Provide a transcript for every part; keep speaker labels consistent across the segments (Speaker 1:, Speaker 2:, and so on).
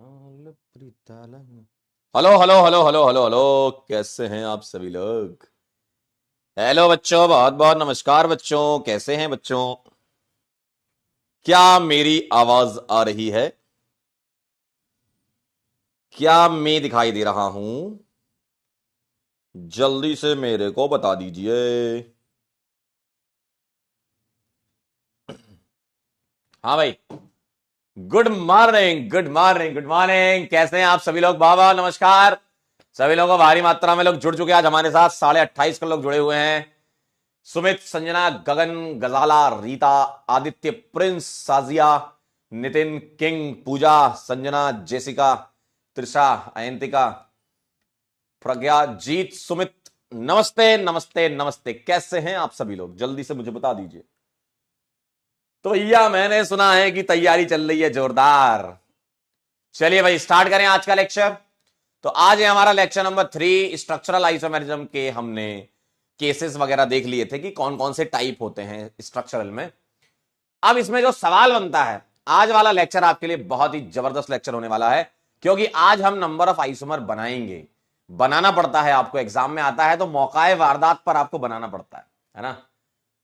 Speaker 1: Hello hello hello hello hello hello. कैसे हैं आप सभी लोग? हेलो बच्चों, बहुत बहुत नमस्कार बच्चों। कैसे हैं बच्चों? क्या मेरी आवाज आ रही है? क्या मैं दिखाई दे रहा हूं? जल्दी से मेरे को बता दीजिए। हाँ भाई। Good morning good morning good morning. कैसे हैं आप सभी लोग? बाबा नमस्कार। सभी लोगों को भारी मात्रा में लोग जुड़ चुके हैं। आज हमारे साथ 28.5 के लोग जुड़े हुए हैं। सुमित, संजना, गगन, गजाला, रीता, आदित्य, प्रिंस, साजिया, नितिन, किंग, पूजा, संजना, जेसिका, त्रिषा, अयंतिका, प्रज्ञा, जीत, सुमित। नमस्ते नमस्ते नमस्ते। कैसे हैं आप सभी लोग? जल्दी से मुझे बता दीजिए। तो भैया मैंने सुना है कि तैयारी चल रही है जोरदार। चलिए भाई स्टार्ट करें आज का लेक्चर। तो आज है हमारा लेक्चर नंबर 3 स्ट्रक्चरल आइसोमेरिज्म के। हमने केसेस वगैरह देख लिए थे कि कौन कौन से टाइप होते हैं स्ट्रक्चरल में। अब इसमें जो सवाल बनता है, आज वाला लेक्चर आपके लिए बहुत ही जबरदस्त लेक्चर होने वाला है, क्योंकि आज हम नंबर ऑफ आइसोमर बनाएंगे। बनाना पड़ता है, आपको एग्जाम में आता है तो मौकाए वारदात पर आपको बनाना पड़ता है ना।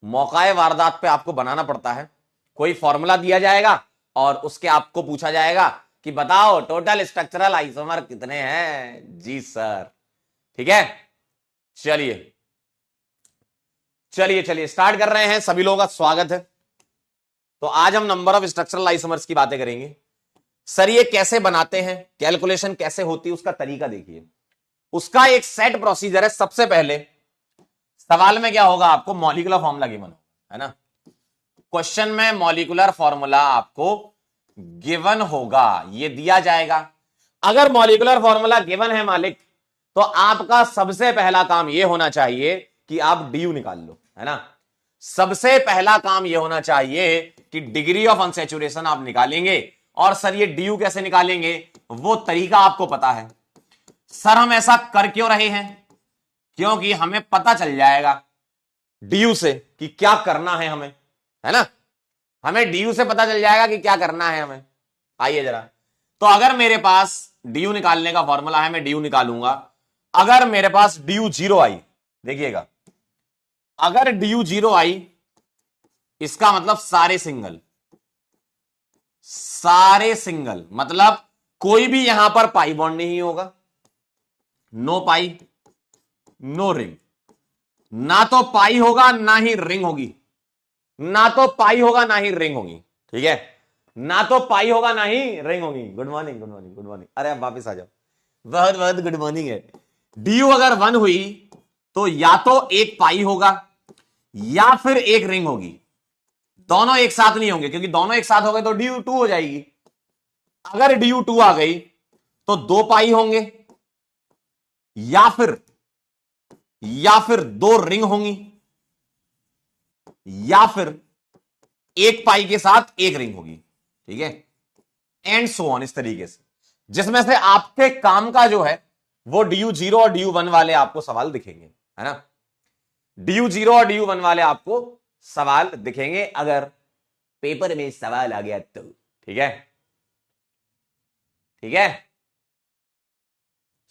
Speaker 1: मौकाए वारदात पे आपको बनाना पड़ता है। कोई फॉर्मूला दिया जाएगा और उसके आपको पूछा जाएगा कि बताओ टोटल स्ट्रक्चरल आइसोमर कितने हैं जी सर। ठीक है, चलिए चलिए चलिए स्टार्ट कर रहे हैं। सभी लोगों का स्वागत है। तो आज हम नंबर ऑफ स्ट्रक्चरल आइसोमर्स की बातें करेंगे। सर ये कैसे बनाते हैं, कैलकुलेशन कैसे होती है, उसका तरीका देखिए। उसका एक सेट प्रोसीजर है। सबसे पहले सवाल में क्या होगा, आपको मॉलिक्यूलर फॉर्मूला गिवन होगा, है ना। क्वेश्चन में मॉलिक्यूलर फॉर्मूला आपको गिवन होगा, ये दिया जाएगा। अगर मॉलिक्यूलर फॉर्मूला गिवन है मालिक, तो आपका सबसे पहला काम यह होना चाहिए कि आप डीयू निकाल लो, है ना। सबसे पहला काम यह होना चाहिए कि डिग्री ऑफ अनसैचुरेशन आप निकालेंगे। और सर ये डीयू कैसे निकालेंगे, वो तरीका आपको पता है। सर हम ऐसा कर क्यों रहे हैं, क्योंकि हमें पता चल जाएगा डीयू से कि क्या करना है हमें, है ना। हमें डीयू से पता चल जाएगा कि क्या करना है हमें। आइए जरा। तो अगर मेरे पास डीयू निकालने का फॉर्मूला है, मैं डीयू निकालूंगा। अगर मेरे पास डीयू 0 आई, देखिएगा, अगर डीयू 0 आई इसका मतलब सारे सिंगल। सारे सिंगल मतलब कोई भी यहां पर पाई बॉन्ड नहीं होगा। नो पाई, नो रिंग। ना तो पाई होगा ना ही रिंग होगी। ना तो पाई होगा ना ही रिंग होगी। ठीक है, ना तो पाई होगा ना ही रिंग होगी। Good morning good morning good morning. अरे आप वापिस आ जाओ, बहुत बहुत गुड मॉर्निंग है। डीयू अगर 1 हुई तो या तो एक पाई होगा या फिर एक रिंग होगी। दोनों एक साथ नहीं होंगे, क्योंकि दोनों एक साथ हो गए तो डीयू 2 हो जाएगी। अगर डीयू 2 आ गई तो 2 पाई होंगे या फिर 2 रिंग होंगी, या फिर एक पाई के साथ एक रिंग होगी। ठीक है, एंड सो ऑन, इस तरीके से, जिसमें से आपके काम का जो है वो डीयू 0 और डीयू 1 वाले आपको सवाल दिखेंगे, है ना। डीयू 0 और डीयू 1 वाले आपको सवाल दिखेंगे अगर पेपर में सवाल आ गया तो। ठीक है, ठीक है।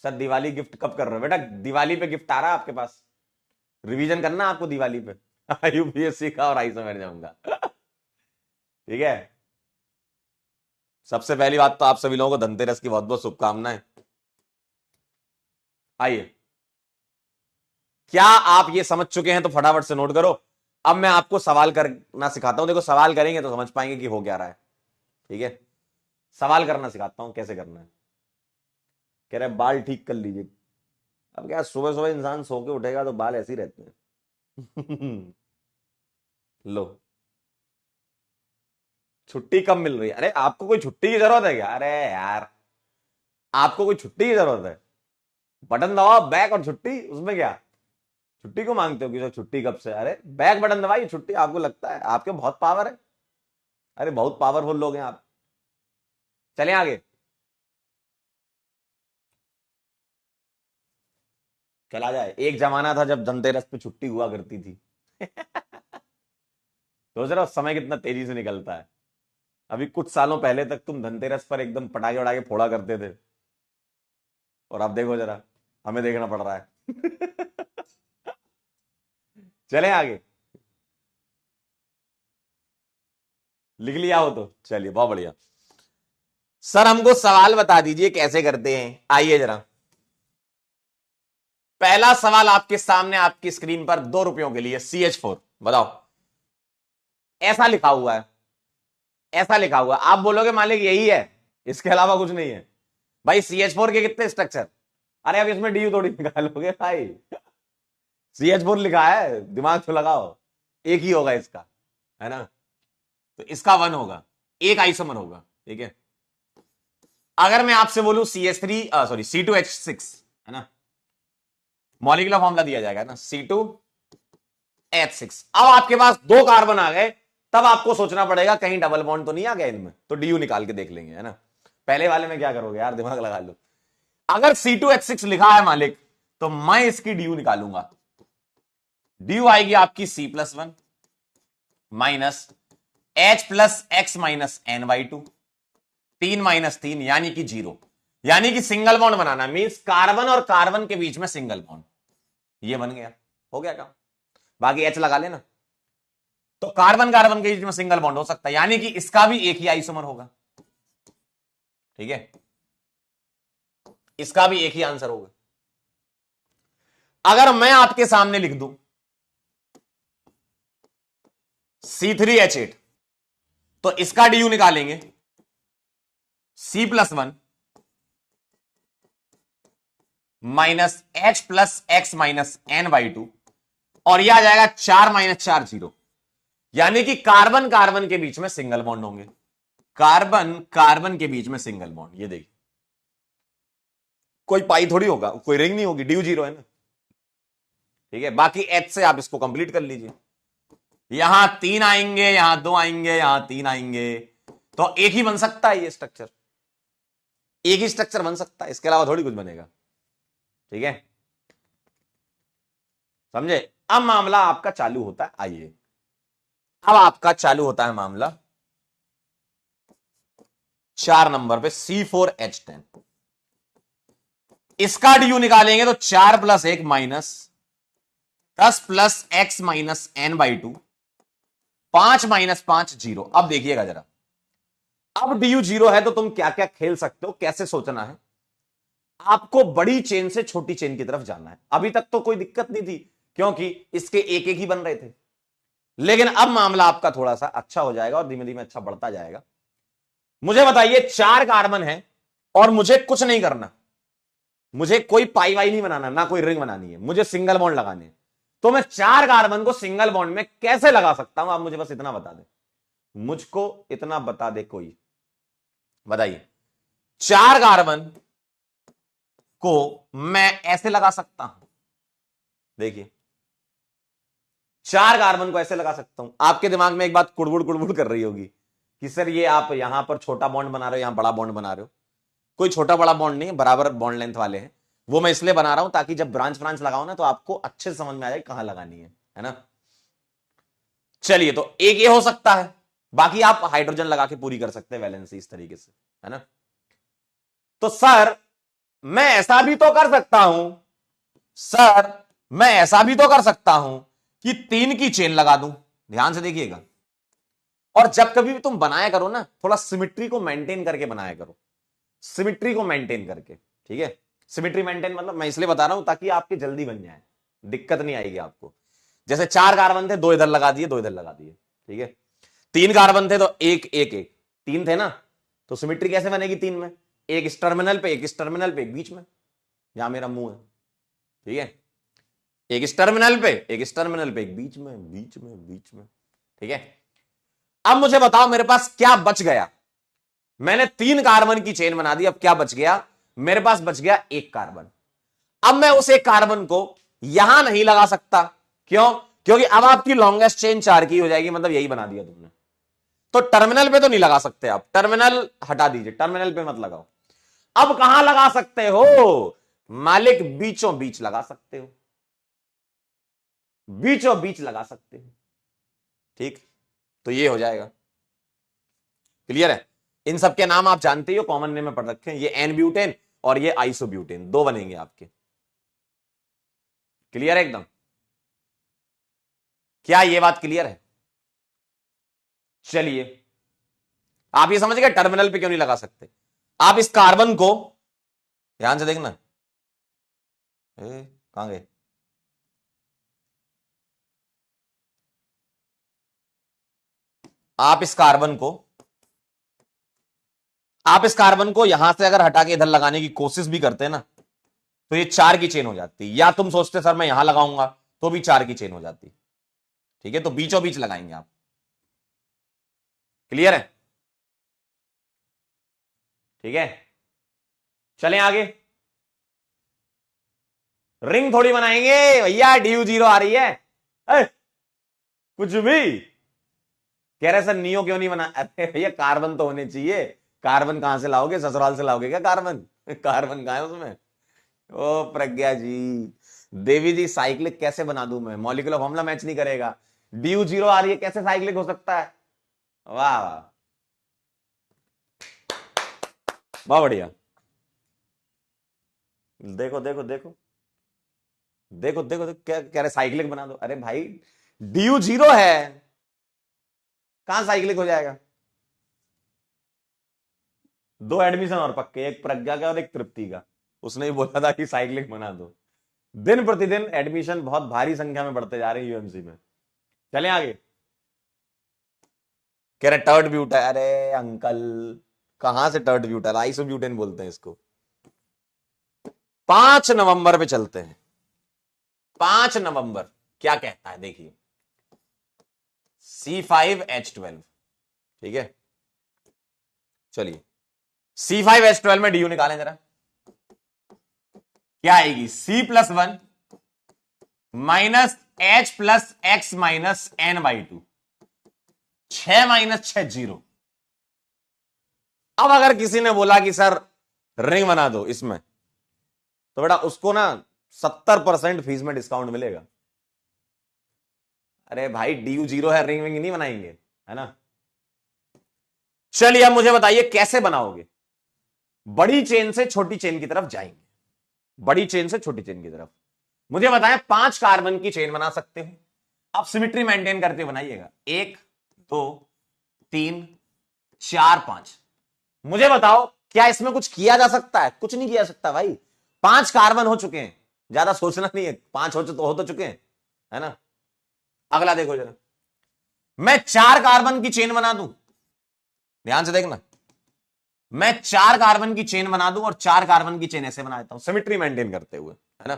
Speaker 1: सर दिवाली गिफ्ट कब कर रहे हो बेटा? दिवाली पे गिफ्ट आ रहा है आपके पास, रिवीजन करना आपको दिवाली पे यूपीएससी का और आईएसओ में जाऊंगा ठीक है। सबसे पहली बात तो आप सभी लोगों को धनतेरस की बहुत बहुत शुभकामनाएं। आइए, क्या आप ये समझ चुके हैं? तो फटाफट से नोट करो। अब मैं आपको सवाल करना सिखाता हूं। देखो सवाल करेंगे तो समझ पाएंगे कि हो क्या रहा है। ठीक है, सवाल करना सिखाता हूं कैसे करना है। कह रहे बाल ठीक कर लीजिए। अब क्या, सुबह सुबह इंसान सो के उठेगा तो बाल ऐसे ही रहते हैं लो, छुट्टी कब मिल रही है? अरे आपको कोई छुट्टी की जरूरत है क्या? अरे यार, आपको कोई छुट्टी की जरूरत है? बटन दबाओ बैक और छुट्टी, उसमें क्या छुट्टी को मांगते हो कि सर छुट्टी कब से? अरे बैक बटन दबाइए, छुट्टी। आपको लगता है आपके बहुत पावर है? अरे बहुत पावरफुल लोग हैं आप। चलें आगे। चला जाए। एक जमाना था जब धनतेरस पे छुट्टी हुआ करती थी सोच रहे हो समय कितना तेजी से निकलता है। अभी कुछ सालों पहले तक तुम धनतेरस पर एकदम पटाखे उड़ा के फोड़ा करते थे, और अब देखो जरा, हमें देखना पड़ रहा है। चले आगे, लिख लिया हो तो चलिए, बहुत बढ़िया। सर हमको सवाल बता दीजिए कैसे करते हैं, आइए जरा। पहला सवाल आपके सामने, आपकी स्क्रीन पर, 2 रुपयों के लिए, CH4 बताओ। ऐसा लिखा हुआ है, ऐसा लिखा हुआ है, आप बोलोगे मालिक यही है, इसके अलावा कुछ नहीं है। भाई CH4 के कितने स्ट्रक्चर? अरे अब इसमें DU थोड़ी निकालोगे भाई, CH4 लिखा है, दिमाग तो लगाओ, एक ही होगा इसका, है ना? तो इसका 1 होगा, एक आइसोमर होगा, ठीक है। अगर मैं आपसे बोलूं CH3 सॉरी C2H6, है ना, मॉलिक्यूलर फॉर्मूला दिया जाएगा ना, C2H6। अब आपके पास 2 कार्बन आ गए, तब आपको सोचना पड़ेगा कहीं डबल बॉन्ड तो नहीं आ गया इनमें, तो DU निकाल के देख लेंगे, है ना। पहले वाले में क्या करोगे यार, दिमाग लगा लो। अगर C2H6 लिखा है मालिक, तो मैं इसकी DU निकालूंगा। DU आएगी आपकी C+1 माइनस H+X-N/2, 3 - 3 यानी कि 0, यानी कि सिंगल बॉन्ड बनाना मींस कार्बन और कार्बन के बीच में सिंगल बॉन्ड, ये बन गया, हो गया काम। बाकी H लगा लेना, तो कार्बन कार्बन के बीच में सिंगल बॉन्ड हो सकता है, यानी कि इसका भी एक ही आइसोमर होगा, ठीक है, इसका भी एक ही आंसर होगा। अगर मैं आपके सामने लिख दूं C3H8, तो इसका DU निकालेंगे C+1 माइनस H+X-N/2, और यह आ जाएगा 4 - 4 0, यानी कि कार्बन कार्बन के बीच में सिंगल बॉन्ड होंगे, कार्बन कार्बन के बीच में सिंगल बॉन्ड। ये देखिए, कोई पाई थोड़ी होगा, कोई रिंग नहीं होगी, DU 0 है ना, ठीक है। बाकी H से आप इसको कंप्लीट कर लीजिए, यहां 3 आएंगे, यहां 2 आएंगे, यहां 3 आएंगे, तो एक ही बन सकता है ये स्ट्रक्चर, एक ही स्ट्रक्चर बन सकता है, इसके अलावा थोड़ी कुछ बनेगा, ठीक है, समझे। अब मामला आपका चालू होता है, आइए अब आपका चालू होता है मामला 4 नंबर पे, C4H10। इसका DU निकालेंगे तो 4 + 1 माइनस 10 + X-N/2, 5 - 5 0। अब देखिएगा जरा, अब DU 0 है तो तुम क्या क्या खेल सकते हो, कैसे सोचना है। आपको बड़ी चेन से छोटी चेन की तरफ जाना है। अभी तक तो कोई दिक्कत नहीं थी, क्योंकि इसके एक एक ही बन रहे थे, लेकिन अब मामला आपका थोड़ा सा अच्छा हो जाएगा और धीमे धीमे अच्छा बढ़ता जाएगा। मुझे बताइए, 4 कार्बन है और मुझे कुछ नहीं करना, मुझे कोई पाई वाई नहीं बनाना, ना कोई रिंग बनानी है, मुझे सिंगल बॉन्ड लगाने हैं। तो मैं 4 कार्बन को सिंगल बॉन्ड में कैसे लगा सकता हूं, आप मुझे बस इतना बता दे, मुझको इतना बता दे कोई, बताइए। 4 कार्बन को मैं ऐसे लगा सकता हूं, देखिए 4 कार्बन को ऐसे लगा सकता हूं। आपके दिमाग में एक बात कुड़बुड़ कुड़बुड़ कर रही होगी कि सर ये आप यहां पर छोटा बॉन्ड बना रहे हो, यहां बड़ा बॉन्ड बना रहे हो। कोई छोटा बड़ा बॉन्ड नहीं है, बराबर बॉन्ड लेंथ वाले हैं। वो मैं इसलिए बना रहा हूं ताकि जब ब्रांच ब्रांच लगाओ ना, तो आपको अच्छे से समझ में आ जाए कहां लगानी है ना। चलिए, तो एक ये हो सकता है, बाकी आप हाइड्रोजन लगा के पूरी कर सकते हैं वैलेंसी इस तरीके से, है ना। तो सर मैं ऐसा भी तो कर सकता हूं, सर मैं ऐसा भी तो कर सकता हूं कि 3 की चेन लगा दूं। ध्यान से देखिएगा, और जब कभी भी तुम बनाया करो ना, थोड़ा सिमिट्री को मेंटेन करके बनाया करो, सिमिट्री को मेंटेन करके, ठीक है। सिमिट्री मेंटेन मतलब मैं इसलिए बता रहा हूं ताकि आपके जल्दी बन जाए, दिक्कत नहीं आएगी आपको। जैसे 4 कार्बन थे, 2 इधर लगा दिए, 2 इधर लगा दिए, ठीक है। 3 कार्बन थे तो एक एक एक, 3 थे ना, तो सिमिट्री कैसे बनेगी 3 में, एक इस टर्मिनल पे, एक इस टर्मिनल पे, एक बीच में, जहां मेरा मुंह है, ठीक है। एक इस टर्मिनल पे, एक इस टर्मिनल पे, एक बीच में, बीच में, बीच में, ठीक है। अब मुझे बताओ मेरे पास क्या बच गया। मैंने 3 कार्बन की चेन बना दी, अब क्या बच गया, मेरे पास बच गया 1 कार्बन। अब मैं उस 1 कार्बन को यहां नहीं लगा सकता, क्यों, क्योंकि अब आपकी लॉन्गेस्ट चेन 4 की हो जाएगी, मतलब यही बना दिया तुमने। तो टर्मिनल पे तो नहीं लगा सकते आप, टर्मिनल हटा दीजिए, टर्मिनल पे मत लगाओ। अब कहां लगा सकते हो मालिक, बीचों बीच लगा सकते हो, बीचों बीच लगा सकते हो, ठीक। तो ये हो जाएगा, क्लियर है? इन सब के नाम आप जानते ही हो, कॉमन नेम में पढ़ रखे हैं। ये एन ब्यूटेन और ये आइसोब्यूटेन, दो बनेंगे आपके। क्लियर है एकदम? क्या ये बात क्लियर है? चलिए, आप ये समझ गए टर्मिनल पे क्यों नहीं लगा सकते। आप इस कार्बन को ध्यान से देखना, कहां गए, आप इस कार्बन को यहां से अगर हटा के इधर लगाने की कोशिश भी करते हैं ना, तो ये 4 की चेन हो जाती। या तुम सोचते सर मैं यहां लगाऊंगा तो भी 4 की चेन हो जाती। ठीक है, तो बीचों बीच लगाएंगे आप। क्लियर है? ठीक है, चलें आगे। रिंग थोड़ी बनाएंगे भैया, DU0 आ रही है। कुछ भी कह रहे सर नियो क्यों नहीं बना। अरे भैया कार्बन तो होने चाहिए। कार्बन कहां से लाओगे, ससुराल से लाओगे क्या कार्बन? कार्बन कहां है उसमें? ओ प्रज्ञा जी, देवी जी, साइक्लिक कैसे बना दूं मैं? मॉलिक्यूलर फॉर्मूला मैच नहीं करेगा। DU0 आ रही है, कैसे साइक्लिक हो सकता है? वाह वाह, बहुत बढ़िया। देखो देखो देखो देखो देखो, क्या कह रहे, साइक्लिक बना दो। अरे भाई DU0 है, कहां साइक्लिक हो जाएगा? 2 एडमिशन और पक्के, एक प्रज्ञा का और एक तृप्ति का। उसने ही बोला था कि साइक्लिक बना दो। दिन प्रतिदिन एडमिशन बहुत भारी संख्या में बढ़ते जा रहे हैं UMC में। चलें आगे। कह रहे टर्ड ब्यूटा। अरे अंकल, कहां से टर्ड ब्यूटा, आइसोब्यूटेन बोलते हैं इसको। 5 नवंबर पे चलते हैं। 5 नवंबर क्या कहता है देखिए, C5H12। ठीक है, चलिए C5H12 में DU निकालें जरा। क्या आएगी? C+1 minus H plus X minus N/2, 6 minus 6 0। अब अगर किसी ने बोला कि सर रिंग बना दो इसमें, तो बेटा उसको ना 70% फीस में डिस्काउंट मिलेगा। अरे भाई DU0 है, रिंग विंग नहीं बनाएंगे, है ना? चलिए अब मुझे बताइए कैसे बनाओगे। बड़ी चेन से छोटी चेन की तरफ जाएंगे, बड़ी चेन से छोटी चेन की तरफ। मुझे बताएं 5 कार्बन की चेन बना सकते हो आप, सिमेट्री मेंटेन करते बनाइएगा। 1 2 3 4 5। मुझे बताओ क्या इसमें कुछ किया जा सकता है? कुछ नहीं किया जा सकता भाई, 5 कार्बन हो चुके हैं, ज्यादा सोचना नहीं है। 5 हो तो चुके हैं, है ना? अगला देखो जरा, मैं 4 कार्बन की चेन बना दूं, ध्यान से देखना। मैं 4 कार्बन की चेन बना दूं और 4 कार्बन की चेन ऐसे बना देता हूं सिमेट्री मेंटेन करते हुए, है ना?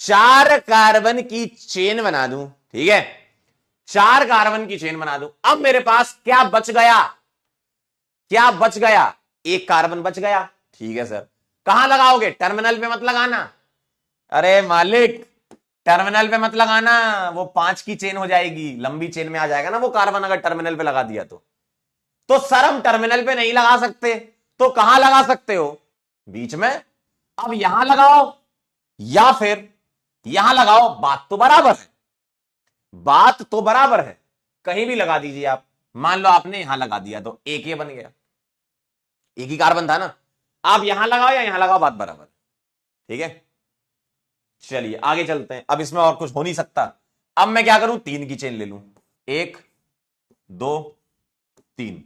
Speaker 1: 4 कार्बन की चेन बना दूं, ठीक है, 4 कार्बन की चेन बना दूं। अब मेरे पास क्या बच गया? क्या बच गया? 1 कार्बन बच गया। ठीक है सर, कहां लगाओगे? टर्मिनल पे मत लगाना। अरे मालिक टर्मिनल पे मत लगाना, वो 5 की चेन हो जाएगी, लंबी चेन में आ जाएगा ना वो कार्बन, अगर टर्मिनल पे लगा दिया तो सर हम टर्मिनल पे नहीं लगा सकते, तो कहां लगा सकते हो? बीच में। अब यहां लगाओ या फिर यहां लगाओ, बात तो बराबर है, बात तो बराबर है। कहीं भी लगा दीजिए आप। मान लो आपने यहां लगा दिया तो एक ये बन गया, एक ही कार्बन था ना। आप यहां लगाओ या यहां लगाओ, बात बराबर। ठीक है, चलिए आगे चलते हैं। अब इसमें और कुछ हो नहीं सकता। अब मैं क्या करूं? 3 की चेन ले लूं, 1 2 3।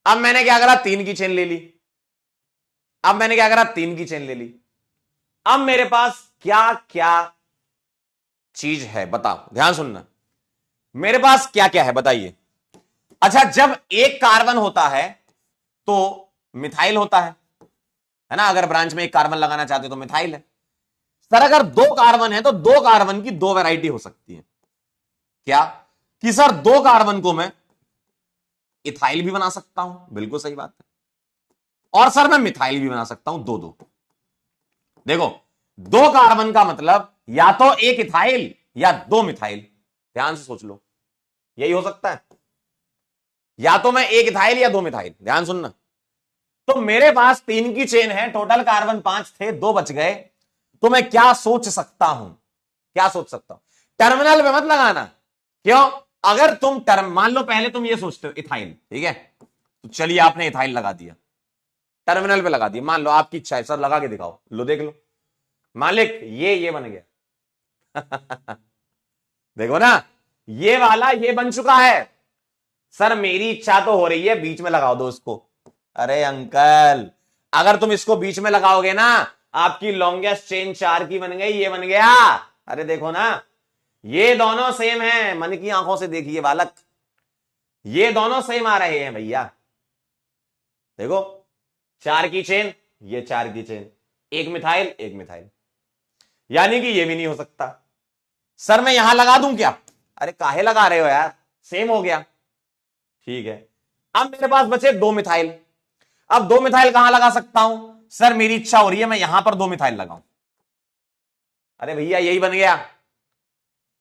Speaker 1: अब मैंने क्या करा? 3 की चेन ले ली। अब मैंने क्या करा? 3 की चेन ले ली। अब मेरे पास क्या क्या चीज है बताओ, ध्यान सुनना। मेरे पास क्या क्या है बताइए। अच्छा, जब एक कार्बन होता है तो मिथाइल होता है ना? अगर ब्रांच में एक कार्बन लगाना चाहते हो तो मिथाइल है। सर अगर 2 कार्बन है तो 2 कार्बन की 2 वैरायटी हो सकती है। क्या? कि सर 2 कार्बन को मैं इथाइल भी बना सकता हूं, बिल्कुल सही बात है। और सर मैं मिथाइल भी बना सकता हूं, 2 2। देखो 2 कार्बन का मतलब या तो एक इथाइल या 2 मिथाइल। ध्यान से सोच लो, यही हो सकता है, या तो मैं एक इथाइल या 2 मिथाइल। ध्यान सुनना। तो मेरे पास 3 की चेन है, टोटल कार्बन 5 थे, 2 बच गए। तो मैं क्या सोच सकता हूं? क्या सोच सकता हूं? टर्मिनल पे मत लगाना। क्यों? अगर तुम मान लो पहले तुम ये सोचते हो इथाइल, ठीक है, तो चलिए आपने इथाइल लगा दिया, टर्मिनल पे लगा दिया, मान लो आपकी इच्छा है सर लगा के दिखाओ, लो देख लो मालिक ये बन गया देखो ना, ये वाला ये बन चुका है। सर मेरी इच्छा तो हो रही है बीच में लगा दो इसको। अरे अंकल अगर तुम इसको बीच में लगाओगे ना, आपकी लॉन्गेस्ट चेन 4 की बन गई, ये बन गया। अरे देखो ना, ये दोनों सेम है, मन की आंखों से देखिए बालक, ये दोनों सेम आ रहे हैं भैया। देखो 4 की चेन, ये 4 की चेन, एक मिथाइल एक मिथाइल, यानी कि ये भी नहीं हो सकता। सर मैं यहां लगा दूं क्या? अरे काहे लगा रहे हो यार, सेम हो गया। ठीक है, अब मेरे पास बचे 2 मिथाइल। अब 2 मिथाइल कहां लगा सकता हूं? सर मेरी इच्छा हो रही है मैं यहां पर 2 मिथाइल लगाऊं। अरे भैया यही बन गया।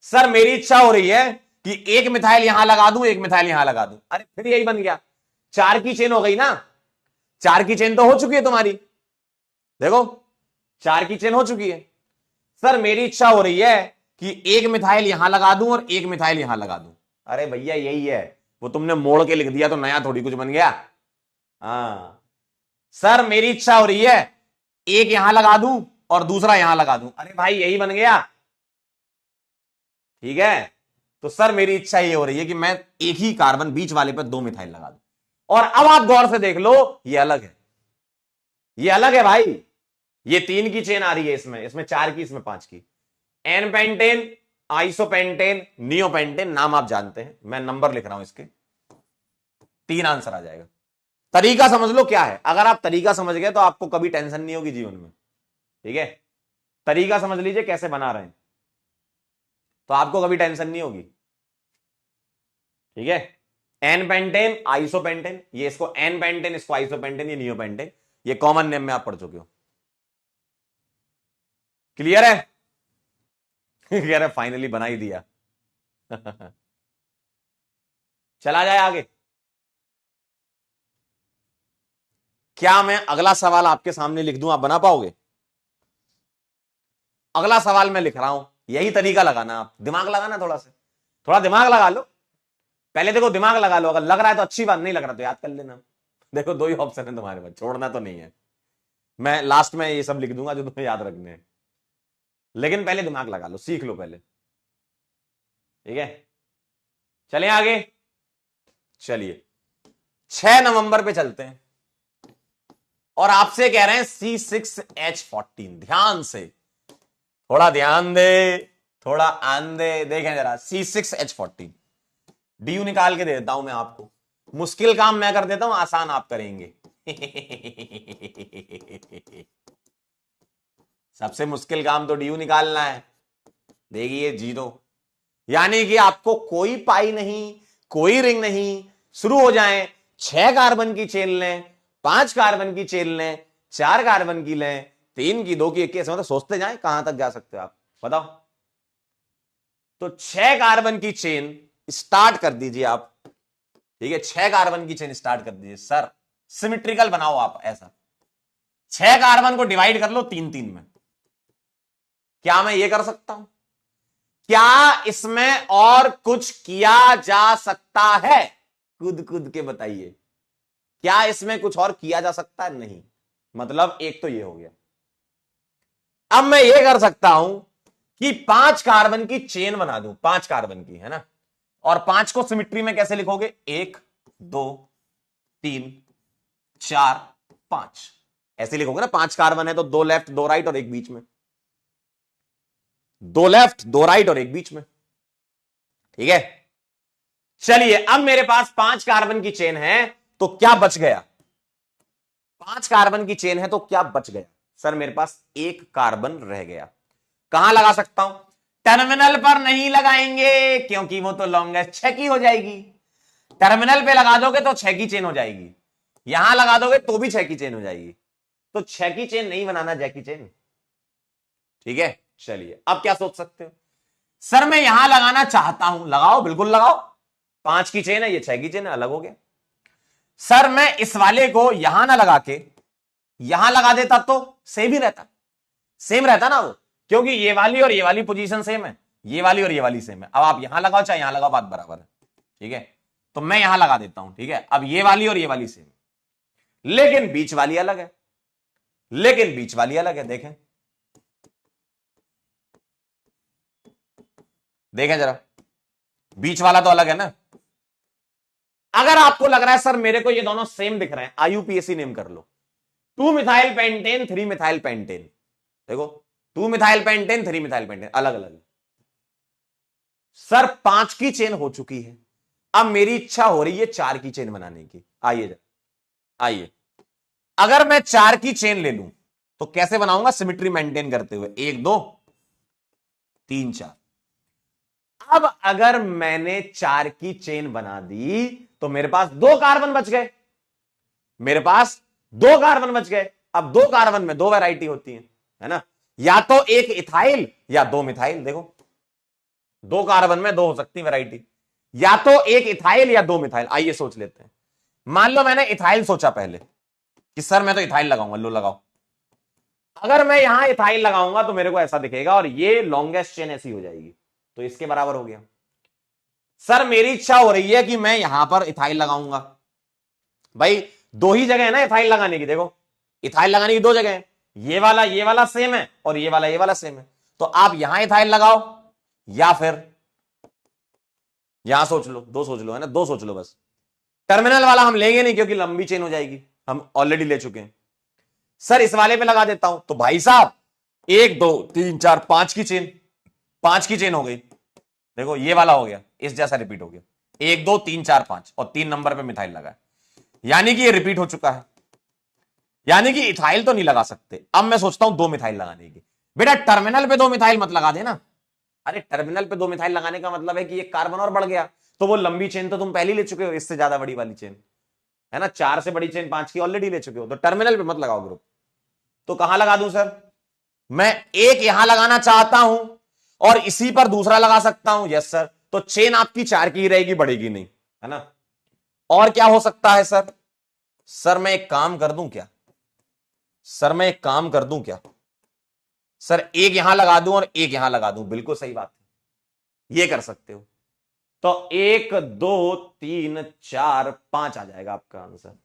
Speaker 1: सर मेरी इच्छा हो रही है कि एक मिथाइल यहां लगा दूं, एक मिथाइल यहां लगा दूं। अरे फिर यही बन गया, 4 की चेन हो गई ना। 4 की चेन तो हो चुकी है तुम्हारी, देखो 4 की चेन हो चुकी है। सर मेरी इच्छा हो रही है कि एक मिथाइल यहां लगा दूं और एक मिथाइल यहां लगा दूं। अरे भैया यही है, वो तुमने मोड़ के लिख दिया तो नया थोड़ी कुछ बन गया। हाँ सर मेरी इच्छा हो रही है एक यहां लगा दूं और दूसरा यहां लगा दूं। अरे भाई यही बन गया। ठीक है, तो सर मेरी इच्छा ये हो रही है कि मैं एक ही कार्बन बीच वाले पर 2 मिथाइल लगा दूं। और अब आप गौर से देख लो, ये अलग है, ये अलग है भाई। ये 3 की चेन आ रही है इसमें 4 की, इसमें 5 की। एन पेंटेन, आइसोपेंटेन, नियोपेंटेन, नाम आप जानते हैं, मैं नंबर लिख रहा हूं इसके। 3 आंसर आ जाएगा। तरीका समझ लो क्या है, अगर आप तरीका समझ गए तो आपको कभी टेंशन नहीं होगी जीवन में। ठीक है, तरीका समझ लीजिए कैसे बना रहे हैं, तो आपको कभी टेंशन नहीं होगी। ठीक है, एन पेंटेन, आइसोपेंटेन, ये इसको एन पेंटेन, इसको आइसोपेंटेन, ये नियोपेंटेन, ये कॉमन नेम में आप पढ़ चुके हो। क्लियर है? कह रहे फाइनली बना ही दिया चला जाए आगे। क्या मैं अगला सवाल आपके सामने लिख दूं, आप बना पाओगे? अगला सवाल मैं लिख रहा हूं, यही तरीका लगाना, आप दिमाग लगाना, थोड़ा दिमाग लगा लो। पहले देखो दिमाग लगा लो, अगर लग रहा है तो अच्छी बात, नहीं लग रहा तो याद कर लेना। देखो 2 ही ऑप्शन है तुम्हारे पास, छोड़ना तो नहीं है। मैं लास्ट में ये सब लिख दूंगा जो तुम्हें याद रखने हैं, लेकिन पहले दिमाग लगा लो, सीख लो पहले। ठीक है, चलें आगे। चलिए 6 नवंबर पे चलते हैं और आपसे कह रहे हैं C6H14। ध्यान से, थोड़ा ध्यान दे, थोड़ा आन दे, देखें जरा। C6H14 DU निकाल के दे देता हूं मैं आपको, मुश्किल काम मैं कर देता हूं, आसान आप करेंगे सबसे मुश्किल काम तो DU निकालना है। देखिए जीरो, यानी कि आपको कोई पाई नहीं, कोई रिंग नहीं, शुरू हो जाए। 6 कार्बन की चेन लें, 5 कार्बन की चेन लें, 4 कार्बन की लें, 3 की, 2 की, 1 की, ऐसे मतलब सोचते जाएं कहां तक जा सकते हो आप, बताओ। तो 6 कार्बन की चेन स्टार्ट कर दीजिए आप। ठीक है, 6 कार्बन की चेन स्टार्ट कर दीजिए। सर सिमेट्रिकल बनाओ आप, ऐसा 6 कार्बन को डिवाइड कर लो 3-3 में। क्या मैं ये कर सकता हूं? क्या इसमें और कुछ किया जा सकता है? कूद के बताइए, क्या इसमें कुछ और किया जा सकता है? नहीं। मतलब एक तो ये हो गया। अब मैं ये कर सकता हूं कि 5 कार्बन की चेन बना दूं, 5 कार्बन की, है ना। और 5 को सिमेट्री में कैसे लिखोगे? 1 2 3 4 5 ऐसे लिखोगे ना। 5 कार्बन है तो 2 लेफ्ट 2 राइट और 1 बीच में, 2 लेफ्ट 2 राइट और 1 बीच में। ठीक है, चलिए अब मेरे पास 5 कार्बन की चेन है तो क्या बच गया? 5 कार्बन की चेन है तो क्या बच गया? सर मेरे पास 1 कार्बन रह गया। कहां लगा सकता हूं? टर्मिनल पर नहीं लगाएंगे क्योंकि वो तो लॉन्गेस्ट 6 की हो जाएगी। टर्मिनल पे लगा दोगे तो 6 की चेन हो जाएगी, यहां लगा दोगे तो भी 6 की चेन हो जाएगी। तो 6 की चेन नहीं बनाना, जैकी चेन। ठीक है, चलिए अब क्या सोच सकते हो? सर मैं यहां लगाना चाहता हूं, लगाओ, बिल्कुल लगाओ। 5 की चेन है, ये 6 की चेन है, अलग हो गया। सर मैं इस वाले को यहां ना लगा के यहां लगा देता तो सेम ही रहता, सेम रहता ना वो, क्योंकि ये वाली और ये वाली पोजीशन सेम है, ये वाली और ये वाली सेम है। अब आप यहां लगाओ चाहे यहां लगाओ, बात बराबर है। ठीक है, तो मैं यहां लगा देता हूं, ठीक है। अब ये वाली और ये वाली सेम, लेकिन बीच वाली अलग है, लेकिन बीच वाली अलग है। देखें देखें जरा, बीच वाला तो अलग है ना। अगर आपको लग रहा है सर मेरे को ये दोनों सेम दिख रहे हैं, आईयूपीएसी नेम कर लो, 2 मिथाइल पेंटेन 3 मिथाइल पेंटेन। देखो 2 मिथाइल पेंटेन 3 मिथाइल पेंटेन अलग अलग। सर 5 की चेन हो चुकी है, अब मेरी इच्छा हो रही है 4 की चेन बनाने की। आइए जरा, आइए, अगर मैं 4 की चेन ले लूं तो कैसे बनाऊंगा, सिमिट्री मेंटेन करते हुए, 1 2 3 4। अब अगर मैंने 4 की चेन बना दी तो मेरे पास 2 कार्बन बच गए, मेरे पास 2 कार्बन बच गए। अब 2 कार्बन में 2 वैरायटी होती है ना, या तो एक इथाइल या 2 मिथाइल। देखो 2 कार्बन में 2 हो सकती वैरायटी, या तो एक इथाइल या 2 मिथाइल। आइए सोच लेते हैं, मान लो मैंने इथाइल सोचा पहले कि सर मैं तो इथाइल लगाऊंगा, लो लगाओ। अगर मैं यहां इथाइल लगाऊंगा तो मेरे को ऐसा दिखेगा और ये लॉन्गेस्ट चेन ऐसी हो जाएगी, तो इसके बराबर हो गया। सर मेरी इच्छा हो रही है कि मैं यहां पर इथाइल लगाऊंगा, भाई 2 ही जगह है ना इथाइल लगाने की। देखो इथाइल लगाने की 2 जगह है, ये वाला सेम है और ये वाला सेम है। तो आप यहां इथाइल लगाओ या फिर यहां सोच लो, 2 सोच लो, है ना, 2 सोच लो बस। टर्मिनल वाला हम लेंगे नहीं क्योंकि लंबी चेन हो जाएगी, हम ऑलरेडी ले चुके हैं। सर इस वाले पे लगा देता हूं, तो भाई साहब 1 2 3 4 5 की चेन, 5 की चेन हो गई। देखो ये वाला हो गया, इस जैसा रिपीट हो गया, 1 2 3 4 5 और 3 नंबर पे मिथाइल लगा है, यानी कि ये रिपीट हो चुका है, यानी कि इथाइल तो नहीं लगा सकते। अब मैं सोचता हूं 2 मिथाइल लगाने की। बेटा टर्मिनल पे 2 मिथाइल मत लगा देना, अरे टर्मिनल पे 2 मिथाइल लगाने का मतलब है कि एक कार्बन और बढ़ गया, तो वो लंबी चेन तो तुम पहले ले चुके हो, इससे ज्यादा बड़ी वाली चेन, है ना, 4 से बड़ी चेन 5 की ऑलरेडी ले चुके हो, तो टर्मिनल पे मत लगाओ ग्रुप। तो कहां लगा दूं सर, मैं एक यहां लगाना चाहता हूं और इसी पर दूसरा लगा सकता हूं, यस सर। तो चेन आपकी 4 की रहेगी, बढ़ेगी नहीं, है ना। और क्या हो सकता है सर, सर मैं एक काम कर दूं क्या, सर मैं एक काम कर दूं क्या, सर एक यहां लगा दूं और एक यहां लगा दूं, बिल्कुल सही बात है, ये कर सकते हो। तो 1 2 3 4 5 आ जाएगा आपका आंसर।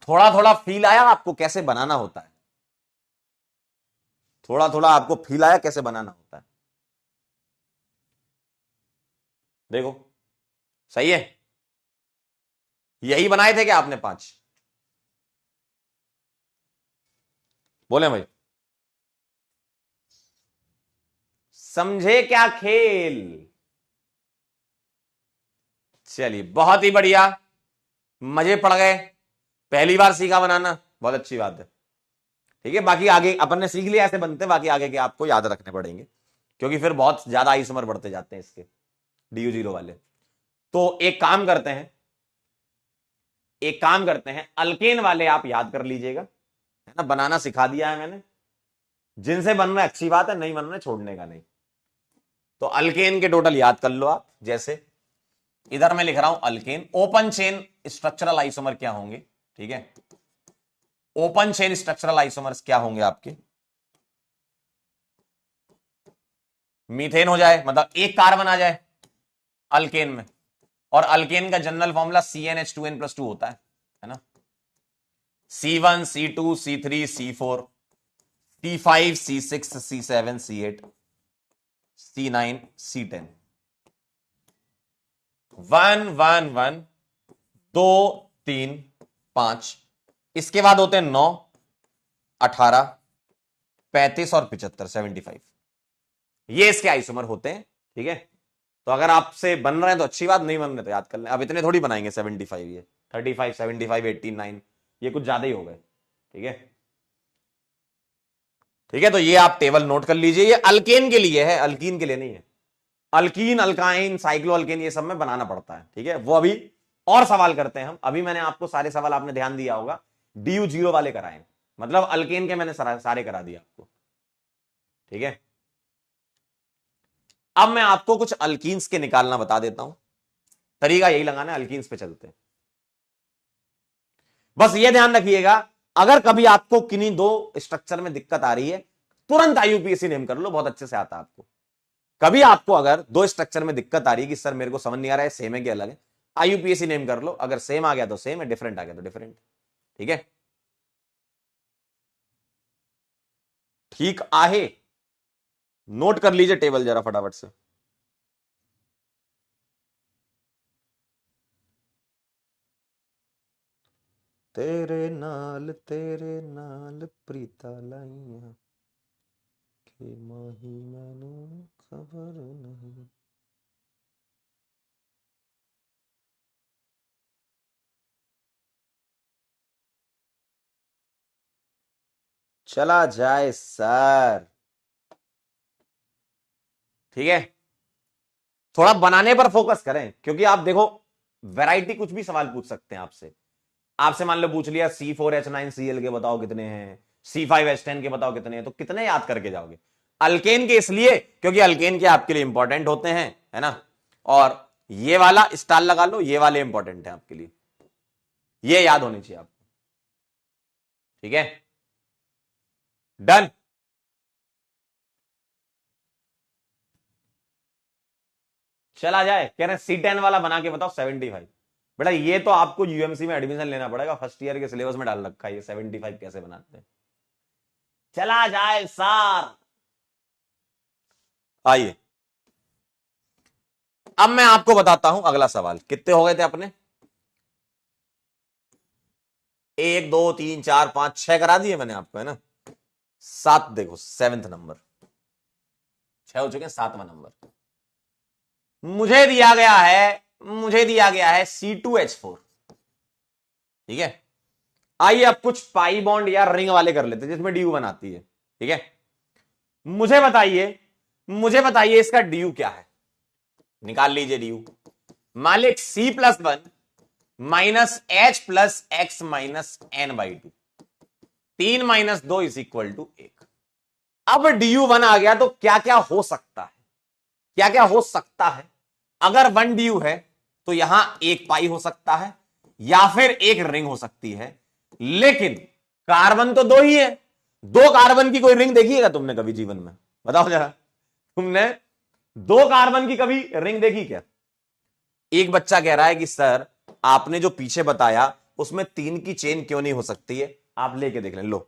Speaker 1: थोड़ा थोड़ा फील आया आपको कैसे बनाना होता है, थोड़ा थोड़ा आपको फील आया कैसे बनाना होता है। देखो सही है, यही बनाए थे क्या आपने 5, बोले भाई, समझे क्या खेल। चलिए बहुत ही बढ़िया, मजे पड़ गए, पहली बार सीखा बनाना, बहुत अच्छी बात है। ठीक है, बाकी आगे अपन ने सीख लिया ऐसे बनते, बाकी आगे के आपको याद रखने पड़ेंगे क्योंकि फिर बहुत ज्यादा आइसोमर बढ़ते जाते हैं इसके DU0 वाले। तो एक काम करते हैं, एक काम करते हैं, अल्केन वाले आप याद कर लीजिएगा, है ना, बनाना सिखा दिया है मैंने, जिनसे बन रहा है अच्छी बात है, नहीं बन रहे छोड़ने का नहीं। तो अल्केन के टोटल याद कर लो आप, जैसे इधर मैं लिख रहा हूं alkane, open chain structural isomer क्या होंगे, ठीक है, ओपन चेन स्ट्रक्चरल आइसोमर्स क्या होंगे आपके, मीथेन हो जाए, मतलब एक कार्बन आ जाए अल्केन में, और अल्केन का जनरल फॉर्मूला CnH2n+2 होता है ना, C1 C2 C3 C4 C5 C6 C7 C8 C9 C10, 1 1 1 2 3 5, इसके बाद होते हैं 9 18 35 और 75 75, ये इसके आइसोमर होते हैं। ठीक है, तो अगर आपसे बन रहे हैं तो अच्छी बात, नहीं बन रहे तो याद कर लें, अब इतने थोड़ी बनाएंगे 75, ये 35 75 89, ये कुछ ज्यादा ही हो गए। ठीक है, ठीक है, तो ये आप टेबल नोट कर लीजिए, ये अल्केन के लिए है, अल्कीन के लिए नहीं है। अल्कीन अल्काइन साइक्लो अल्केन ये सब में बनाना पड़ता है। ठीक है, वो अभी और सवाल करते हैं हम, अभी मैंने आपको सारे सवाल आपने ध्यान दिया होगा DU0 वाले कराए, मतलब अल्केन के मैंने सारे करा दिए आपको। ठीक है, अब मैं आपको कुछ अल्कीन्स के निकालना बता देता हूं, तरीका यही लगाना है, अल्कीन्स पे चलते हैं। बस ये ध्यान रखिएगा, अगर कभी आपको किन्हीं 2 स्ट्रक्चर में दिक्कत आ रही है, तुरंत IUPAC नेम कर लो, बहुत अच्छे से आता है आपको। कभी आपको अगर दो स्ट्रक्चर में दिक्कत आ रही है कि सर मेरे को समझ नहीं आ रहा है सेम है कि अलग है, आईयूपीएसी नेम कर लो, अगर सेम आ गया तो सेम है, डिफरेंट आ गया तो डिफरेंट। ठीक है, ठीक आहे, नोट कर लीजिए टेबल जरा फटाफट से। तेरे नाल प्रीता लाइया के माही मैनू खबर नहीं। चला जाए सर। ठीक है, थोड़ा बनाने पर फोकस करें, क्योंकि आप देखो वैरायटी कुछ भी सवाल पूछ सकते हैं आपसे। आपसे मान लो पूछ लिया C4H9Cl के बताओ कितने हैं, C5H10 के बताओ कितने हैं, तो कितने याद करके जाओगे? अल्केन के इसलिए क्योंकि अल्केन के आपके लिए इंपॉर्टेंट होते हैं, है ना। और ये वाला स्टार लगा लो, ये वाले इंपॉर्टेंट है आपके लिए, ये याद होनी चाहिए आपको। ठीक है, डन। चला जाए, कह रहे हैं C10 वाला बना के बताओ 75। बेटा ये तो आपको यूएमसी में एडमिशन लेना पड़ेगा, फर्स्ट ईयर के सिलेबस में डाल रखा है ये 75 कैसे बनाते हैं। चला जाए सर। आइए अब मैं आपको बताता हूं अगला सवाल। कितने हो गए थे अपने? 1 2 3 4 5 6 करा दिए मैंने आपको, है ना। 7 देखो, 7th नंबर, 6 हो चुके हैं, 7वां नंबर मुझे दिया गया है C2H4। ठीक है, आइए अब कुछ पाई बॉन्ड या रिंग वाले कर लेते हैं जिसमें ड्यू बनाती है। ठीक है, मुझे बताइए इसका ड्यू क्या है, निकाल लीजिए ड्यू। मालिक C+1 -H+X-N/2, 3 - 2 = 1। अब ड्यू 1 आ गया तो क्या क्या हो सकता है, क्या क्या हो सकता है? अगर 1 ड्यू है तो यहां एक पाई हो सकता है या फिर एक रिंग हो सकती है, लेकिन कार्बन तो 2 ही है। 2 कार्बन की कोई रिंग देखी है तुमने कभी जीवन में? बताओ जरा, तुमने 2 कार्बन की कभी रिंग देखी क्या? एक बच्चा कह रहा है कि सर आपने जो पीछे बताया उसमें 3 की चेन क्यों नहीं हो सकती है, आप लेके देख लें। लो,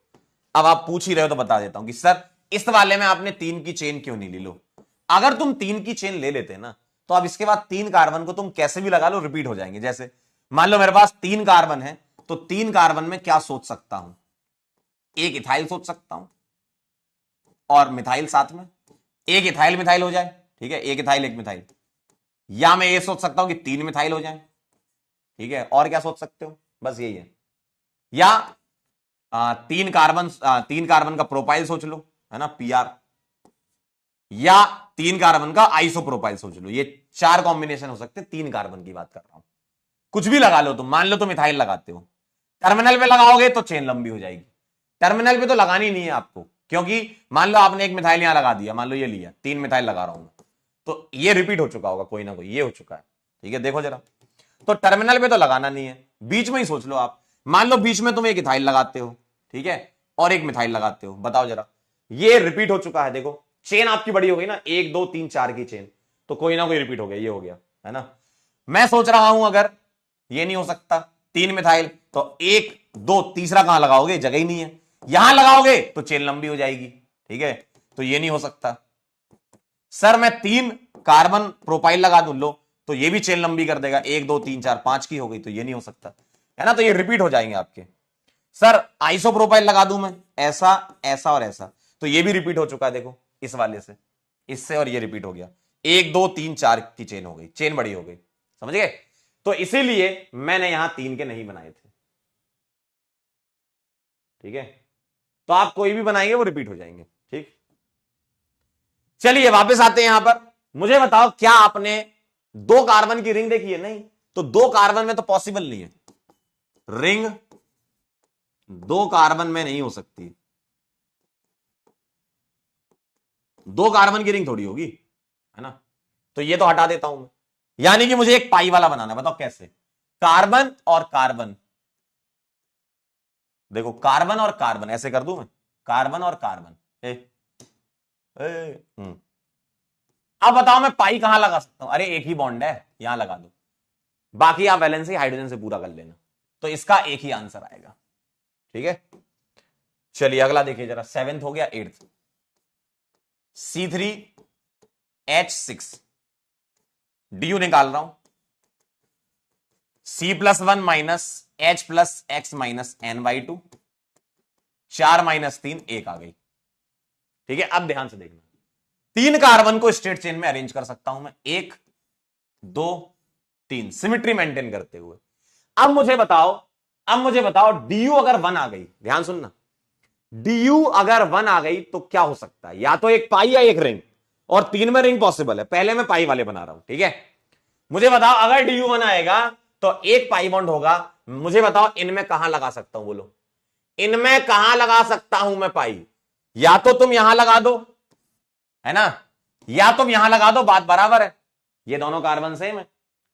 Speaker 1: अब आप पूछ ही रहे हो तो बता देता हूं कि सर इस वाले में आपने 3 की चेन क्यों नहीं ली। लो, अगर तुम 3 की चेन ले लेते ना तो अब इसके बाद 3 कार्बन को तुम कैसे भी लगा लो रिपीट हो जाएंगे। जैसे मान लो मेरे पास 3 कार्बन है, तो 3 कार्बन में क्या सोच सकता हूं? एक इथाइल सोच सकता हूं और मिथाइल साथ में, एक इथाइल मिथाइल हो जाए। ठीक है, एक इथाइल एक मिथाइल, या मैं ये सोच सकता हूं कि 3 मिथाइल हो जाए। ठीक है, और क्या सोच सकते हो? बस यही है। या 3 कार्बन का प्रोपाइल सोच लो, है ना, PR। या 3 कार्बन का आइसोप्रोपाइल सोच लो। ये 4 कॉम्बिनेशन हो सकते हैं, 3 कार्बन की बात कर रहा हूं। कुछ भी लगा लो तुम, मान लो तुम मिथाइल लगाते हो, टर्मिनल पे लगाओगे तो चेन लंबी हो जाएगी। टर्मिनल पे तो लगानी नहीं है आपको, क्योंकि मान लो आपने एक मिथाइल यहां लगा दिया, मान लो ये लिया, 3 मिथाइल लगा रहा हूं तो ये रिपीट हो चुका होगा, कोई ना कोई ये हो चुका है। ठीक है, देखो जरा, तो टर्मिनल पे तो लगाना नहीं है, बीच में ही सोच लो आप। मान लो बीच में तुम एक इथाइल लगाते हो, ठीक है, और एक मिथाइल लगाते हो, बताओ जरा, ये रिपीट हो चुका है। देखो चेन आपकी बड़ी हो गई ना, 1 2 3 4 की चेन, तो कोई ना कोई रिपीट हो गया, ये हो गया, है ना। मैं सोच रहा हूं अगर ये नहीं हो सकता 3 मिथाइल, तो 1 2 तीसरा कहां लगाओगे? जगह ही नहीं है, यहां लगाओगे तो चेन लंबी हो जाएगी। ठीक है, तो ये नहीं हो सकता। सर मैं 3 कार्बन प्रोपाइल लगा दूं, लो, तो ये भी चेन लंबी कर देगा, 1 2 3 4 5 की हो गई, तो ये नहीं हो सकता, है ना, तो ये रिपीट हो जाएंगे आपके। सर आइसो प्रोपाइल लगा दूं मैं, ऐसा ऐसा और ऐसा, तो ये भी रिपीट हो चुका है। देखो इस वाले से, इससे, और ये रिपीट हो गया, 1 2 3 4 की चेन हो गई, चेन बड़ी हो गई, समझ गए। तो इसीलिए मैंने यहां 3 के नहीं बनाए थे। ठीक है, तो आप कोई भी बनाएंगे वो रिपीट हो जाएंगे। ठीक, चलिए वापस आते हैं यहां पर। मुझे बताओ क्या आपने 2 कार्बन की रिंग देखी है? नहीं, तो 2 कार्बन में तो पॉसिबल नहीं है, रिंग 2 कार्बन में नहीं हो सकती। 2 कार्बन की रिंग थोड़ी होगी, है ना, तो ये तो हटा देता हूं मैं। यानी कि मुझे एक पाई वाला बनाना है, बताओ कैसे? कार्बन और कार्बन, देखो कार्बन और कार्बन ऐसे कर दूं मैं, कार्बन और कार्बन, ए, ए, अब बताओ मैं पाई कहां लगा सकता हूं? अरे एक ही बॉन्ड है, यहां लगा दो, बाकी आप वैलेंसी हाइड्रोजन से पूरा कर लेना। तो इसका एक ही आंसर आएगा। ठीक है, चलिए अगला देखिए जरा, 7th हो गया, 8th। C3H6 डी निकाल रहा हूं, C+1 minus H plus x minus N/2, 4 minus 3 1 आ गई। ठीक है, अब ध्यान से देखना, 3 कार्बन को स्ट्रेट चेन में अरेंज कर सकता हूं मैं, 1 2 3, सिमेट्री मेंटेन करते हुए। अब मुझे बताओ DU अगर 1 आ गई, ध्यान सुनना, DU अगर 1 आ गई तो क्या हो सकता है? या तो एक पाई या एक रिंग, और 3 में रिंग पॉसिबल है। पहले मैं पाई वाले बना रहा हूं। ठीक है, मुझे बताओ अगर DU 1 आएगा तो एक पाई बॉन्ड होगा। मुझे बताओ इनमें कहां लगा सकता हूं? बोलो, इनमें कहां लगा सकता हूं मैं पाई? या तो तुम यहां लगा दो, है ना, या तुम यहां लगा दो, बात बराबर है। ये दोनों कार्बन सेम है,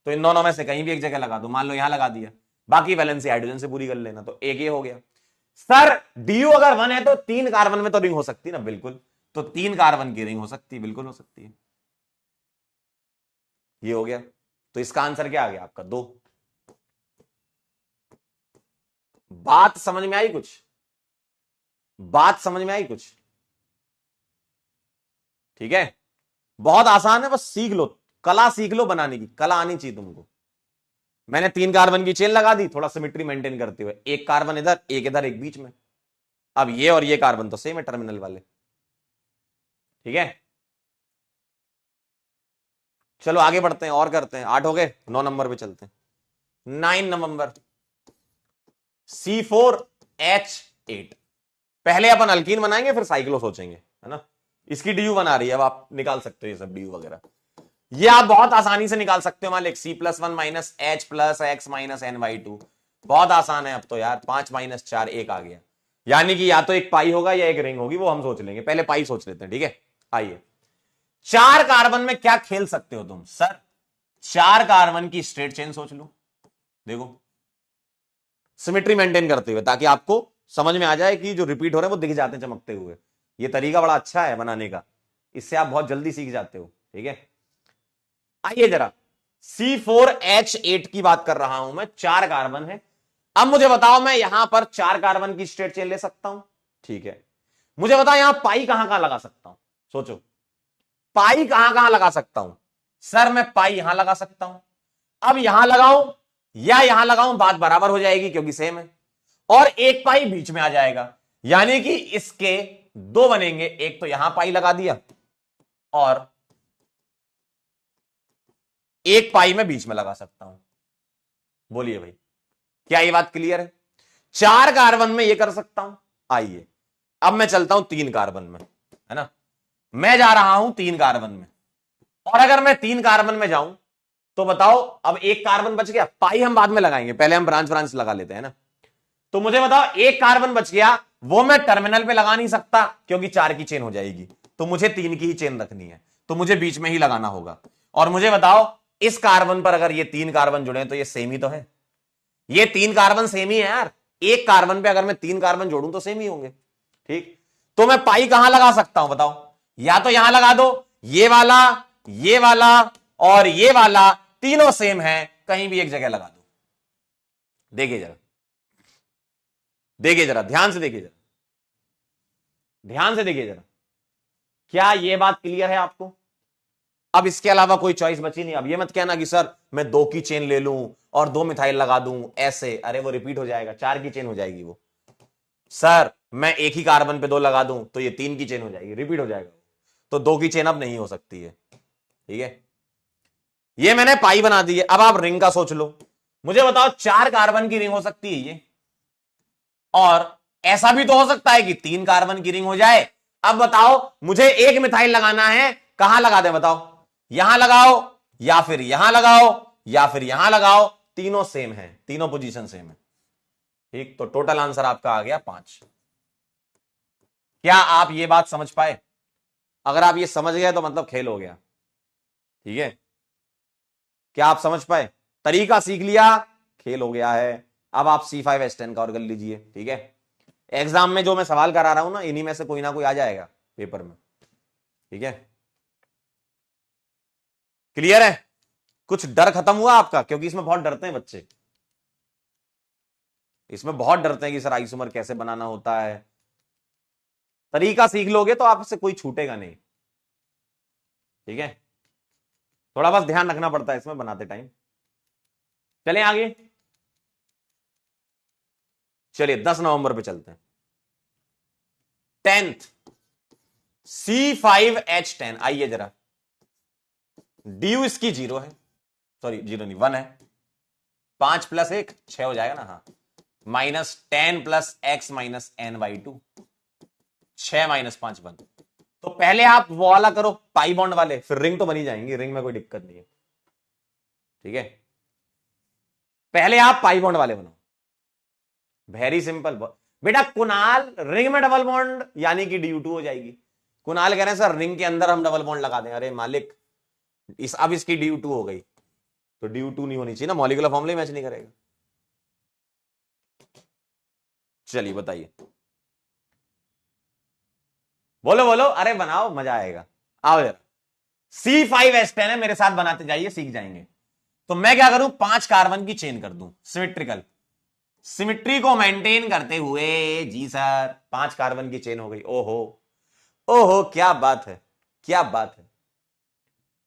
Speaker 1: तो इन दोनों में से कहीं भी एक जगह लगा दो। मान लो यहां लगा दिया, बाकी वैलेंसी हाइड्रोजन से पूरी कर लेना, तो एक ही हो गया। सर DU अगर 1 है तो 3 कार्बन में तो रिंग हो सकती है ना? बिल्कुल, तो 3 कार्बन की रिंग हो सकती है, बिल्कुल हो सकती है। ये हो गया, तो इसका आंसर क्या आ गया आपका? 2। बात समझ में आई कुछ? बात समझ में आई कुछ? ठीक है, बहुत आसान है, बस सीख लो, कला सीख लो, बनाने की कला आनी चाहिए तुमको। मैंने 3 कार्बन की चेन लगा दी, थोड़ा सिमेट्री मेंटेन करते हुए, एक कार्बन इधर, एक बीच में। अब ये और ये कार्बन तो सेम है, टर्मिनल वाले। ठीक है, चलो आगे बढ़ते हैं और करते हैं। 8 हो गए, 9 नंबर पे चलते हैं। 9 नवंबर, C4H8। पहले अपन अल्कीन बनाएंगे, फिर साइक्लो सोचेंगे, है ना। इसकी DU बना रही है, अब आप निकाल सकते हो ये सब DU वगैरह। ये आप बहुत आसानी से निकाल सकते हो। मान लो C+1 minus H plus x minus N/2, बहुत आसान है अब तो यार। 5 माइनस 4 1 आ गया, यानी कि या तो एक पाई होगा या एक रिंग होगी, वो हम सोच लेंगे। पहले पाई सोच लेते हैं। ठीक है, आइए, 4 कार्बन में क्या खेल सकते हो तुम? सर 4 कार्बन की स्ट्रेट चेन सोच लो, देखो सिमेट्री मेंटेन करते हुए, ताकि आपको समझ में आ जाए कि जो रिपीट हो रहे हैं वो दिख जाते हैं चमकते हुए। ये तरीका बड़ा अच्छा है बनाने का, इससे आप बहुत जल्दी सीख जाते हो। ठीक है, आइए जरा, C4H8 की बात कर रहा हूं मैं, 4 कार्बन है। अब मुझे बताओ मैं यहां पर 4 कार्बन की स्ट्रेट चेन ले सकता हूं? ठीक है, मुझे बताओ यहां पाई कहां कहां लगा सकता हूं? सोचो, पाई कहां कहां लगा सकता हूं? सर मैं पाई यहां लगा सकता हूं। अब यहां लगाऊं या यहां लगाऊं, बात बराबर हो जाएगी क्योंकि सेम है, और एक पाई बीच में आ जाएगा, यानी कि इसके 2 बनेंगे। एक तो यहां पाई लगा दिया, और एक पाई में बीच में लगा सकता हूं। बोलिए भाई, क्या ये बात क्लियर है? 4 कार्बन में ये कर सकता हूं। आइए अब मैं चलता हूं 3 कार्बन में, है ना। मैं जा रहा हूं 3 कार्बन में, और अगर मैं 3 कार्बन में जाऊं तो बताओ, अब एक कार्बन बच गया। पाई हम बाद में लगाएंगे, पहले हम ब्रांच ब्रांच लगा लेते हैं ना। तो मुझे बताओ एक कार्बन बच गया, वो मैं टर्मिनल पे लगा नहीं सकता क्योंकि 4 की चेन हो जाएगी, तो मुझे 3 की ही चेन रखनी है, तो मुझे बीच में ही लगाना होगा। और मुझे बताओ इस कार्बन पर अगर ये 3 कार्बन जुड़े तो ये सेम ही तो है, ये 3 कार्बन सेम ही है यार। एक कार्बन पे अगर मैं 3 कार्बन जोड़ूं तो सेम ही होंगे। ठीक, तो मैं पाई कहां लगा सकता हूं बताओ? या तो यहां लगा दो, ये वाला और ये वाला, तीनों सेम है, कहीं भी एक जगह लगा दो। देखिए जरा, देखिए जरा, ध्यान से देखिए जरा, ध्यान से देखिए जरा, क्या यह बात क्लियर है आपको? अब इसके अलावा कोई चॉइस बची नहीं। अब ये मत कहना कि सर मैं 2 की चेन ले लूं और 2 मिथाइल लगा दूं ऐसे, अरे वो रिपीट हो जाएगा, 4 की चेन हो जाएगी वो। सर मैं एक ही कार्बन पे 2 लगा दूं तो ये 3 की चेन हो जाएगी, रिपीट हो जाएगा, तो 2 की चेन अब नहीं हो सकती है। ठीक है, ये मैंने पाई बना दी है। अब आप रिंग का सोच लो, मुझे बताओ 4 कार्बन की रिंग हो सकती है ये, और ऐसा भी तो हो सकता है कि 3 कार्बन की रिंग हो जाए। अब बताओ मुझे एक मिथाइल लगाना है, कहां लगा दे बताओ? यहां लगाओ या फिर यहां लगाओ या फिर यहां लगाओ, तीनों सेम है, तीनों पोजीशन सेम है। ठीक, तो टोटल आंसर आपका आ गया 5। क्या आप ये बात समझ पाए? अगर आप ये समझ गए तो मतलब खेल हो गया। ठीक है, क्या आप समझ पाए? तरीका सीख लिया, खेल हो गया है। अब आप C5H10 का और कर लीजिए। ठीक है, एग्जाम में जो मैं सवाल करा रहा हूं ना, इन्हीं में से कोई ना कोई आ जाएगा पेपर में। ठीक है, क्लियर है? कुछ डर खत्म हुआ आपका? क्योंकि इसमें बहुत डरते हैं बच्चे, इसमें बहुत डरते हैं कि सर आइसोमर कैसे बनाना होता है। तरीका सीख लोगे तो आपसे कोई छूटेगा नहीं, ठीक है? थोड़ा बस ध्यान रखना पड़ता है इसमें बनाते टाइम। चलें आगे, चलिए 10 नवंबर पे चलते हैं। 10th C5H10, आइए जरा, ड्यू इसकी 0 है, सॉरी 0 नहीं 1 है, 5 + 1 6 हो जाएगा ना, हाँ, -10 + x - n/2, 6 - 5 1। तो पहले आप वो वाला करो पाई बॉन्ड वाले, फिर रिंग तो बनी जाएंगी, रिंग में कोई दिक्कत नहीं है, ठीक है? पहले आप पाई बॉन्ड वाले बनाओ, वेरी सिंपल। बेटा कुणाल रिंग में डबल बॉन्ड यानी कि DU2 हो जाएगी। कुणाल कह रहे हैं सर रिंग के अंदर हम डबल बॉन्ड लगा दें। अरे मालिक, अब इसकी DU2 हो गई तो DU2 नहीं होनी चाहिए ना, मॉलिक्यूलर फॉर्मूला मैच नहीं करेगा। चलिए बताइए, बोलो बोलो, अरे बनाओ, मजा आएगा। आओ जरा, C5H10 है, मेरे साथ बनाते जाइए, सीख जाएंगे। तो मैं क्या करूं, 5 कार्बन की चेन कर दूं, सिमेट्रिकल, सिमेट्री को मेंटेन करते हुए। जी सर 5 कार्बन की चेन हो गई। ओहो ओहो, क्या बात है, क्या बात है,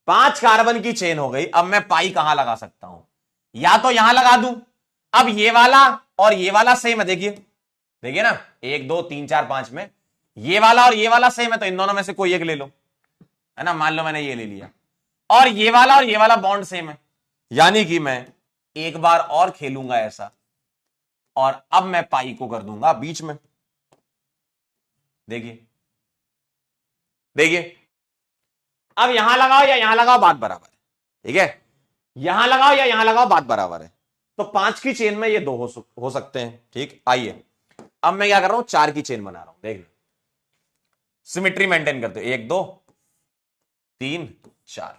Speaker 1: 5 कार्बन की चेन हो गई। अब मैं पाई कहां लगा सकता हूं? या तो यहां लगा दूं, अब ये वाला और ये वाला सेम है, देखिए देखिए ना, 1 2 3 4 5 में ये वाला और ये वाला सेम है, तो इन दोनों में से कोई एक ले लो, है ना। मान लो मैंने ये ले लिया, और ये वाला बॉन्ड सेम है, यानी कि मैं एक बार और खेलूंगा ऐसा, और अब मैं पाई को कर दूंगा बीच में। देखिए देखिए, अब यहां लगाओ या यहां लगाओ, बात बराबर है, ठीक है? यहां लगाओ या यहां लगाओ, बात बराबर है। तो 5 की चेन में ये 2 हो सकते हैं, ठीक। आइए अब मैं क्या कर रहा हूं, 4 की चेन बना रहा हूं, देख लो, सिमेट्री मेंटेन करते हो, 1 2 3 4,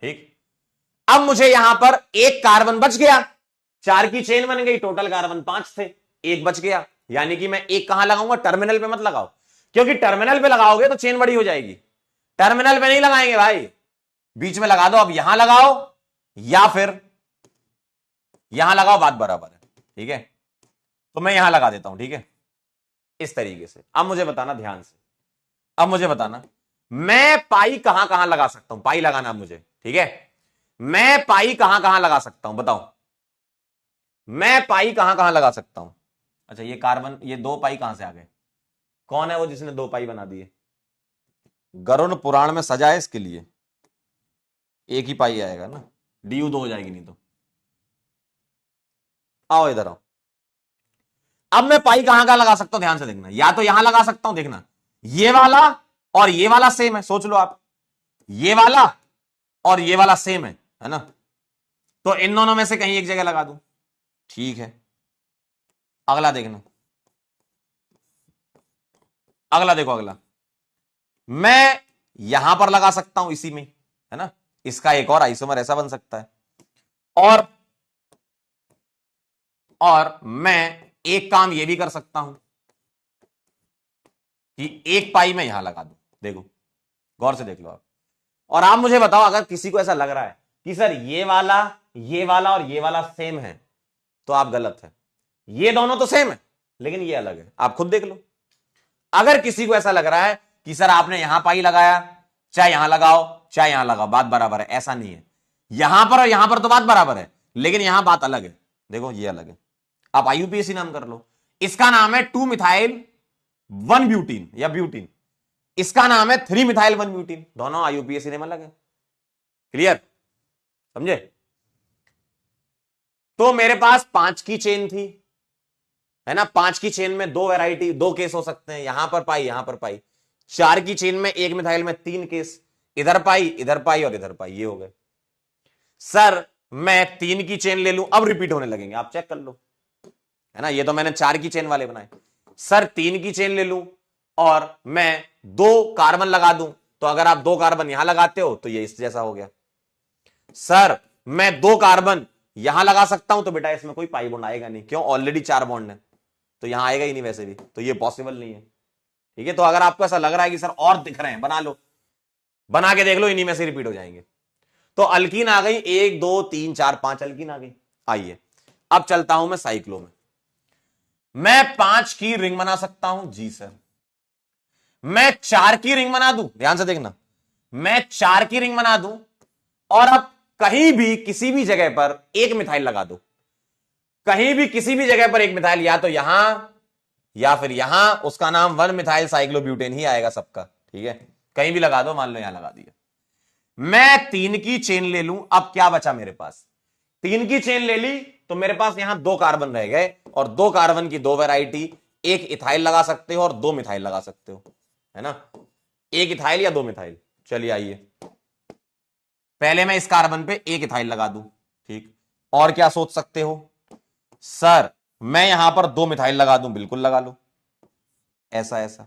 Speaker 1: ठीक। अब मुझे यहां पर एक कार्बन बच गया, 4 की चेन बन गई, टोटल कार्बन 5 थे, एक बच गया, यानी कि मैं एक कहां लगाऊंगा, टर्मिनल पे मत लगाओ, क्योंकि टर्मिनल पे लगाओगे तो चेन बड़ी हो जाएगी। टर्मिनल पे नहीं लगाएंगे भाई, बीच में लगा दो। अब यहां लगाओ या फिर यहां लगाओ, बात बराबर है, ठीक है? तो मैं यहां लगा देता हूं, ठीक है, इस तरीके से। अब मुझे बताना ध्यान से, अब मुझे बताना मैं पाई कहां कहां लगा सकता हूं, पाई लगाना मुझे, ठीक है? मैं पाई कहां कहां लगा सकता हूं, बताओ, मैं पाई कहां कहां लगा सकता हूं? अच्छा ये कार्बन, ये 2 पाई कहां से आ गए? कौन है वो जिसने 2 पाई बना दिए? गरुड़ पुराण में सजा है इसके लिए, एक ही पाई आएगा ना, DU2 हो जाएगी नहीं तो। आओ इधर आओ, अब मैं पाई कहां कहां लगा सकता हूं, ध्यान से देखना। या तो यहां लगा सकता हूं, देखना, ये वाला और ये वाला सेम है, सोच लो आप, ये वाला और ये वाला सेम है ना, तो इन दोनों में से कहीं एक जगह लगा दूं, ठीक है। अगला देखना, अगला देखो, अगला मैं यहां पर लगा सकता हूं, इसी में, है ना, इसका एक और आइसोमर ऐसा बन सकता है। और मैं एक काम ये भी कर सकता हूं कि एक पाई में यहां लगा दूं, देखो गौर से देख लो आप। और आप मुझे बताओ, अगर किसी को ऐसा लग रहा है कि सर ये वाला और ये वाला सेम है, तो आप गलत है। ये दोनों तो सेम है लेकिन ये अलग है, आप खुद देख लो। अगर किसी को ऐसा लग रहा है कि सर आपने यहां पाई लगाया, चाहे यहां लगाओ चाहे यहां लगाओ, बात बराबर है, ऐसा नहीं है। यहां पर और यहां पर तो बात बराबर है, लेकिन यहां बात अलग है, देखो ये अलग है। आप IUPAC नाम कर लो, इसका नाम है 2 मिथाइल 1 ब्यूटीन या ब्यूटीन, इसका नाम है 3 मिथाइल 1 ब्यूटीन, दोनों IUPAC नेम अलग है। क्लियर, समझे? तो मेरे पास 5 की चेन थी, है ना, 5 की चेन में 2 वैरायटी, 2 केस हो सकते हैं, यहां पर पाई यहां पर पाई। 4 की चेन में 1 मिथाइल में 3 केस, इधर पाई और इधर पाई, ये हो गए। सर मैं 3 की चेन ले लूं, अब रिपीट होने लगेंगे, आप चेक कर लो, है ना। ये तो मैंने 4 की चेन वाले बनाए। सर 3 की चेन ले लूं और मैं 2 कार्बन लगा दूं, तो अगर आप 2 कार्बन यहां लगाते हो तो ये इस जैसा हो गया। सर मैं 2 कार्बन यहां लगा सकता हूं, तो बेटा इसमें कोई पाई बॉन्ड आएगा नहीं, क्यों, ऑलरेडी 4 बॉन्ड है, तो यहां आएगा ही नहीं वैसे भी, तो ये पॉसिबल नहीं है, ठीक है। तो अगर आपको ऐसा लग रहा है कि सर और दिख रहे हैं, बना लो, बना के देख लो, इन्हीं में से रिपीट हो जाएंगे। तो अल्कीन आ गई, 1 2 3 4 5 अल्कीन आ गई। आइए अब चलता हूं मैं साइक्लो में। मैं 5 की रिंग बना सकता हूं जी सर। मैं 4 की रिंग बना दूं, ध्यान से देखना, मैं 4 की रिंग बना दूं और अब कहीं भी किसी भी जगह पर एक मिथाइल लगा दो, कहीं भी किसी भी जगह पर एक मिथाइल, या तो यहां या फिर यहां, उसका नाम 1 मिथाइल साइक्लोब्यूटेन ही आएगा सबका, ठीक है। कहीं भी लगा दो, मान लो यहां लगा दिया। मैं 3 की चेन ले लूं, अब क्या बचा मेरे पास, 3 की चेन ले ली तो मेरे पास यहां 2 कार्बन रह गए, और 2 कार्बन की 2 वैरायटी, एक इथाइल लगा सकते हो और 2 मिथाइल लगा सकते हो, है ना, एक इथाइल या 2 मिथाइल। चलिए आइए, पहले मैं इस कार्बन पे एक इथाइल लगा दूं, ठीक। और क्या सोच सकते हो सर, मैं यहां पर 2 मिथाइल लगा दूं, बिल्कुल लगा लो, ऐसा ऐसा।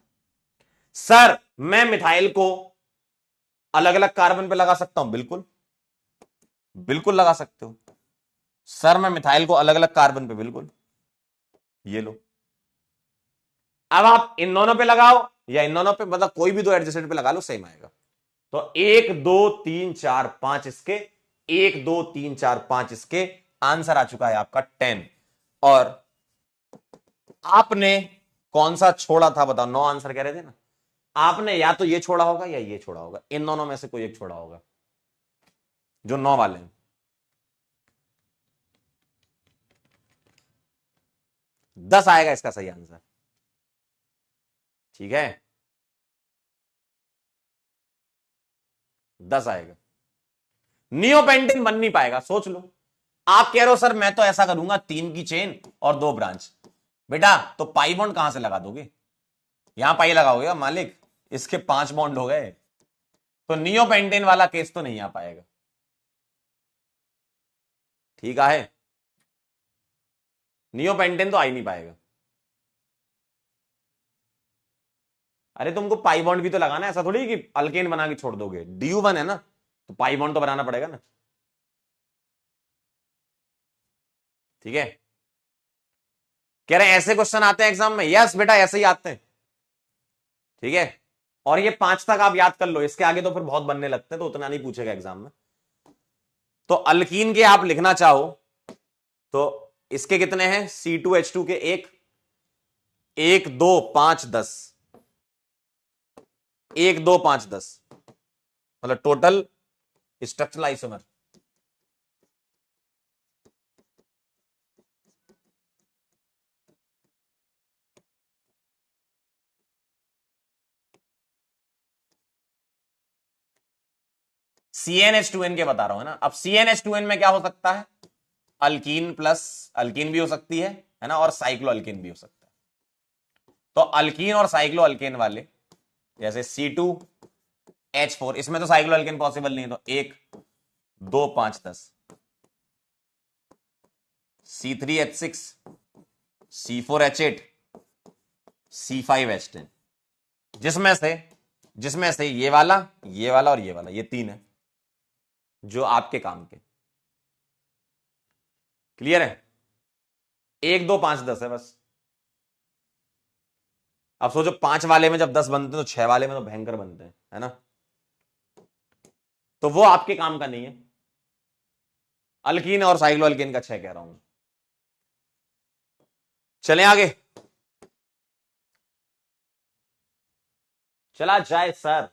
Speaker 1: सर मैं मिथाइल को अलग अलग कार्बन पे लगा सकता हूं, बिल्कुल बिल्कुल लगा सकते हो। सर मैं मिथाइल को अलग अलग कार्बन पे, बिल्कुल, ये लो। अब आप इन दोनों पे लगाओ या इन दोनों पे, मतलब कोई भी दो एडजेसेंट पे लगा लो, सेम आएगा। तो 1 2 3 4 5 इसके, 1 2 3 4 5 इसके, आंसर आ चुका है आपका 10। और आपने कौन सा छोड़ा था बताओ, 9 आंसर कह रहे थे ना, आपने या तो ये छोड़ा होगा या ये छोड़ा होगा, इन दोनों में से कोई एक छोड़ा होगा, जो 9 वाले हैं। 10 आएगा इसका सही आंसर, ठीक है, 10 आएगा। नियोपेंटेन बन नहीं पाएगा, सोच लो। आप कह रहे हो सर मैं तो ऐसा करूंगा, 3 की चेन और 2 ब्रांच, बेटा तो पाई बॉन्ड कहां से लगा दोगे, यहां पाई लगाओगे मालिक, इसके 5 बॉन्ड हो गए, तो नियोपेंटेन वाला केस तो नहीं आ पाएगा, ठीक है, नियोपेंटेन तो आ ही नहीं पाएगा। अरे तुमको पाई बॉन्ड भी तो लगाना है, ऐसा थोड़ी कि अल्केन बना के छोड़ दोगे, DU1 है ना, तो पाई बॉन्ड तो बनाना पड़ेगा ना, ठीक है। कह रहे हैं ऐसे क्वेश्चन आते हैं एग्जाम में, यस बेटा ऐसे ही आते हैं, ठीक है। और ये 5 तक आप याद कर लो, इसके आगे तो फिर बहुत बनने लगते हैं, तो उतना नहीं पूछेगा एग्जाम में। तो अल्कीन के आप लिखना चाहो तो इसके कितने हैं, C2H2 के 1 1 2 5 10, 1 2 5 10, मतलब टोटल स्ट्रक्चरल आइसोमर। CnH2n के बता रहा हूं, है ना। अब CnH2n में क्या हो सकता है, अल्कीन प्लस अल्कीन भी हो सकती है ना, और साइक्लो अल्कीन भी हो सकता है। तो अल्कीन और साइक्लो अल्केन वाले, जैसे C2H4, इसमें तो साइक्लो अल्केन पॉसिबल नहीं है, तो 1 2 5 10, C3H6, C4H8, C5H10, जिसमें से ये वाला और ये वाला, ये 3 है जो आपके काम के। क्लियर है, 1 2 5 10 है बस। अब सोचो 5 वाले में जब 10 बनते हैं तो 6 वाले में तो भयंकर बनते हैं, है ना, तो वो आपके काम का नहीं है। अल्कीन और साइक्लो अल्कीन का 6 कह रहा हूं। चलें आगे, चला जाए सर,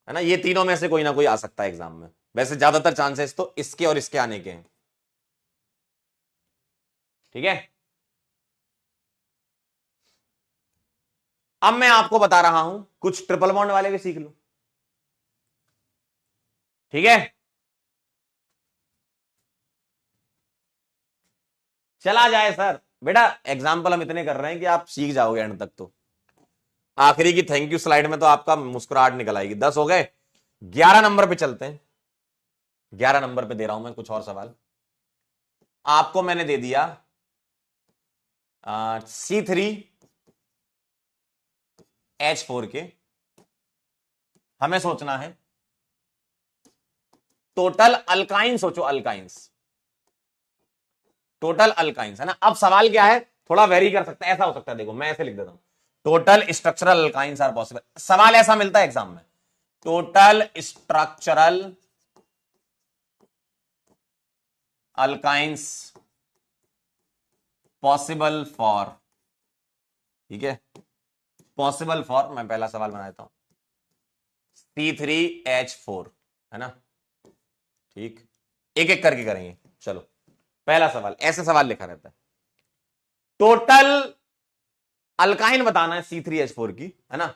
Speaker 1: है ना। ये तीनों में से कोई ना कोई आ सकता है एग्जाम में, वैसे ज्यादातर चांसेस तो इसके और इसके आने के हैं, ठीक है। अब मैं आपको बता रहा हूं, कुछ ट्रिपल बॉन्ड वाले भी सीख लो, ठीक है। चला जाए सर, बेटा एग्जाम्पल हम इतने कर रहे हैं कि आप सीख जाओगे एंड तक, तो आखिरी की थैंक यू स्लाइड में तो आपका मुस्कुराहट निकल आएगी। 10 हो गए, 11 नंबर पे चलते हैं। 11 नंबर पे दे रहा हूं मैं कुछ और सवाल आपको, मैंने दे दिया C3H4 के, हमें सोचना है टोटल अल्काइन, सोचो अल्काइंस, टोटल अल्काइंस, है ना। अब सवाल क्या है, थोड़ा वेरी कर सकता है, ऐसा हो सकता है, देखो मैं ऐसे लिख देता हूं, total structural alkynes are possible. सवाल ऐसा मिलता है एग्जाम में, total structural alkynes possible for, ठीक है, पॉसिबल फॉर, मैं पहला सवाल बना देता हूं, C3H4, है ना, ठीक, एक एक करके करेंगे। चलो पहला सवाल, ऐसे सवाल लिखा रहता है, टोटल अल्काइन बताना है C3H4 की, है ना।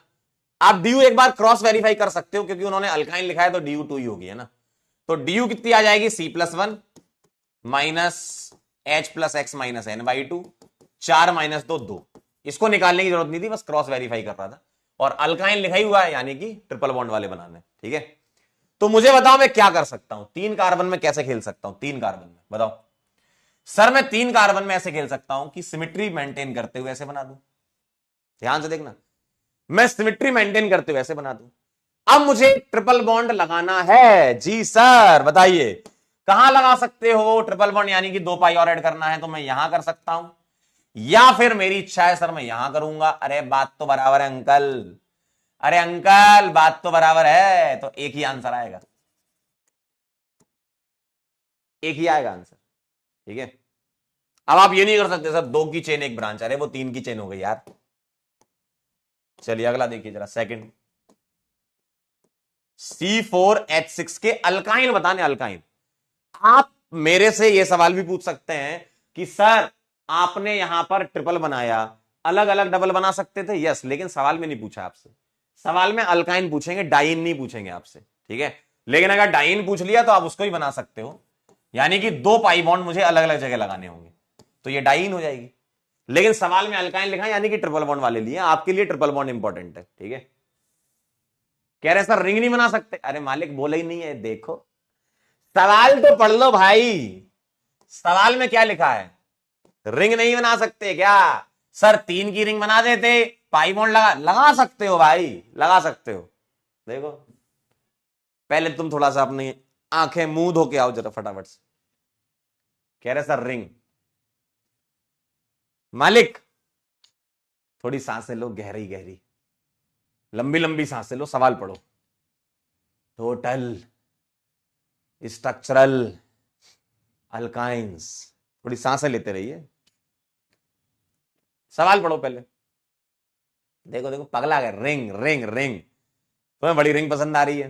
Speaker 1: आप DU एक बार क्रॉस वेरीफाई कर सकते हो क्योंकि उन्होंने अल्काइन लिखा है तो DU 2 ही होगी, है ना। तो DU कितनी आ जाएगी, C+1 minus H plus x minus N/2, 4 minus 2 2। इसको निकालने की जरूरत नहीं थी, बस क्रॉस वेरीफाई कर रहा था, और अल्काइन लिखा ही हुआ है यानी कि ट्रिपल बॉन्ड वाले बनाने, ठीक है। तो मुझे बताओ मैं क्या कर सकता हूं, 3 कार्बन में कैसे खेल सकता हूं, 3 कार्बन में बताओ। सर मैं 3 कार्बन में ऐसे खेल सकता हूं कि सिमिट्री मेंटेन करते हुए ऐसे बना दूं, ध्यान से देखना, मैं सिमिट्री मेंटेन करते हुए ऐसे बना दूं। अब मुझे ट्रिपल बॉन्ड लगाना है, जी सर बताइए कहां लगा सकते हो ट्रिपल बॉन्ड, यानी कि 2 पाई और ऐड करना है तो मैं यहां कर सकता हूं, या फिर मेरी इच्छा है सर मैं यहां करूंगा। अरे बात तो बराबर है अंकल, अरे अंकल बात तो बराबर है, तो एक ही आंसर आएगा, एक ही आएगा आंसर, ठीक है। अब आप ये नहीं कर सकते सर 2 की चेन 1 ब्रांच, अरे वो 3 की चेन हो गई यार। चलिए अगला देखिए जरा, सेकंड, C4H6 के अल्काइन बताने, अल्काइन। आप मेरे से यह सवाल भी पूछ सकते हैं कि सर आपने यहां पर ट्रिपल बनाया, अलग अलग डबल बना सकते थे, यस, लेकिन सवाल में नहीं पूछा आपसे, सवाल में अल्काइन पूछेंगे, डाइन नहीं पूछेंगे आपसे, ठीक है। लेकिन अगर डाइन पूछ लिया तो आप उसको ही बना सकते हो, यानी कि 2 पाई बॉन्ड मुझे अलग अलग जगह लगाने होंगे तो ये डाइन हो जाएगी, लेकिन सवाल में अल्काइन लिखा यानी कि ट्रिपल बॉन्ड वाले लिए, आपके लिए ट्रिपल बॉन्ड इंपॉर्टेंट है, ठीक है। कह रहे सर रिंग नहीं बना सकते, अरे मालिक बोला ही नहीं है, देखो सवाल तो पढ़ लो भाई, सवाल में क्या लिखा है, रिंग नहीं बना सकते क्या सर, 3 की रिंग बना देते, पाई बॉन्ड लगा सकते हो भाई, लगा सकते हो। देखो पहले तुम थोड़ा सा अपनी आंखें मुंह धो के आओ जरा फटाफट से। कह रहे सर रिंग, मालिक थोड़ी सांसें लो, गहरी गहरी लंबी लंबी सांसें लो, सवाल पढ़ो। टोटल स्ट्रक्चरल अल्काइंस, थोड़ी सांसें लेते रहिए, सवाल पढ़ो पहले। देखो देखो पगला गया, रिंग रिंग रिंग, तुम्हें बड़ी रिंग पसंद आ रही है,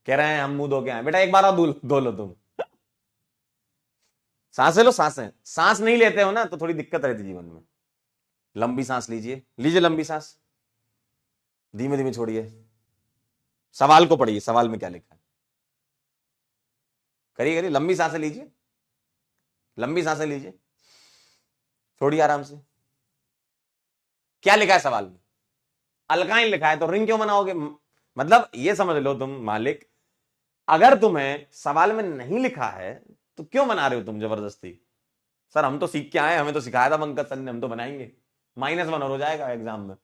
Speaker 1: कह रहे हैं हम मुंह धो के आए, बेटा एक बार और धो लो तुम, सांसें लो, सांसें, सांस नहीं लेते हो ना तो थोड़ी दिक्कत रहती जीवन में, लंबी सांस लीजिए, लीजिए लंबी सांस, धीमे धीमे छोड़िए, सवाल को पढ़िए, सवाल में क्या लिखा है, करिए करिए, लंबी सांसें लीजिए, लंबी सांसें लीजिए, छोड़िए आराम से। क्या लिखा है सवाल में, अल्काइन लिखा है तो रिंग क्यों बनाओगे, मतलब ये समझ लो तुम मालिक, अगर तुम्हें सवाल में नहीं लिखा है तो क्यों बना रहे हो तुम जबरदस्ती। सर हम तो सीख के आए, हमें तो सिखाया था पंकज सर ने, हम तो बनाएंगे, -1 और हो जाएगा एग्जाम में।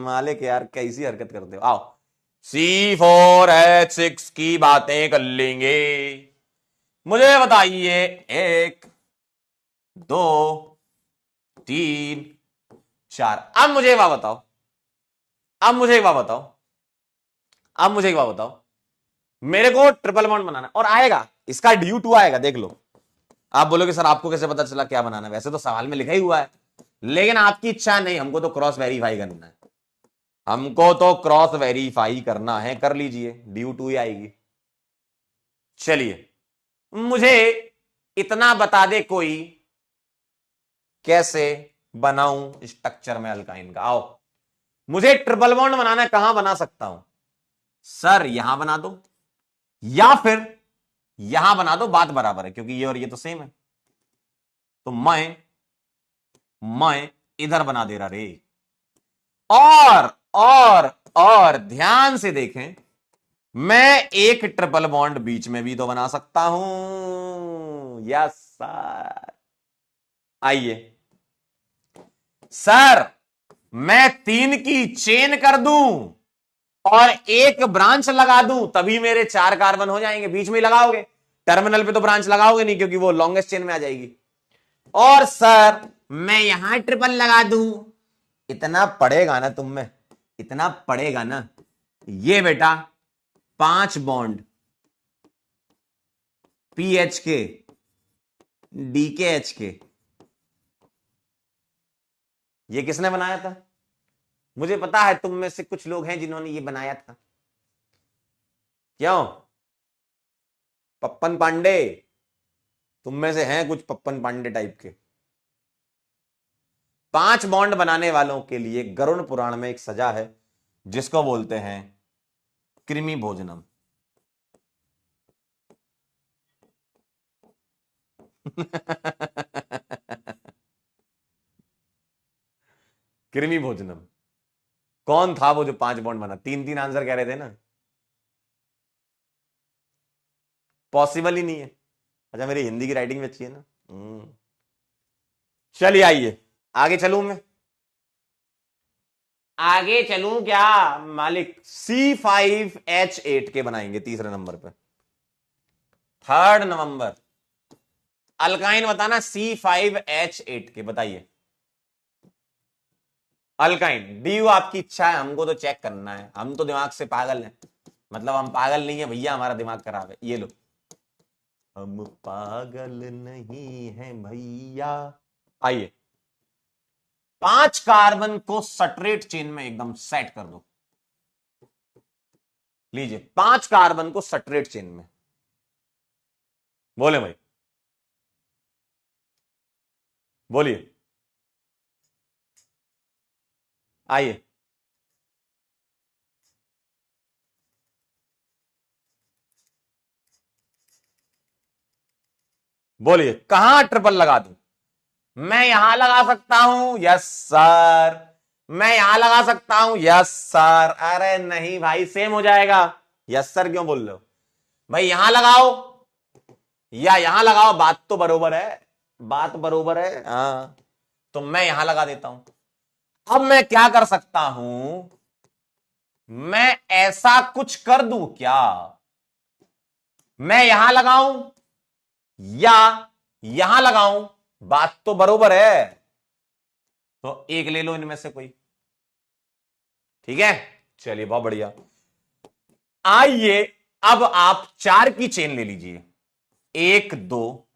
Speaker 1: मालिक यार कैसी हरकत करते हो। आओ C4H6 की बातें कर लेंगे, मुझे बताइए 1 2 3 4। अब मुझे एक बात बताओ, अब मुझे एक बात बताओ, अब मुझे एक बात बताओ, मेरे को ट्रिपल बॉन्ड बनाना और आएगा, इसका DU2 आएगा, देख लो। आप बोलोगे सर आपको कैसे पता चला क्या बनाना है, वैसे तो सवाल में लिखा ही हुआ है, लेकिन आपकी इच्छा नहीं, हमको तो क्रॉस वेरीफाई करना है, हमको तो क्रॉस वेरीफाई करना है, कर लीजिए, DU2 ही आएगी। चलिए मुझे इतना बता दे कोई, कैसे बनाऊं स्ट्रक्चर में अल्काइन का। आओ मुझे ट्रिपल बॉन्ड बनाना है, कहां बना सकता हूं सर, यहां बना दो या फिर यहां बना दो, बात बराबर है क्योंकि ये और ये तो सेम है, तो मैं इधर बना दे रहा रे। और ध्यान से देखें, मैं एक ट्रिपल बॉन्ड बीच में भी तो बना सकता हूं, यस सर। आइए सर मैं 3 की चेन कर दूं और एक ब्रांच लगा दूं, तभी मेरे 4 कार्बन हो जाएंगे, बीच में लगाओगे, टर्मिनल पे तो ब्रांच लगाओगे नहीं क्योंकि वो लॉन्गेस्ट चेन में आ जाएगी। और सर मैं यहां ट्रिपल लगा दूं, इतना पड़ेगा ना तुम में, इतना पड़ेगा ना। ये बेटा 5 बॉन्ड पीएच के डीकेएच के, ये किसने बनाया था? मुझे पता है तुम में से कुछ लोग हैं जिन्होंने ये बनाया था। क्यों? पप्पन पांडे, तुम में से हैं कुछ पप्पन पांडे टाइप के। 5 बॉन्ड बनाने वालों के लिए गरुड़ पुराण में एक सजा है जिसको बोलते हैं कृमि भोजनम। कृमि भोजनम। कौन था वो जो 5 बॉन्ड बना? 3-3 आंसर कह रहे थे ना। पॉसिबल ही नहीं है। अच्छा, मेरी हिंदी की राइटिंग भी अच्छी है ना। चलिए आइए आगे चलूं मैं। आगे चलूं क्या मालिक? C5H8 के बनाएंगे तीसरे नंबर पे। 3 नवंबर अल्काइन बताना। C5H8 के बताइए। अल्काइन डी आपकी इच्छा है, हमको तो चेक करना है। हम तो दिमाग से पागल हैं, मतलब हम पागल नहीं है भैया, हमारा दिमाग खराब है। ये लो, हम पागल नहीं हैं भैया। आइए 5 कार्बन को सटरेट चेन में एकदम सेट कर दो। लीजिए 5 कार्बन को सटरेट चेन में। बोले भाई, बोलिए। आइए बोलिए, कहां ट्रिपल लगा दूं? मैं यहां लगा सकता हूं, यस सर। मैं यहां लगा सकता हूं, यस सर। अरे नहीं भाई, सेम हो जाएगा। यस सर क्यों बोल रहे हो भाई? यहां लगाओ या यहां लगाओ, बात तो बरोबर है। बात बरोबर है, हाँ। तो मैं यहां लगा देता हूं। अब मैं क्या कर सकता हूं? मैं ऐसा कुछ कर दूं क्या? मैं यहां लगाऊं या यहां लगाऊं, बात तो बरोबर है। तो एक ले लो इनमें से कोई। ठीक है, चलिए बहुत बढ़िया। आइए अब आप 4 की चेन ले लीजिए। 1 2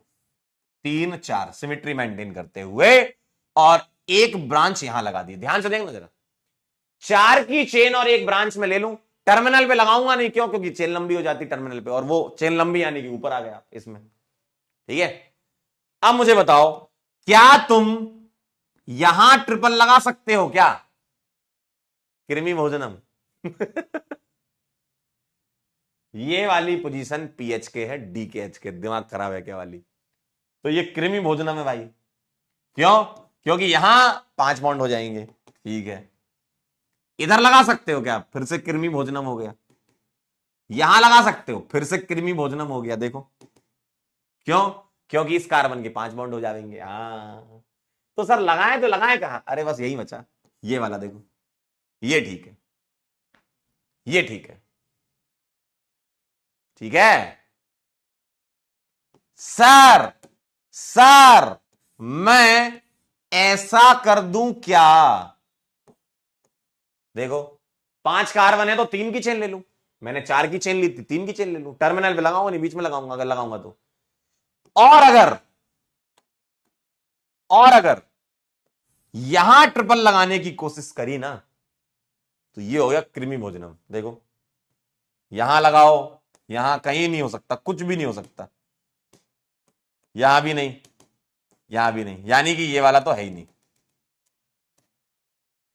Speaker 1: 3 4 सिमेट्री मेंटेन करते हुए, और एक ब्रांच यहां लगा दी। ध्यान से देखना जरा, 4 की चेन और एक ब्रांच में ले लूं। टर्मिनल पे लगाऊंगा नहीं, क्यों? क्योंकि चेन लंबी हो जाती टर्मिनल पे, और वो चेन लंबी यानी कि ऊपर आ गया इसमें। ठीक है, अब मुझे बताओ, क्या तुम यहां ट्रिपल लगा सकते हो क्या? कृमि भोजनम। ये वाली पोजीशन पीएच के है, डी के एच के। दिमाग खराब है क्या वाली? तो ये कृमि भोजनम है भाई। क्यों? क्योंकि यहां 5 बॉन्ड हो जाएंगे। ठीक है, इधर लगा सकते हो क्या? फिर से कृमि भोजनम हो गया। यहां लगा सकते हो, फिर से कृमि भोजनम हो गया। देखो क्यों? क्योंकि इस कार्बन के 5 बॉन्ड हो जाएंगे। हाँ, तो सर लगाएं तो लगाएं कहां? अरे बस यही बचा, ये वाला देखो। ये ठीक है, ये ठीक है। ठीक है सर। सर मैं ऐसा कर दूं क्या? देखो 5 कार्बन है तो 3 की चेन ले लूं। मैंने 4 की चेन ली थी, 3 की चेन ले लूं। टर्मिनल पे लगाऊंगा नहीं, बीच में लगाऊंगा अगर लगाऊंगा तो। और अगर यहां ट्रिपल लगाने की कोशिश करी ना, तो ये हो गया कृमि भोजनम। देखो यहां लगाओ, यहां कहीं नहीं हो सकता, कुछ भी नहीं हो सकता। यहां भी नहीं, यहां भी नहीं, यानी कि ये वाला तो है ही नहीं।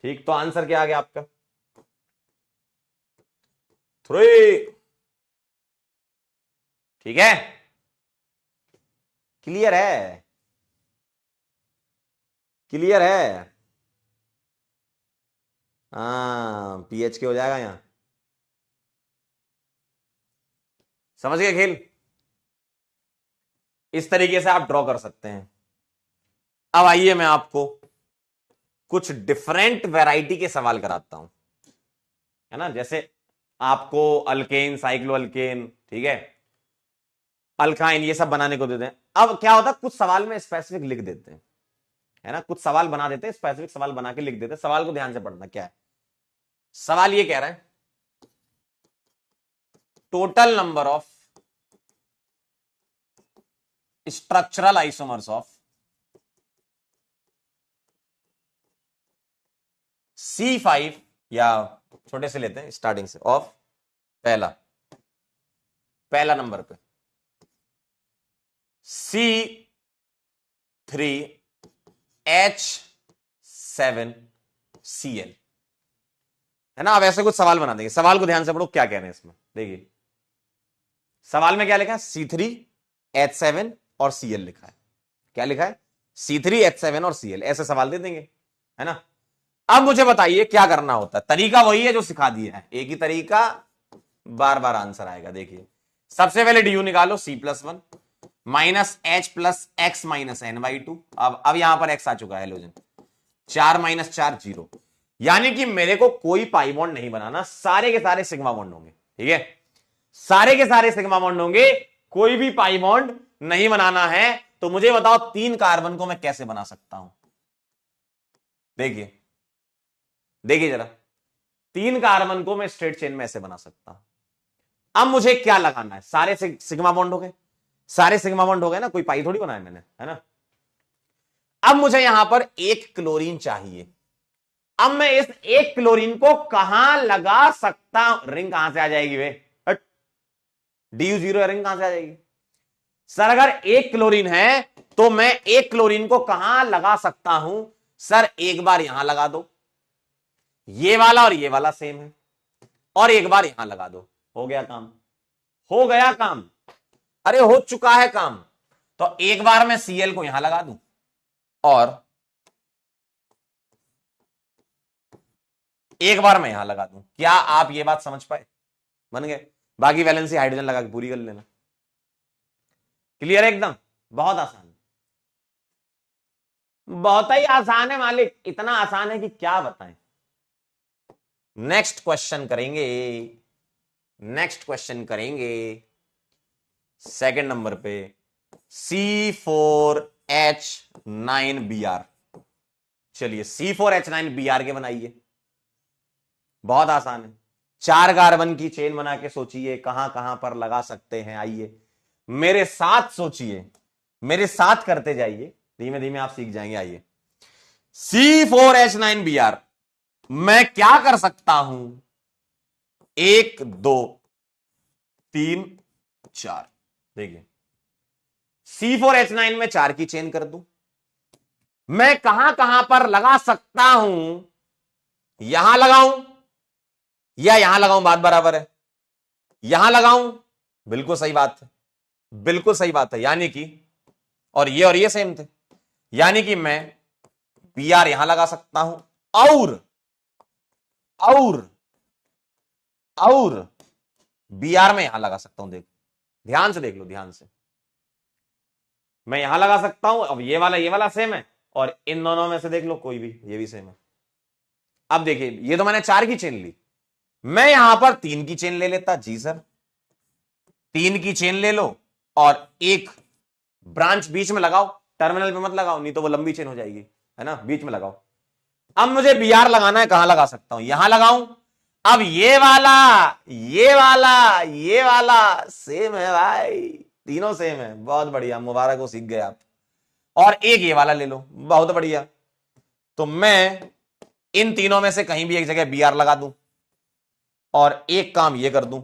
Speaker 1: ठीक, तो आंसर क्या आ गया आपका? 3। ठीक है, क्लियर है? क्लियर है? हाँ, पीएच के हो जाएगा यहां। समझ गए खेल? इस तरीके से आप ड्रॉ कर सकते हैं। अब आइए मैं आपको कुछ डिफरेंट वैरायटी के सवाल कराता हूं, है ना। जैसे आपको अल्केन, साइक्लो अल्केन, ठीक है, अल्काइन, ये सब बनाने को देते हैं। अब क्या होता है, कुछ सवाल में स्पेसिफिक लिख देते हैं, है ना। कुछ सवाल बना देते हैं, स्पेसिफिक सवाल बना के लिख देते हैं। सवाल को ध्यान से पढ़ना क्या है। सवाल ये कह रहा है total number of structural isomers of C5, या छोटे से लेते हैं स्टार्टिंग से, ऑफ पहला पहला नंबर पे C3H7Cl है ना। अब ऐसे कुछ सवाल बना देंगे, सवाल को ध्यान से पढ़ो क्या कह रहे हैं इसमें। देखिए सवाल में क्या लिखा है, C3H7 और Cl लिखा है। क्या लिखा है, C3H7 और Cl, ऐसे सवाल दे देंगे, है ना। अब मुझे बताइए क्या करना होता है। तरीका वही है जो सिखा दिया है, एक ही तरीका, बार बार आंसर आएगा। देखिए सबसे पहले डी यू निकालो, C+1 minus h plus x minus n by two. अब यहां पर एक्स आ चुका है हेलोजन, 4 माइनस 4 0, यानी कि मेरे को कोई पाई बॉन्ड नहीं बनाना, सारे के सारे सिग्मा बॉन्ड होंगे। ठीक है, सारे के सारे सिग्मा बॉन्ड होंगे, कोई भी पाई बॉन्ड नहीं बनाना है। तो मुझे बताओ 3 कार्बन को मैं कैसे बना सकता हूं। देखिए देखिए जरा, 3 कार्बन को मैं स्ट्रेट चेन में ऐसे बना सकता हूं। अब मुझे क्या लगाना है, सारे सिग्मा बॉन्ड हो गए, सारे सिग्मा बॉन्ड हो गए ना, कोई पाई थोड़ी बनाया मैंने, है ना। अब मुझे यहां पर एक क्लोरीन चाहिए। अब मैं इस एक क्लोरीन को कहां लगा सकता हूं, रिंग कहां से आ जाएगी वे, DU0 रिंग कहां से आ जाएगी सर। अगर एक क्लोरीन है तो मैं एक क्लोरीन को कहां लगा सकता हूं सर, एक बार यहां लगा दो, ये वाला और ये वाला सेम है, और एक बार यहां लगा दो, हो गया काम, हो गया काम, अरे हो चुका है काम। तो एक बार मैं Cl को यहां लगा दूं और एक बार मैं यहां लगा दूं। क्या आप ये बात समझ पाए, बन गए। बाकी वैलेंसी हाइड्रोजन लगा के पूरी कर लेना। क्लियर है एकदम, बहुत आसान, बहुत ही आसान है मालिक, इतना आसान है कि क्या बताएं। नेक्स्ट क्वेश्चन करेंगे, नेक्स्ट क्वेश्चन करेंगे सेकंड नंबर पे C4H9Br। चलिए C4H9Br के बनाइए, बहुत आसान है। 4 कार्बन की चेन बना के सोचिए कहां कहां पर लगा सकते हैं। आइए मेरे साथ सोचिए, मेरे साथ करते जाइए, धीमे धीमे आप सीख जाएंगे। आइए C4H9Br मैं क्या कर सकता हूं, 1 2 3 4। देखिए C4H9 में 4 की चेन कर दूं, मैं कहां कहां पर लगा सकता हूं, यहां लगाऊं या यहां लगाऊं, बात बराबर है। यहां लगाऊं, बिल्कुल सही बात है, बिल्कुल सही बात है। यानी कि और ये सेम थे, यानी कि मैं Br यहां लगा सकता हूं और और Br में यहां लगा सकता हूं। देखो ध्यान से देख लो, ध्यान से, मैं यहां लगा सकता हूं। अब ये वाला सेम है, और इन दोनों में से देख लो कोई भी, ये भी सेम है। अब देखिए ये तो मैंने 4 की चेन ली, मैं यहां पर 3 की चेन ले लेता। जी सर 3 की चेन ले लो और एक ब्रांच बीच में लगाओ, टर्मिनल पे मत लगाओ, नहीं तो वो लंबी चेन हो जाएगी, है ना, बीच में लगाओ। अब मुझे Br लगाना है, कहां लगा सकता हूं, यहां लगाऊं। अब ये वाला सेम है भाई, तीनों सेम है, बहुत बढ़िया, मुबारक हो, सीख गए आप। और एक ये वाला ले लो, बहुत बढ़िया। तो मैं इन तीनों में से कहीं भी एक जगह Br लगा दूं और एक काम ये कर दूं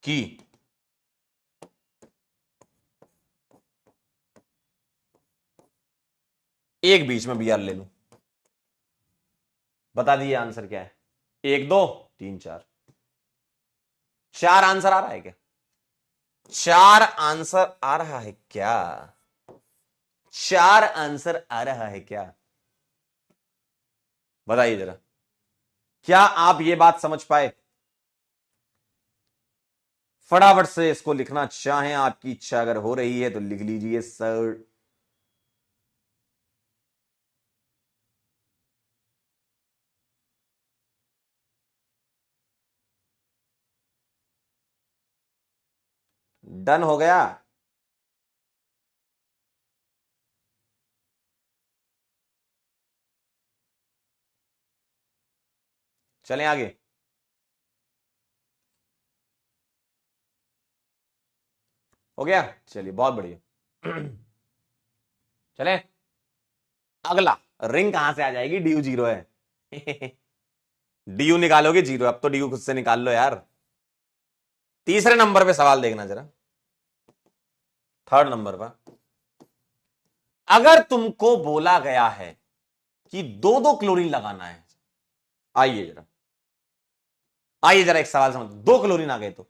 Speaker 1: कि एक बीच में Br ले लूं। बता दिए आंसर क्या है, 1 2 3 4। 4 आंसर आ रहा है क्या, 4 आंसर आ रहा है क्या, 4 आंसर आ रहा है क्या, बताइए जरा, क्या आप ये बात समझ पाए। फटाफट से इसको लिखना चाहें, आपकी इच्छा अगर हो रही है तो लिख लीजिए सर। डन हो गया। चलें आगे। हो गया, चलिए बहुत बढ़िया। चले अगला, रिंग कहां से आ जाएगी, डी यू जीरो है। डी यू निकालोगे जीरो, अब तो डी यू खुद से निकाल लो यार। तीसरे नंबर पे सवाल देखना जरा, थर्ड नंबर पर। अगर तुमको बोला गया है कि दो दो क्लोरीन लगाना है, आइए जरा एक सवाल समझ, दो क्लोरीन आ गए तो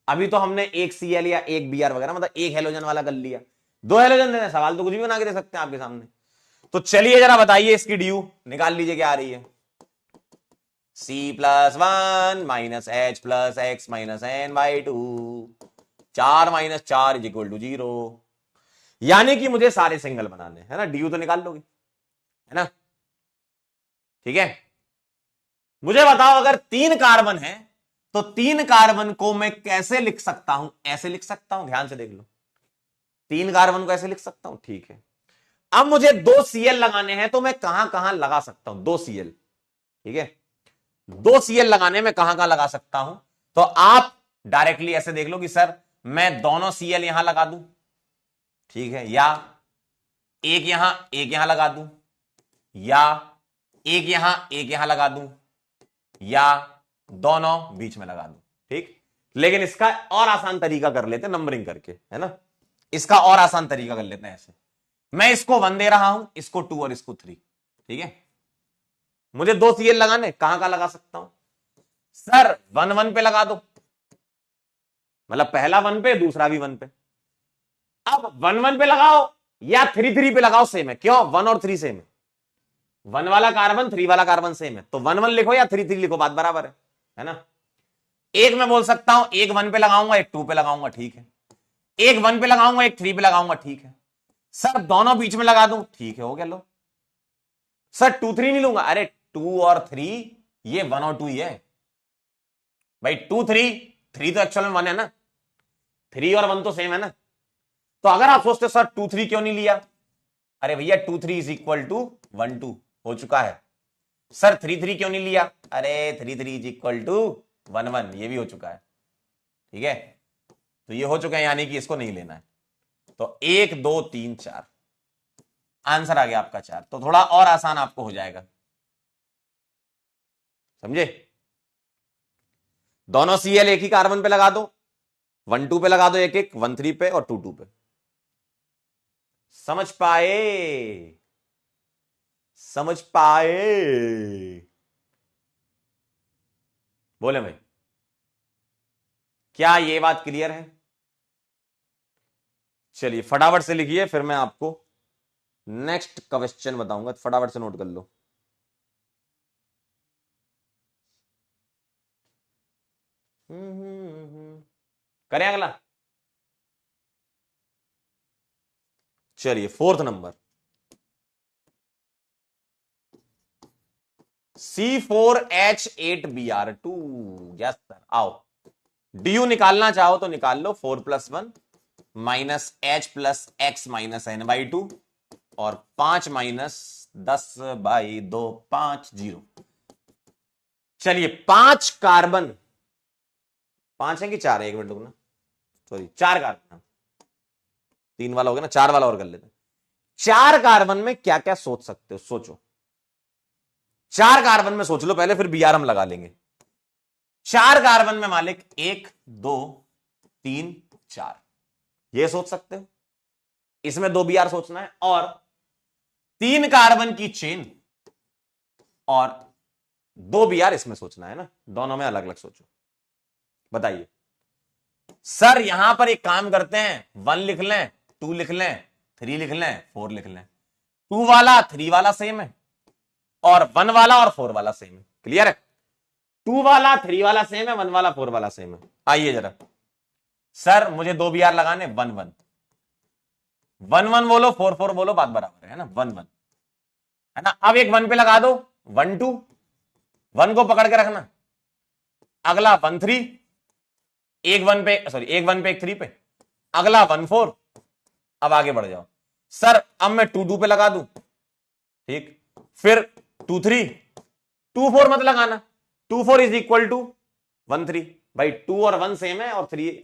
Speaker 1: अभी तो हमने एक सीएल या एक बीआर वगैरह, मतलब एक हेलोजन वाला कर लिया, दो हेलोजन देने, सवाल तो कुछ भी बना के दे सकते हैं आपके सामने। तो चलिए जरा बताइए इसकी ड्यू निकाल लीजिए, क्या आ रही है। C+1 minus h plus x minus n by two, 4 minus 4 is equal to 0। यानी कि मुझे सारे सिंगल बनाने है ना, ड्यू तो निकाल लोगे है ना, ठीक है। मुझे बताओ अगर 3 कार्बन है तो 3 कार्बन को मैं कैसे लिख सकता हूं, ऐसे लिख सकता हूं, ध्यान से देख लो, 3 कार्बन को ऐसे लिख सकता हूं, ठीक है। अब मुझे 2 सीएल लगाने हैं तो मैं कहां कहां लगा सकता हूं, 2 सीएल, ठीक है। 2 सीएल लगाने में कहां कहां लगा सकता हूं, तो आप डायरेक्टली ऐसे देख लो कि सर मैं दोनों सीएल यहां लगा दूं, ठीक है, या एक यहां लगा दूं, या एक यहां लगा दूं, या दोनों बीच में लगा दूं, ठीक। लेकिन इसका और आसान तरीका कर लेते हैं नंबरिंग करके, है ना, इसका और आसान तरीका कर लेते हैं ऐसे, मैं इसको 1 दे रहा हूं, इसको 2 और इसको 3, ठीक है। मुझे 2 सीएल लगाने, कहां कहां लगा सकता हूं, सर 1 1 पे लगा दो, मतलब पहला 1 पे दूसरा भी 1 पे। अब 1 1 पे लगाओ या 3 3 पे लगाओ, सेम है, क्यों, 1 और 3 सेम है, 1 वाला कार्बन 3 वाला कार्बन सेम है, तो 1 1 लिखो या 3 3 लिखो, बात बराबर है ना। एक मैं बोल सकता हूं एक 1 पे लगाऊंगा एक 2 पे लगाऊंगा, ठीक है, एक 1 पे लगाऊंगा एक 3 पे लगाऊंगा, ठीक है। सर दोनों बीच में लगा दूं, ठीक है, हो गया, लो। सर 2 3 नहीं लूंगा, अरे 2 और 3 ये 1 और 2 ही है भाई, 2 3 3 तो एक्चुअल में 1 है ना, 3 और 1 तो सेम है ना। तो अगर आप सोचते हो सर 2 3 क्यों नहीं लिया, अरे भैया 2 3 इज इक्वल टू 1 2 हो चुका है। सर 3 3 क्यों नहीं लिया, अरे 3 3 इज इक्वल टू 1 1, ये भी हो चुका है, ठीक है। तो ये हो चुका है, यानी कि इसको नहीं लेना है। तो 1 2 3 4 आंसर आ गया आपका 4, तो थोड़ा और आसान आपको हो जाएगा, समझे। दोनों सीएल एक ही कार्बन पे लगा दो, 1 2 पे लगा दो, एक एक 1 3 पे और 2 2 पे। समझ पाए, समझ पाए, बोले भाई, क्या ये बात क्लियर है। चलिए फटाफट से लिखिए, फिर मैं आपको नेक्स्ट क्वेश्चन बताऊंगा, फटाफट से नोट कर लो। करें अगला, चलिए 4th number, C4H8Br2, yes sir, आओ। डी निकालना चाहो तो निकाल लो, 4 + 1 minus h plus x minus n by 2 और 5 माइनस 10/2 5 0। चलिए 5 कार्बन, 5 है कि 4 है, 1 मिनट रुकना, सॉरी 4 कार्बन, 3 वाला हो गया ना, 4 वाला और कर लेते हैं। 4 कार्बन में क्या क्या सोच सकते हो, सोचो, 4 कार्बन में सोच लो पहले, फिर बीआर हम लगा लेंगे। 4 कार्बन में मालिक 1 2 3 4, ये सोच सकते हो, इसमें 2 बीआर सोचना है, और 3 कार्बन की चेन और 2 बीआर इसमें सोचना है ना, दोनों में अलग अलग सोचो। बताइए सर, यहां पर एक काम करते हैं, 1 लिख लें, 2 लिख लें, 3 लिख लें, 4 लिख लें, 2 वाला 3 वाला सेम है और 1 वाला और 4 वाला सेम है, क्लियर है। 2 वाला 3 वाला सेम है, 1 वाला 4 वाला सेम है। आइए जरा, सर मुझे 2 बीआर लगाने, 1 1 1 1 बोलो, 4 4 बोलो, बात बराबर है ना, 1 1 है ना। अब एक 1 पे लगा दो, 1 2, 1 को पकड़ के रखना, अगला 1 3, एक 1 पे, सॉरी एक 1 पे एक 3 पे, अगला 1 4। अब आगे बढ़ जाओ, सर अब मैं 2 2 पे लगा दूं, ठीक, फिर 2 3, 2 4 मत लगाना, 4 इज इक्वल टू 1 3। भाई 2 और 1 सेम है और 3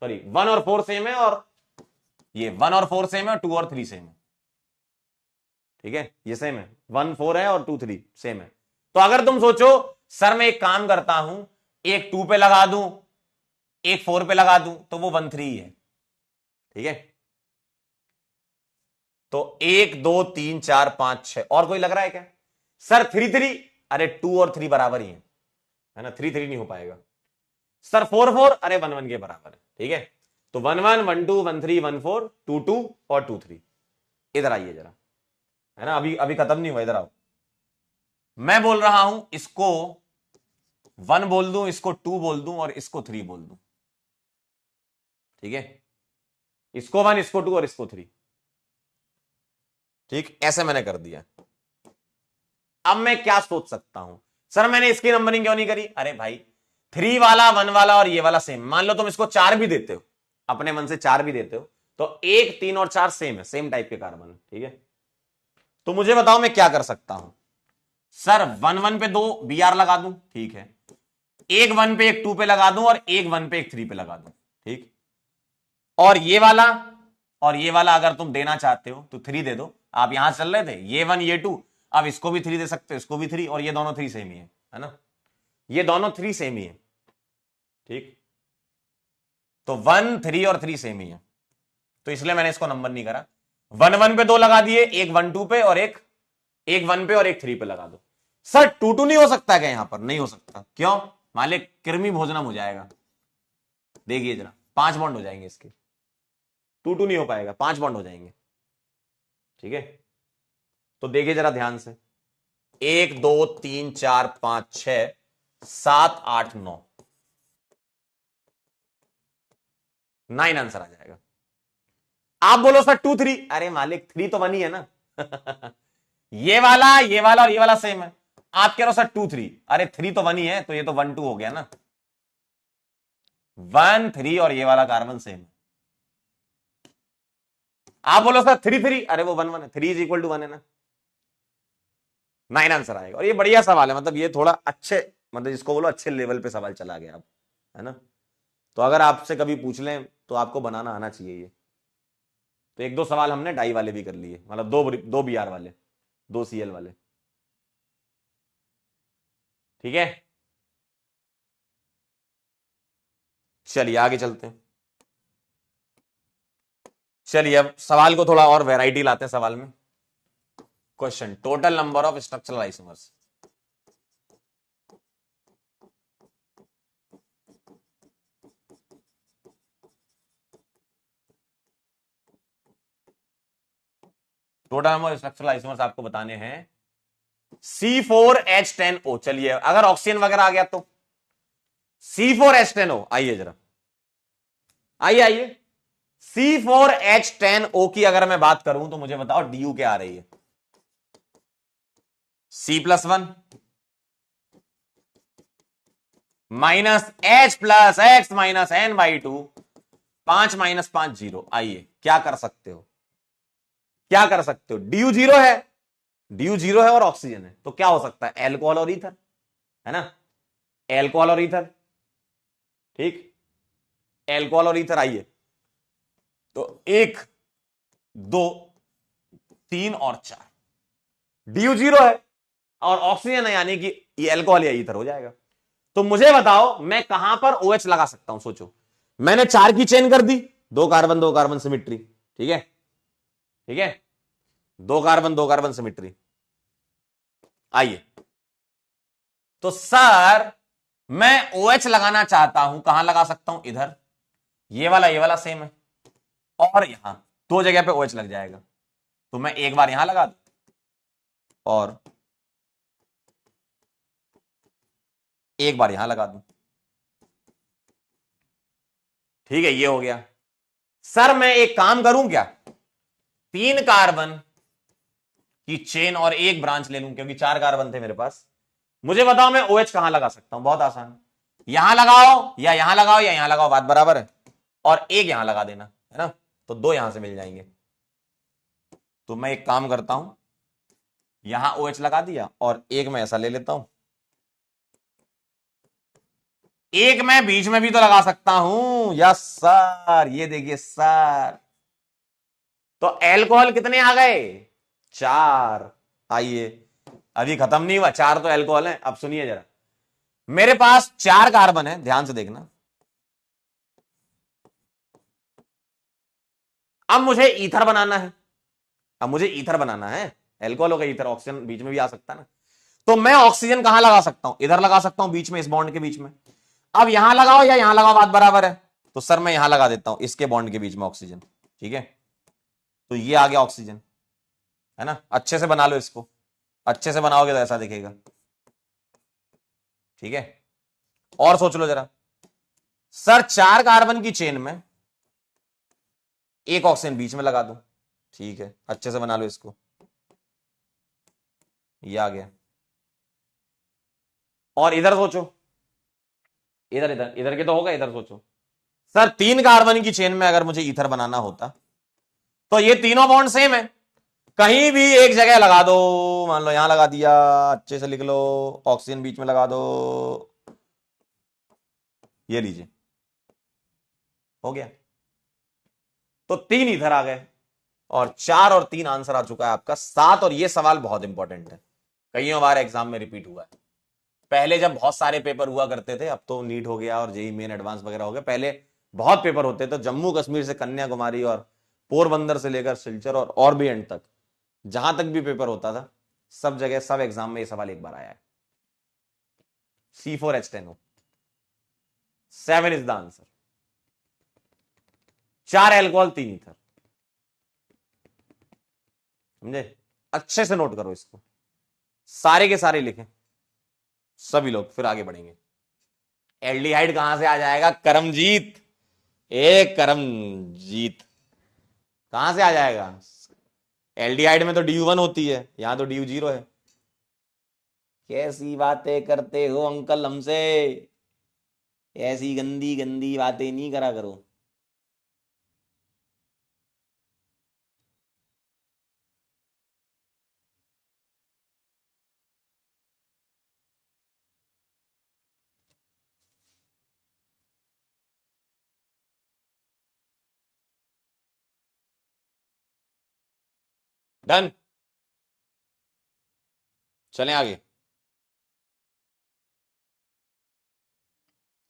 Speaker 1: सॉरी 1 और 4 सेम है, और ये 1 और 4 सेम है और 2 और 3 सेम है। ठीक है, ये सेम है, 1 4 है और 2 3 सेम है। तो अगर तुम सोचो सर मैं एक काम करता हूं, एक 2 पे लगा दूं, एक 4 पे लगा दूं, तो वो 1 3 ही है। ठीक है, तो 1 2 3 4 5 6, और कोई लग रहा है क्या सर 3 3? अरे 2 और 3 बराबर ही है ना, 3 3 नहीं हो पाएगा। सर 4 4, अरे 1 1 के बराबर है। ठीक है, तो 1 1 1 2 1 3 1 4 2 2 और 2 3। इधर आइए जरा, है ना, अभी अभी खत्म नहीं हुआ, इधर आओ। मैं बोल रहा हूं इसको 1 बोल दूं, इसको 2 बोल दूं और इसको 3 बोल दूं। ठीक है, इसको 1, इसको 2 और इसको 3। ठीक, ऐसे मैंने कर दिया। अब मैं क्या सोच सकता हूं, सर मैंने इसकी नंबरिंग क्यों नहीं करी? अरे भाई 3 वाला 1 वाला और ये वाला सेम, मान लो तुम इसको 4 भी देते हो, अपने मन से 4 भी देते हो, तो 1 3 और 4 सेम है, सेम टाइप के कार्बन है। ठीक है, तो मुझे बताओ मैं क्या कर सकता हूं। सर 1 1 पे 2 Br लगा दूं, ठीक है, एक 1 पे एक 2 पे लगा दूं और एक 1 पे एक 3 पे लगा दूं। ठीक, और ये वाला अगर तुम देना चाहते हो तो 3 दे दो। आप यहां चल रहे थे ये 1 ये 2, अब इसको भी 3 दे सकते हो, इसको भी 3, और ये दोनों 3 सेम ही है ना, ये दोनों 3 सेम ही है। ठीक, तो 1 3 और 3 सेम ही है, तो इसलिए मैंने इसको नंबर नहीं करा। 1 1 पे 2 लगा दिए, एक 1 2 पे और एक 1 पे और एक 3 पे लगा दो। सर 2 2 नहीं हो सकता क्या? यहां पर नहीं हो सकता, क्यों? मालिक कृमि भोजनम हो जाएगा। देखिए जरा 5 बॉन्ड हो जाएंगे इसके, 2 2 नहीं हो पाएगा, 5 बॉन्ड हो जाएंगे। ठीक है, तो देखिए जरा ध्यान से, 1 2 3 4 5 6 7 8 9, 9 आंसर आ जाएगा। आप बोलो सर 2 3, अरे मालिक 3 तो 1 ही है ना ये वाला और ये वाला सेम है। आप कह रहे हो सर 2 3, अरे 3 तो 1 ही है, तो ये तो 1 2 हो गया ना, 1 3 और ये वाला कार्बन सेम है। आप बोलो सर 3 3, अरे वो 1 1 है, 3 इज इक्वल टू 1 है ना, 9 आंसर आएगा। और ये बढ़िया सवाल है, मतलब ये थोड़ा अच्छे, मतलब जिसको बोलो अच्छे लेवल पे सवाल चला गया अब, है ना। तो अगर आपसे कभी पूछ लें तो आपको बनाना आना चाहिए ये। तो एक दो सवाल हमने डाई वाले भी कर लिए, मतलब दो Br वाले, 2 Cl वाले। ठीक है, चलिए आगे चलते हैं। चलिए अब सवाल को थोड़ा और वैरायटी लाते हैं सवाल में। Question, total number of structural isomers. Total number of structural isomers आपको बताने हैं। C4H10O, चलिए अगर ऑक्सीजन वगैरह आ गया तो C4H10O, आइए जरा, आइए C4H10O की अगर मैं बात करूं तो मुझे बताओ DU क्या आ रही है? C+1 minus H plus X minus N/2, 5 - 5 0। आइए क्या कर सकते हो, क्या कर सकते हो? DU 0 है, DU 0 है और ऑक्सीजन है, तो क्या हो सकता है? एल्कोहल और ईथर, है ना, एल्कोहल और ईथर। ठीक, एल्कोहल और ईथर। आइए तो 1 2 3 और 4, DU 0 है और ऑक्सीजन है, यानी कि ये एल्कोहल या ईथर हो जाएगा। तो मुझे बताओ मैं कहां पर OH लगा सकता हूं? सोचो, मैंने 4 की चेन कर दी, 2 कार्बन सिमिट्री। ठीक है, ठीक है, 2 कार्बन सिमिट्री। आइए, तो सर मैं OH लगाना चाहता हूं, कहां लगा सकता हूं? इधर, ये वाला सेम है, और यहां 2 जगह पे OH लग जाएगा। तो मैं एक बार यहां लगा दूं और एक बार यहां लगा दूं। ठीक है, ये हो गया। सर मैं एक काम करूं क्या, 3 कार्बन की चेन और एक ब्रांच ले लूं, क्योंकि 4 कार्बन थे मेरे पास। मुझे बताओ मैं OH कहां लगा सकता हूं? बहुत आसान, यहां लगाओ या यहां लगाओ या यहां लगाओ, बात बराबर है, और एक यहां लगा देना, है ना, तो 2 यहां से मिल जाएंगे। तो मैं एक काम करता हूं, यहां OH लगा दिया और एक मैं ऐसा ले लेता हूं, एक मैं बीच में भी तो लगा सकता हूं। यस सर, ये देखिए सर, तो अल्कोहल कितने आ गए? 4। आइए, अभी खत्म नहीं हुआ, 4 तो अल्कोहल है। अब सुनिए जरा, मेरे पास 4 कार्बन है, ध्यान से देखना। अब मुझे ईथर बनाना है। अब मुझे ईथर बनाना है। एल्कोहल हो गया, ईथर, ऑक्सीजन बीच में भी आ सकता है ना। तो मैं ऑक्सीजन कहां लगा सकता हूं? इधर लगा सकता हूं, बीच में, इस बॉन्ड के बीच में। अब यहां लगाओ या यहां लगाओ, बात बराबर है। तो सर मैं यहां लगा देता हूं, इसके बॉन्ड के बीच में ऑक्सीजन। ठीक है, तो ये आ गया ऑक्सीजन, है ना। अच्छे से बना लो इसको, अच्छे से बनाओगे तो ऐसा दिखेगा। ठीक है, और सोच लो जरा। सर 4 कार्बन की चेन में एक ऑक्सीजन बीच में लगा दो। ठीक है, अच्छे से बना लो इसको, ये आ गया। और इधर सोचो, इधर इधर इधर के तो होगा, इधर सोचो। सर 3 कार्बन की चेन में अगर मुझे ईथर बनाना होता, तो ये तीनों बॉन्ड सेम है, कहीं भी एक जगह लगा दो। मान लो यहां लगा दिया, अच्छे से लिख लो, ऑक्सीजन बीच में लगा दो, ये लीजिए, हो गया। तो 3 इधर आ गए, और 4 और 3 आंसर आ चुका है आपका 7। और ये सवाल बहुत इंपॉर्टेंट है, कईयों बार एग्जाम में रिपीट हुआ है। पहले जब बहुत सारे पेपर हुआ करते थे, अब तो नीट हो गया और जेई मेन एडवांस वगैरह हो गया, पहले बहुत पेपर होते थे। जम्मू कश्मीर से कन्याकुमारी और पोरबंदर से लेकर सिलचर और भी एंड तक, जहां तक भी पेपर होता था, सब जगह सब एग्जाम में ये सवाल एक बार आया है। C4H10O, 7 is the answer. 4 alcohol, 3 ether. समझे? अच्छे से नोट करो इसको, सारे के सारे लिखें सभी लोग, फिर आगे बढ़ेंगे। एल्डिहाइड कहां से आ जाएगा? करमजीत, एक करमजीत, कहां से आ जाएगा? एल्डिहाइड में तो DU1 होती है, यहां तो DU0 है। कैसी बातें करते हो अंकल हमसे, ऐसी गंदी गंदी बातें नहीं करा करो। डन, चलें आगे।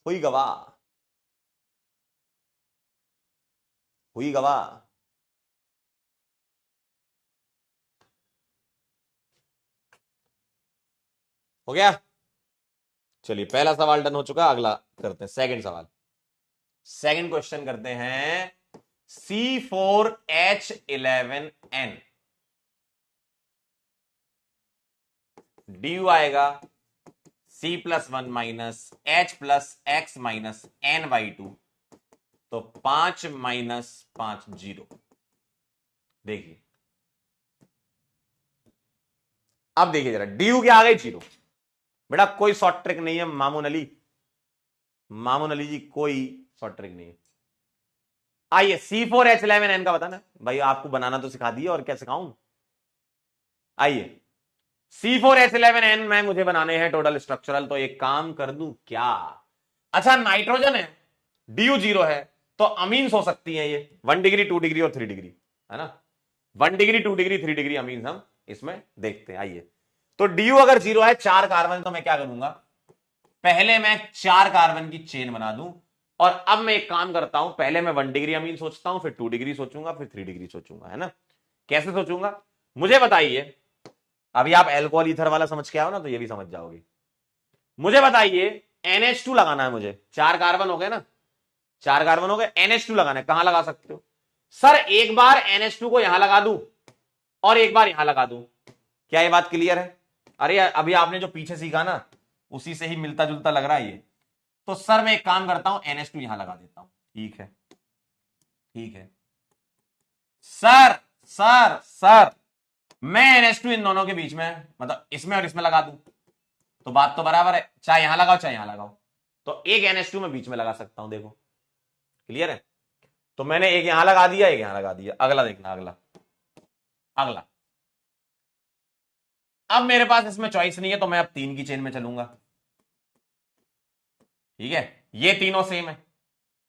Speaker 1: हुई गवाह, हुई गवाह। हो गया, चलिए पहला सवाल डन हो चुका, अगला करते हैं सेकंड सवाल। सेकंड क्वेश्चन करते हैं। C4H11N, ड्यू आएगा C+1 minus H plus X minus N/2, तो 5 माइनस 5 0। देखिए, अब देखिए जरा, ड्यू क्या आ गई? 0। बेटा कोई शॉर्ट ट्रिक नहीं है मामून अली, मामून अली जी, कोई शॉर्ट ट्रिक नहीं है। आइए, C4H11N का बताना भाई, आपको बनाना तो सिखा दिया, और क्या सिखाऊं। आइए, C4H11N में मुझे बनाने हैं टोटल स्ट्रक्चरल, तो एक काम कर दूं क्या? अच्छा, नाइट्रोजन है, DU0 है, तो अमीन्स हो सकती हैं ये 1 डिग्री, 2 डिग्री और 3 डिग्री, है ना। 1 डिग्री, 2 डिग्री, 3 डिग्री अमीन्स हम इसमें देखते हैं। आइए, तो DU अगर 0 है, 4 कार्बन, तो मैं क्या करूंगा? पहले मैं 4 कार्बन की चेन बना दूं, और अब मैं एक काम करता हूं, पहले मैं 1 डिग्री अमीन सोचता हूं, फिर 2 डिग्री सोचूंगा, फिर 3 डिग्री सोचूंगा, है ना। कैसे सोचूंगा मुझे बताइए। अभी आप एल्कोहल ईथर वाला समझ के आओ ना, तो ये भी समझ जाओगे। मुझे बताइए, NH2 लगाना है मुझे, 4 कार्बन हो गए ना, 4 कार्बन हो गए, NH2 लगाना है, कहां लगा सकते हो? सर एक बार NH2 को यहां लगा दूं, और एक बार यहां लगा दूं, क्या ये बात क्लियर है? अरे अभी आपने जो पीछे सीखा ना, उसी से ही मिलता जुलता लग रहा है ये। तो सर मैं एक काम करता हूं, NH2 यहां लगा देता हूं। ठीक है, ठीक है सर। सर मैं NH2 इन दोनों के बीच में, मतलब इसमें और इसमें लगा दूं, तो बात तो बराबर है, चाहे यहां लगाओ चाहे यहां लगाओ, तो एक NH2 में बीच में लगा सकता हूं, देखो क्लियर है। तो मैंने एक यहां लगा दिया, एक यहां लगा दिया, अगला देखना, अगला अगला। अब मेरे पास इसमें चॉइस नहीं है, तो मैं अब 3 की चेन में चलूंगा। ठीक है, ये तीनों सेम है,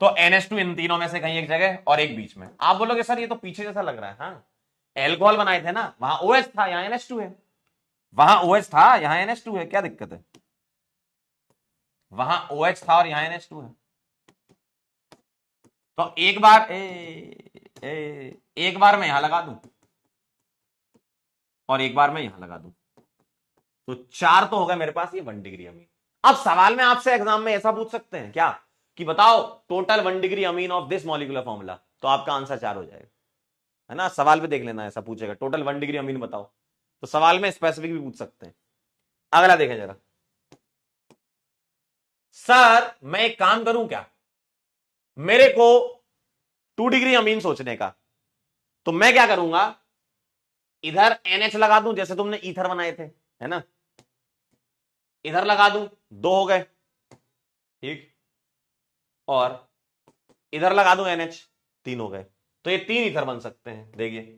Speaker 1: तो NH2 इन तीनों में से कहीं एक जगह और एक बीच में। आप बोलोगे सर ये तो पीछे जैसा लग रहा है। हाँ, एल्कोहल बनाए थे ना, वहां OH था, यहां NH2 है। वहां OH था, यहां NH2 है, क्या दिक्कत है? वहां OH था और यहां NH2 है। तो एक बार मैं यहां लगा दूं और एक बार मैं यहां लगा दूं, तो 4 तो होगा मेरे पास, ये 1 डिग्री अमीन। अब सवाल में आपसे एग्जाम में ऐसा पूछ सकते हैं क्या कि बताओ total 1 degree amine of this molecular formula, तो आपका आंसर 4 हो जाएगा, है ना। सवाल पे देख लेना, ऐसा पूछेगा टोटल 1 डिग्री अमीन बताओ, तो सवाल में स्पेसिफिक भी पूछ सकते हैं। अगला देखें जरा। सर मैं एक काम करूं क्या, मेरे को 2 डिग्री अमीन सोचने का, तो मैं क्या करूंगा, इधर NH लगा दूं जैसे तुमने ईथर बनाए थे, है ना, इधर लगा दूं, 2 हो गए, ठीक, और इधर लगा दूं NH, 3 हो गए, तो ये 3 ईथर बन सकते हैं। देखिए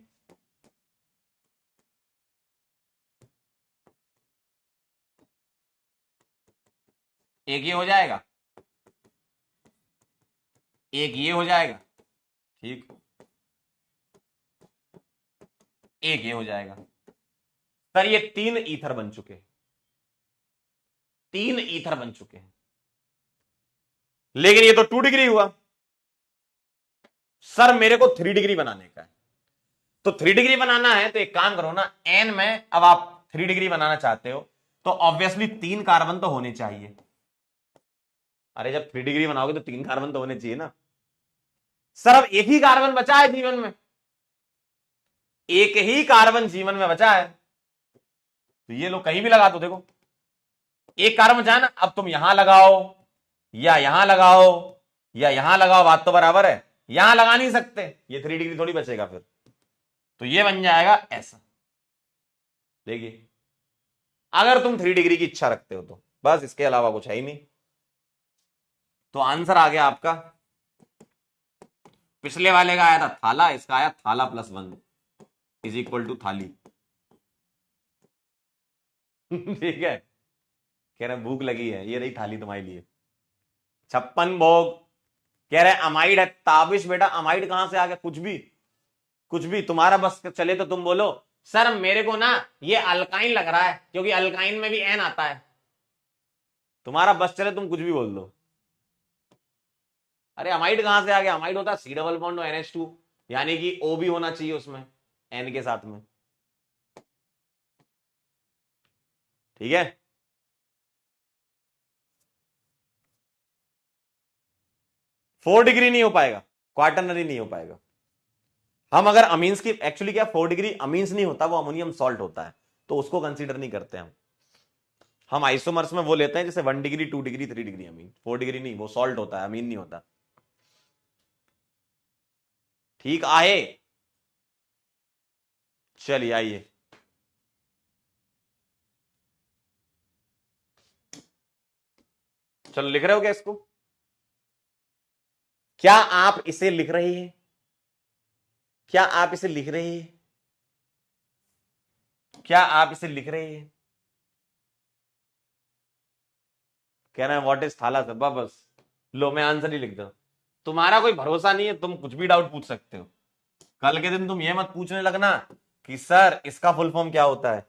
Speaker 1: एक ये हो जाएगा, एक ये हो जाएगा, ठीक, एक ये हो जाएगा। सर ये 3 ईथर बन चुके हैं, 3 ईथर बन चुके हैं, लेकिन ये तो 2 डिग्री हुआ। सर मेरे को 3 डिग्री बनाने का है, तो 3 डिग्री बनाना है तो एक काम करो ना, एन में अब आप 3 डिग्री बनाना चाहते हो तो ऑब्वियसली 3 कार्बन तो होने चाहिए। अरे जब 3 डिग्री बनाओगे तो 3 कार्बन तो होने चाहिए ना। सर अब एक ही कार्बन बचा है जीवन में, एक ही कार्बन जीवन में बचा है, तो ये लोग कहीं भी लगा दो, देखो एक कार्बन बचा है ना, अब तुम यहां लगाओ या यहां लगाओ या यहां लगाओ, बात तो बराबर है। यहां लगा नहीं सकते, ये 3 डिग्री थोड़ी बचेगा फिर, तो ये बन जाएगा ऐसा। देखिए अगर तुम 3 डिग्री की इच्छा रखते हो तो, बस इसके अलावा कुछ है ही नहीं। तो आंसर आ गया आपका, पिछले वाले का आया था थाला, इसका आया थाला +1 इज इक्वल टू थाली। ठीक है, कह रहे भूख लगी है, ये रही थाली तुम्हारे लिए, 56 भोग। कह रहे अमाइड है, ताबिश बेटा अमाइड कहां से आ गया, कुछ भी कुछ भी तुम्हारा बस चले तो तुम बोलो। सर मेरे को ना ये अल्काइन लग रहा है, क्योंकि अल्काइन में भी एन आता है, तुम्हारा बस चले तुम कुछ भी बोल दो। अरे अमाइड कहां से आ गया, अमाइड होता है C डबल बॉन्ड NH2, यानी कि O भी होना चाहिए उसमें N के साथ में, ठीक है। फोर डिग्री नहीं हो पाएगा, क्वार्टरनरी नहीं हो पाएगा। हम अगर अमीन्स की, एक्चुअली क्या 4 डिग्री अमीन्स नहीं होता, वो अमोनियम सॉल्ट होता है, तो उसको कंसीडर नहीं करते हम आइसोमर्स में वो लेते हैं जैसे 1 degree 2 degree 3 degree amine, 4 degree नहीं, वो सॉल्ट होता है, अमीन नहीं होता। ठीक आहे, चलिए आइए। चलो लिख रहे हो क्या इसको, क्या आप इसे लिख रहे हैं, क्या आप इसे लिख रहे हैं, क्या आप इसे लिख रहे हैं? कह रहे हैं व्हाट इज थाला सर, बस लो मैं आंसर ही लिख दो। तुम्हारा कोई भरोसा नहीं है, तुम कुछ भी डाउट पूछ सकते हो, कल के दिन तुम ये मत पूछने लगना कि सर इसका फुल फॉर्म क्या होता है।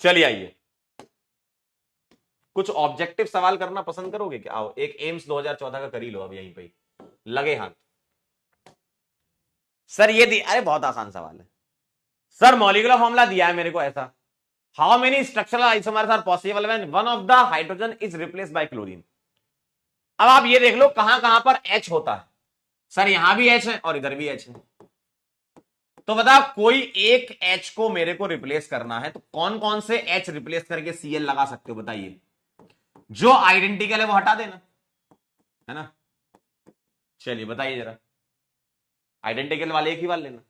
Speaker 1: चलिए आइए, कुछ ऑब्जेक्टिव सवाल करना पसंद करोगे क्या, आओ एक एम्स 2014 का कर ही लो अब यहीं पे लगे हाथ। सर ये दी, अरे बहुत आसान सवाल है। सर मॉलिक्यूलर फॉर्मूला दिया है मेरे को ऐसा, how many structural isomers are possible when one of the hydrogen is replaced by chlorine. अब आप ये देख लो कहां कहां पर H होता है। सर यहां भी H है और इधर भी H है, तो बता कोई एक H को मेरे को रिप्लेस करना है, तो कौन कौन से H रिप्लेस करके Cl लगा सकते हो बताइए। जो आइडेंटिकल है वो हटा देना, है ना। चलिए बताइए जरा, आइडेंटिकल वाले एक ही बार लेना,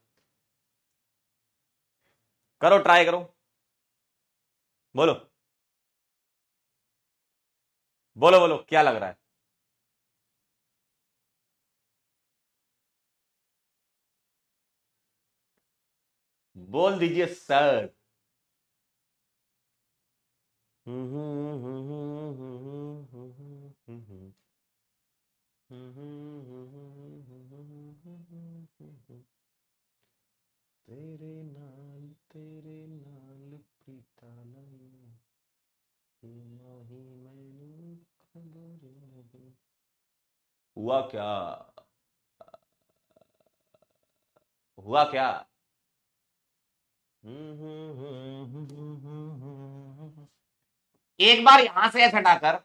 Speaker 1: करो ट्राई करो, बोलो बोलो बोलो क्या लग रहा है। बोल दीजिए सर। तेरे नाल प्रीतालम नहीं मैनू खबर नहीं। हुआ क्या? हुआ क्या? एक बार यहां से एच हटाकर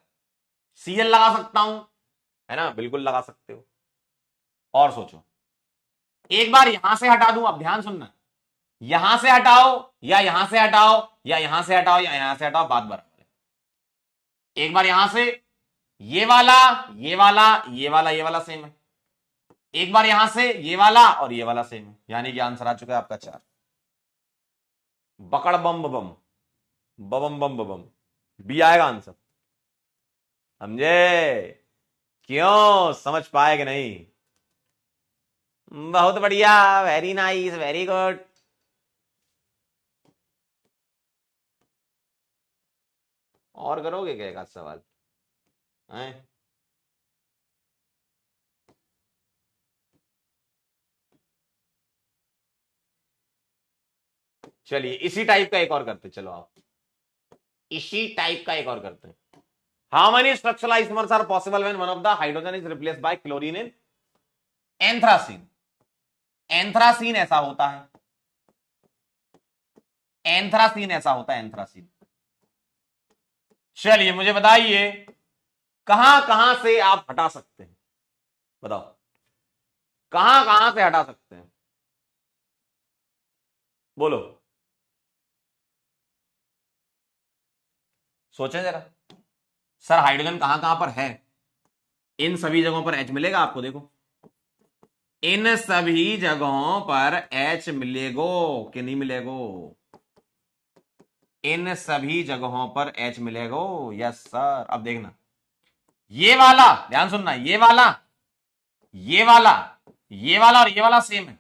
Speaker 1: सीएल लगा सकता हूं, है ना? बिल्कुल लगा सकते हो। और सोचो, एक बार यहां से हटा दूं, अब ध्यान सुनना, यहां से हटाओ या यहां से हटाओ या यहां से हटाओ या यहां से हटाओ, बात बराबर है। एक बार यहां से ये वाला ये वाला ये वाला ये वाला सेम है, एक बार यहां से ये वाला और ये वाला सेम है, यानी कि आंसर आ चुका है आपका 4। बकड़ बम बम बम बम बम, बी आएगा आंसर। समझे? क्यों? समझ पाए कि नहीं? बहुत बढ़िया, वेरी नाइस, वेरी गुड। और करोगे क्या एक आध सवाल हैं? चलिए इसी टाइप का एक और करते, चलो आप इसी टाइप का एक और करते हैं। How many structural isomers are possible when one of the hydrogen is replaced by chlorine in anthracene? Anthracene ऐसा होता है, एंथ्रासीन ऐसा होता है, एंथ्रासीन। चलिए मुझे बताइए कहां कहां से आप हटा सकते हैं, बताओ कहां कहां से हटा सकते हैं, बोलो, सोचें जरा। सर हाइड्रोजन कहां कहां पर है? इन सभी जगहों पर एच मिलेगा आपको, देखो इन सभी जगहों पर एच मिलेगो कि नहीं मिलेगो? इन सभी जगहों पर एच मिलेगो, यस सर। अब देखना, ये वाला ध्यान सुनना, ये वाला ये वाला ये वाला और ये वाला सेम है,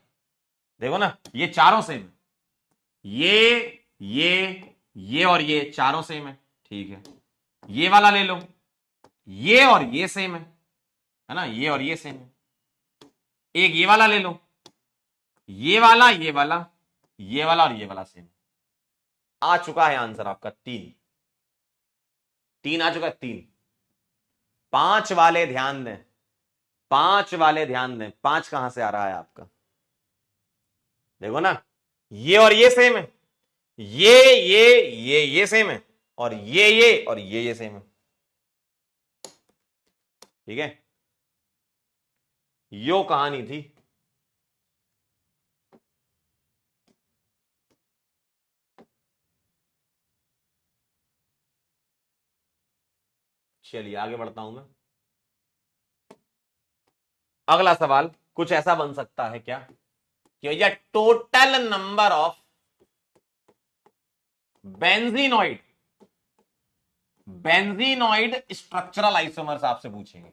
Speaker 1: देखो ना ये चारों सेम है, ये और ये चारों सेम है, ठीक है। ये वाला ले लो, ये और ये सेम है ना, ये और ये सेम है। एक ये वाला ले लो, ये वाला ये वाला ये वाला और ये वाला सेम। आ चुका है आंसर आपका 3, 3 आ चुका है, 3। 5 वाले ध्यान दें, 5 वाले ध्यान दें, 5 कहां से आ रहा है आपका, देखो ना ये और ये सेम है, ये सेम है, और ये और ये सेम है, ठीक है। यो कहानी थी। चलिए आगे बढ़ता हूं मैं। अगला सवाल कुछ ऐसा बन सकता है क्या कि भैया total number of benzenoid structural isomers आपसे पूछेंगे।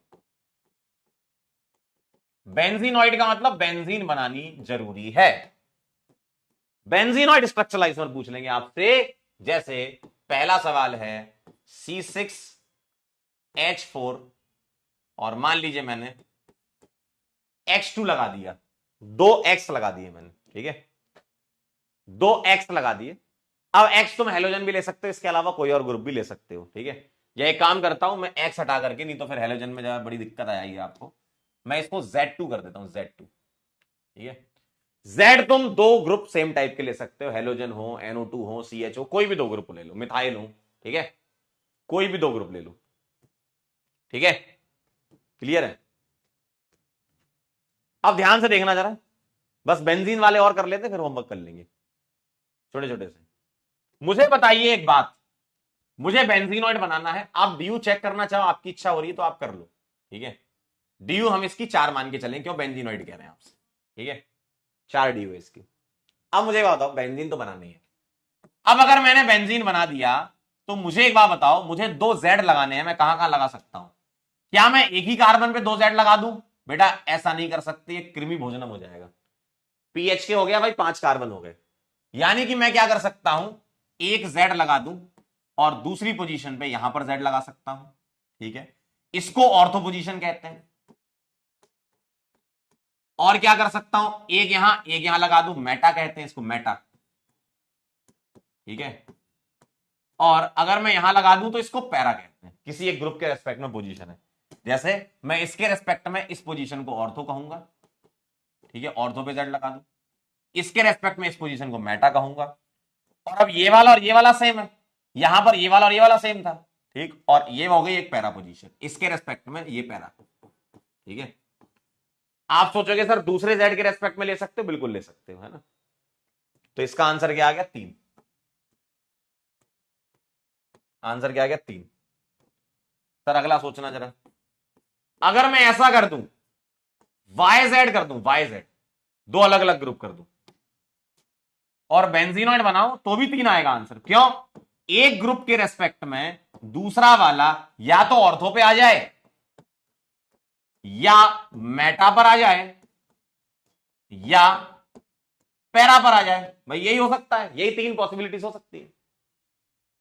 Speaker 1: बेंजीनॉइड का मतलब बेंजीन बनानी जरूरी है, बेंजीनॉइड स्ट्रक्चरल आइसोमर पूछ लेंगे आपसे। जैसे पहला सवाल है C6H4 और मान लीजिए मैंने X2 लगा दिया, 2X लगा दिए मैंने, ठीक है 2X लगा दिए। अब X तुम हेलोजन भी ले सकते हो, इसके अलावा कोई और ग्रुप भी ले सकते हो, ठीक है। या एक काम करता हूं मैं X हटा करके, नहीं तो फिर हेलोजन में ज्यादा बड़ी दिक्कत आएगी आपको, मैं इसको Z2 कर देता हूं, Z2, ठीक है। Z तुम 2 ग्रुप सेम टाइप के ले सकते हो, हेलोजन हो, NO2 हो, CH हो, कोई भी 2 ग्रुप ले लो, मिथाइल हो, ठीक है, कोई भी 2 ग्रुप ले लो, ठीक है। क्लियर है? अब ध्यान से देखना जरा, बस बेंजीन वाले और कर लेते फिर होमवर्क कर लेंगे छोटे छोटे से। मुझे बताइए एक बात, मुझे बेंजीनॉइड बनाना है, आप डीयू चेक करना चाहो, आपकी इच्छा हो रही है तो आप कर लो, ठीक है। डीयू हम इसकी 4 मान के चलें, क्यों बेंजीनॉइड कह रहे हैं आपसे, ठीक है 4 डीयू है इसकी। अब मुझे बताओ बेंजीन तो बनानी है, अब अगर मैंने बेंजीन बना दिया तो मुझे एक बात बताओ, मुझे 2 Z लगाने हैं, मैं कहां कहां लगा सकता हूं? क्या मैं एक ही कार्बन पे 2 Z लगा दूं? बेटा ऐसा नहीं कर सकते, ये कृमि भोजनम हो जाएगा। पीएच के हो गया भाई, 5 कार्बन हो गए, यानी कि मैं क्या कर सकता हूं, एक Z लगा दूं और दूसरी पोजीशन पे यहां पर Z लगा सकता हूं, ठीक है। इसको ऑर्थो पोजीशन कहते हैं, और क्या कर सकता हूं, एक यहां लगा दूं, मेटा कहते हैं इसको, मेटा, ठीक है। और अगर मैं यहां लगा दूं तो इसको पैरा कहते हैं, किसी एक ग्रुप के रेस्पेक्ट में पोजीशन है। जैसे मैं इसके रेस्पेक्ट में इस पोजीशन को ऑर्थो कहूंगा, ठीक है, ऑर्थो पे जेड लगा दूं। इसके रेस्पेक्ट में इस पोजीशन को मेटा कहूंगा। और अब ये वाला और ये वाला सेम है, यहां पर ये वाला और ये वाला सेम था, ठीक, और ये हो गई एक पैरा पोजीशन, इसके रेस्पेक्ट में ये पैरा, ठीक है। आप सोचोगे सर दूसरे जेड के रेस्पेक्ट में ले सकते हो, बिल्कुल ले सकते हो, है ना। तो इसका आंसर क्या आ गया, 3। आंसर क्या आ गया, 3। सर अगला सोचना जरा, अगर मैं ऐसा कर दूं, वाई जेड कर दूं, वाई जेड, दो अलग अलग ग्रुप कर दूं और बेंजीनॉइड बनाओ, तो भी 3 आएगा आंसर। क्यों, एक ग्रुप के रेस्पेक्ट में दूसरा वाला या तो ऑर्थो पे आ जाए या मेटा पर आ जाए या पैरा पर आ जाए, भाई यही हो सकता है, यही 3 पॉसिबिलिटीज हो सकती है।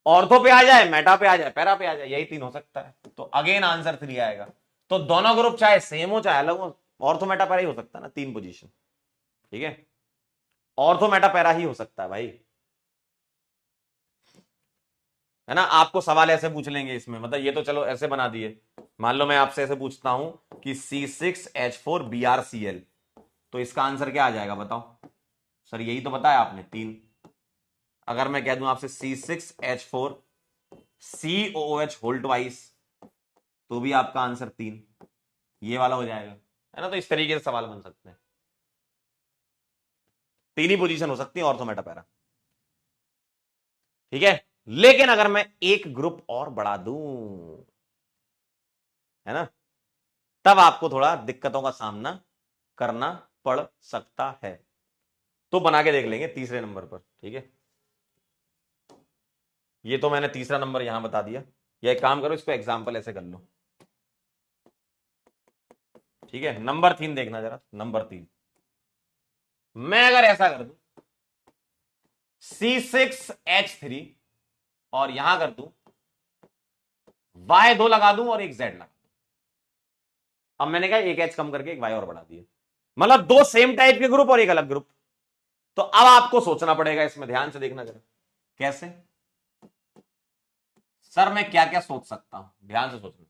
Speaker 1: ऑर्थो पे आ जाए, मेटा पे आ जाए, पैरा पे आ जाए, यही 3 हो सकता है। तो अगेन आंसर 3 आएगा। तो दोनों ग्रुप चाहे सेम हो चाहे अलग हो, ऑर्थो मेटा पैरा ही हो सकता है ना, 3 पोजीशन, ठीक है। ऑर्थो मेटा पैरा ही हो सकता है भाई, है ना। आपको सवाल ऐसे पूछ लेंगे इसमें, मतलब ये तो चलो ऐसे बना दिए, मान लो मैं आपसे ऐसे पूछता हूं कि C6H4Brcl, तो इसका आंसर क्या आ जाएगा बताओ। सर यही तो बताया आपने, 3। अगर मैं कह दूं आपसे C6H4COOH होल ट्वाइस, तो भी आपका आंसर 3, ये वाला हो जाएगा, है ना। तो इस तरीके से सवाल बन सकते हैं, 3 ही पोजीशन हो सकती है ऑर्थो मेटा पैरा, ठीक है। लेकिन अगर मैं एक ग्रुप और बढ़ा दूं, है ना, तब आपको थोड़ा दिक्कतों का सामना करना पड़ सकता है। तो बना के देख लेंगे तीसरे नंबर पर, ठीक है। ये तो मैंने तीसरा नंबर यहां बता दिया, या एक काम करो इसको एग्जाम्पल ऐसे कर लो, ठीक है। नंबर 3 देखना जरा, नंबर 3, मैं अगर ऐसा कर दूं C6H3 और यहां कर दूं Y2 लगा दूं और एक Z लगा दूं, अब मैंने कहा एक H कम करके एक Y और बढ़ा दिया, मतलब 2 सेम टाइप के ग्रुप और एक अलग ग्रुप। तो अब आपको सोचना पड़ेगा इसमें, ध्यान से देखना जरा, कैसे। सर मैं क्या क्या सोच सकता हूं, ध्यान से सोचना।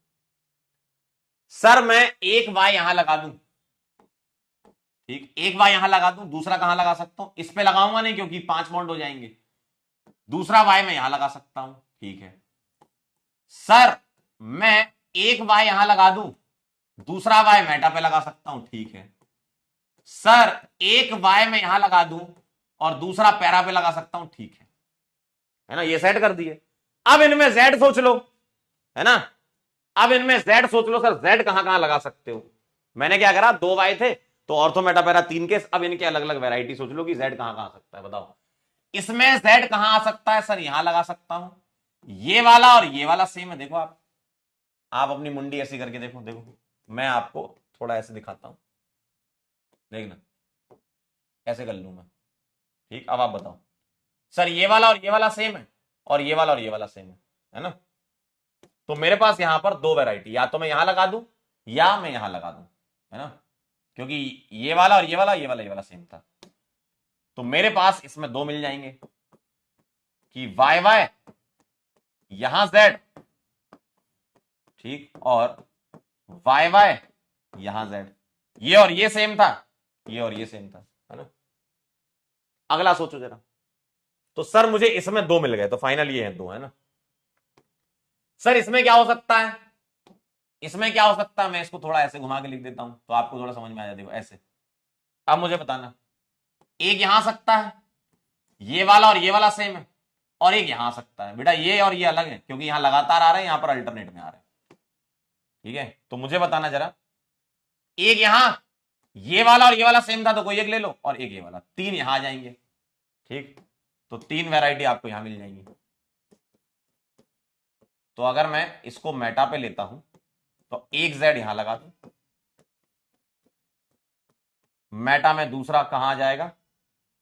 Speaker 1: सर मैं एक Y यहां लगा दूं, ठीक, एक Y यहां लगा दूं, दूसरा कहां लगा सकता हूं, इस पे लगाऊंगा नहीं क्योंकि 5 बॉन्ड हो जाएंगे। दूसरा Y मैं यहां लगा सकता हूं, ठीक है। सर मैं एक Y यहां लगा दूं, दूसरा Y मेटा पे लगा सकता हूं, ठीक है। सर एक Y मैं यहां लगा दूं और दूसरा पैरा पे लगा सकता हूं, ठीक है ना, ये सेट कर दिए। अब इनमें Z सोच लो, है ना, अब इनमें Z सोच लो, सर Z कहां कहां लगा सकते हो। मैंने क्या करा, 2 Y थे तो ऑर्थो मेटा पैरा 3 केस, अब इनके अलग अलग वैरायटी सोच लो कि Z कहां कहां आ सकता है, बताओ। इसमें Z कहां आ सकता है, सर यहां लगा सकता हूं, ये वाला और ये वाला सेम है, देखो आप अपनी मुंडी ऐसी करके देखो, देखो मैं आपको थोड़ा ऐसे दिखाता हूं, देखना ऐसे कर लूं मैं, ठीक। अब आप बताओ, सर ये वाला और ये वाला सेम है और ये वाला और ये वाला सेम है ना। तो मेरे पास यहां पर 2 वैरायटी, या तो मैं यहां लगा दूं या मैं यहां लगा दूं, है ना, क्योंकि ये वाला और ये वाला ये वाला ये वाला सेम था। तो मेरे पास इसमें 2 मिल जाएंगे कि वाई वाई यहां Z, ठीक, और वाई वाई यहां Z, ये और ये सेम था, ये और ये सेम था, है ना। अगला सोचो जरा, तो सर मुझे इसमें 2 मिल गए, तो फाइनल ये है 2, है ना। सर इसमें क्या हो सकता है, इसमें क्या हो सकता है, मैं इसको थोड़ा ऐसे घुमा के लिख देता हूं तो आपको थोड़ा समझ में आ जाए, देखो ऐसे। अब मुझे बताना, एक यहां आ सकता है, ये वाला और ये वाला सेम है, और एक यहां आ सकता है, बेटा ये और ये अलग है क्योंकि यहां लगातार आ रहे हैं, यहां पर अल्टरनेट में आ रहे हैं, ठीक है। तो मुझे बताना जरा, एक यहां ये वाला और ये वाला सेम था तो कोई एक ले लो, और एक ये वाला, 3 यहां आ जाएंगे, ठीक। तो 3 वैरायटी आपको यहां मिल जाएंगी। तो अगर मैं इसको मेटा पे लेता हूं तो एक Z यहां लगा दूं, मेटा में दूसरा कहां आ जाएगा,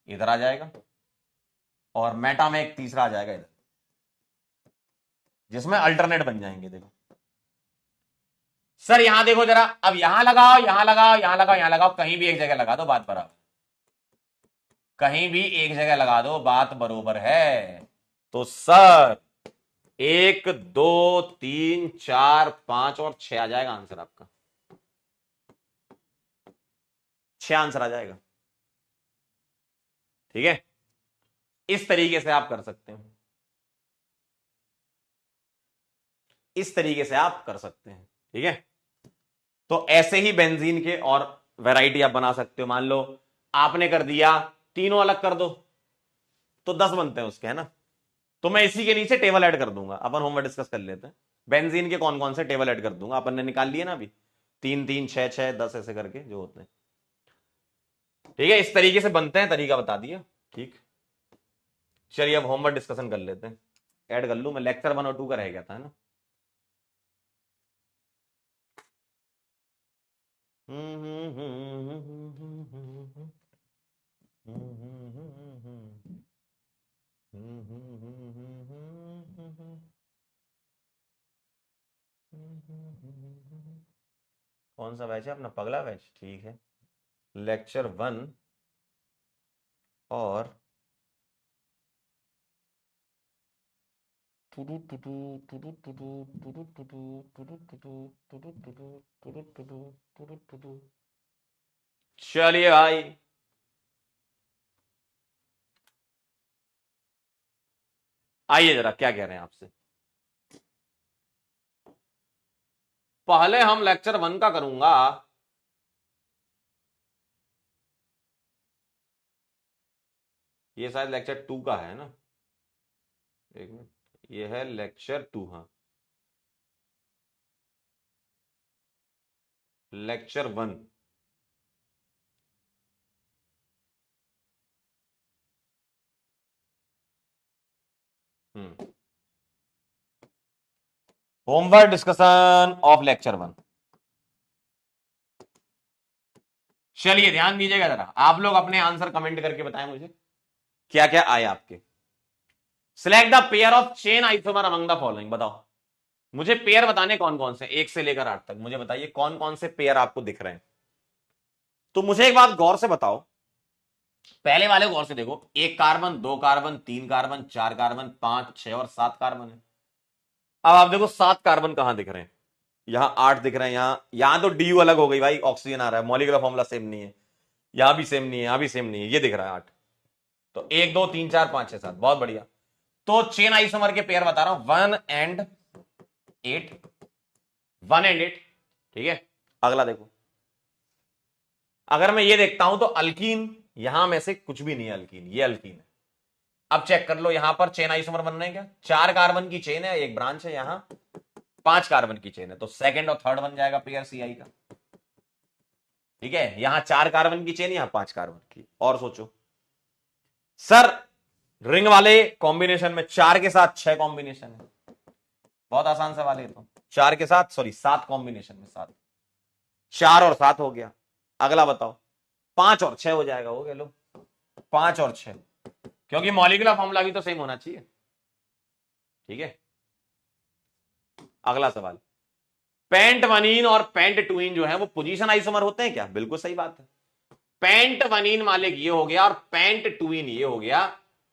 Speaker 1: इधर आ जाएगा, और मेटा में एक तीसरा आ जाएगा इधर, जिसमें अल्टरनेट बन जाएंगे, देखो सर यहां देखो जरा, अब यहां लगाओ, यहां लगाओ, यहां लगाओ, यहां लगाओ, कहीं भी एक जगह लगा दो, बात बराबर। कहीं भी एक जगह लगा दो, बात बरोबर है। तो सर 1 2 3 4 5 और 6 आ जाएगा आंसर आपका। 6 आंसर आ जाएगा। ठीक है, इस तरीके से आप कर सकते हो, इस तरीके से आप कर सकते हैं। ठीक है, तो ऐसे ही बेंजीन के और वैरायटी आप बना सकते हो। मान लो आपने कर दिया, तीनों अलग कर दो तो 10 बनते हैं उसके, है ना। तो मैं इसी के नीचे टेबल ऐड कर दूंगा, अपन होमवर्क डिस्कस कर लेते हैं। बेंजीन के कौन कौन से टेबल ऐड कर दूंगा, अपन ने निकाल लिए ना अभी, 3 3 6 6 10 ऐसे करके जो होते हैं। ठीक है, इस तरीके से बनते हैं, तरीका बता दिया। ठीक, चलिए अब होमवर्क डिस्कशन कर लेते हैं। ऐड कर लूं मैं, लेक्चर 1 और 2 का रह गया था, है ना। कौन सा बैच है अपना, पगला बैच। ठीक है, लेक्चर 1 और चलिए भाई, आइए जरा क्या कह रहे हैं आपसे। पहले हम लेक्चर 1 का करूंगा। ये शायद लेक्चर 2 का है ना, एक मिनट, ये है लेक्चर 2। हाँ, lecture 1। Homework discussion of lecture 1। चलिए ध्यान दीजिएगा जरा, आप लोग अपने आंसर कमेंट करके बताएं मुझे क्या क्या आए आपके। Select the pair of chain isomer among the following. बताओ मुझे पेयर बताने कौन कौन से, 1 से लेकर 8 तक मुझे बताइए कौन कौन से पेयर आपको दिख रहे हैं। तो मुझे एक बात गौर से बताओ, पहले वाले गौर से देखो, 1 कार्बन, 2 कार्बन, 3 कार्बन, 4 कार्बन, 5 6 और 7 कार्बन है। अब आप देखो 7 कार्बन कहां दिख रहे हैं, यहां 8 दिख रहे हैं, यहां तो डी अलग हो गई भाई, ऑक्सीजन आ रहा है, मॉलिक्यूलर फॉर्मूला सेम नहीं है, यहां भी सेम नहीं है, यहां भी सेम नहीं है, ये दिख रहा है 8। तो 1 2 3 4 5 6 7, बहुत बढ़िया। तो चेन आइसोमर के पेयर बता रहा हूं, 1 एंड 8, 1 एंड 8। ठीक है, अगला देखो, अगर मैं ये देखता हूं तो अल्कीन, यहां में से कुछ भी नहीं है अल्कीन, ये अल्कीन है। अब चेक कर लो, यहां पर चेन आइसोमर बन रहे हैं क्या, 4 कार्बन की चेन है, एक ब्रांच है, यहां 5 कार्बन की चेन है, तो सेकंड और थर्ड बन जाएगा पेयर सीआई का। ठीक है, यहां 4 कार्बन की चेन, यहां 5 कार्बन की। और सोचो सर, रिंग वाले कॉम्बिनेशन में 4 के साथ 6 कॉम्बिनेशन है, बहुत आसान सवाल है। तो 4 के साथ, सॉरी 7 कॉम्बिनेशन में, 7, 4 और 7 हो गया। अगला बताओ, 5 और 6 हो जाएगा, हो गया लो, 5 और 6, क्योंकि मॉलिक्यूलर फॉर्मूला भी तो सेम होना चाहिए। ठीक है, अगला सवाल, पेंट वनीन और पेंट टूइन जो है वो पोजीशन आइसोमर होते हैं क्या, बिल्कुल सही बात है। पेंट वनीन मालिक ये हो गया और पेंट टूइन ये हो गया,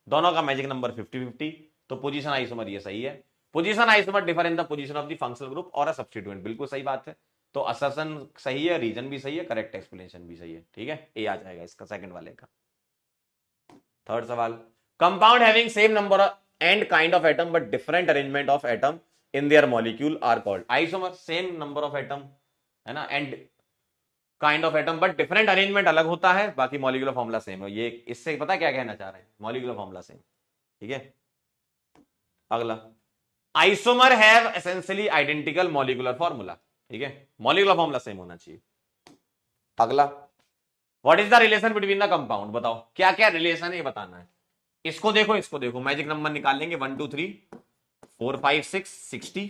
Speaker 1: दोनों का मैजिक नंबर 50-50, तो पोजीशन आइसोमर ये सही है। Position isomer differ in the position of the functional group और अ सब्स्टिट्यूएंट, बिल्कुल सही बात है। तो असर्शन सही है, रीजन भी सही है, करेक्ट एक्सप्लेनेशन भी सही है। ठीक है, ए आ जाएगा इसका सेकंड वाले का। थर्ड सवाल, compound having same number and kind of atom but different arrangement of atom in their molecule are called isomer. Same number of atom है ना, and kind of atom but different arrangement अलग होता है, बाकी molecular formula same है। ये इससे पता क्या कहना चाह रहे हैं, मॉलिक्यूलर फॉर्मूला सेम। ठीक है, अगला, isomer have essentially identical molecular formula. ठीक है, मॉलिक्यूलर फॉर्मूला सेम होना चाहिए। अगला, what is the relation between the compound. बताओ क्या क्या रिलेशन है, ये बताना है। इसको देखो, इसको देखो, मैजिक नंबर निकाल लेंगे, 1 2 3 4 5 6 60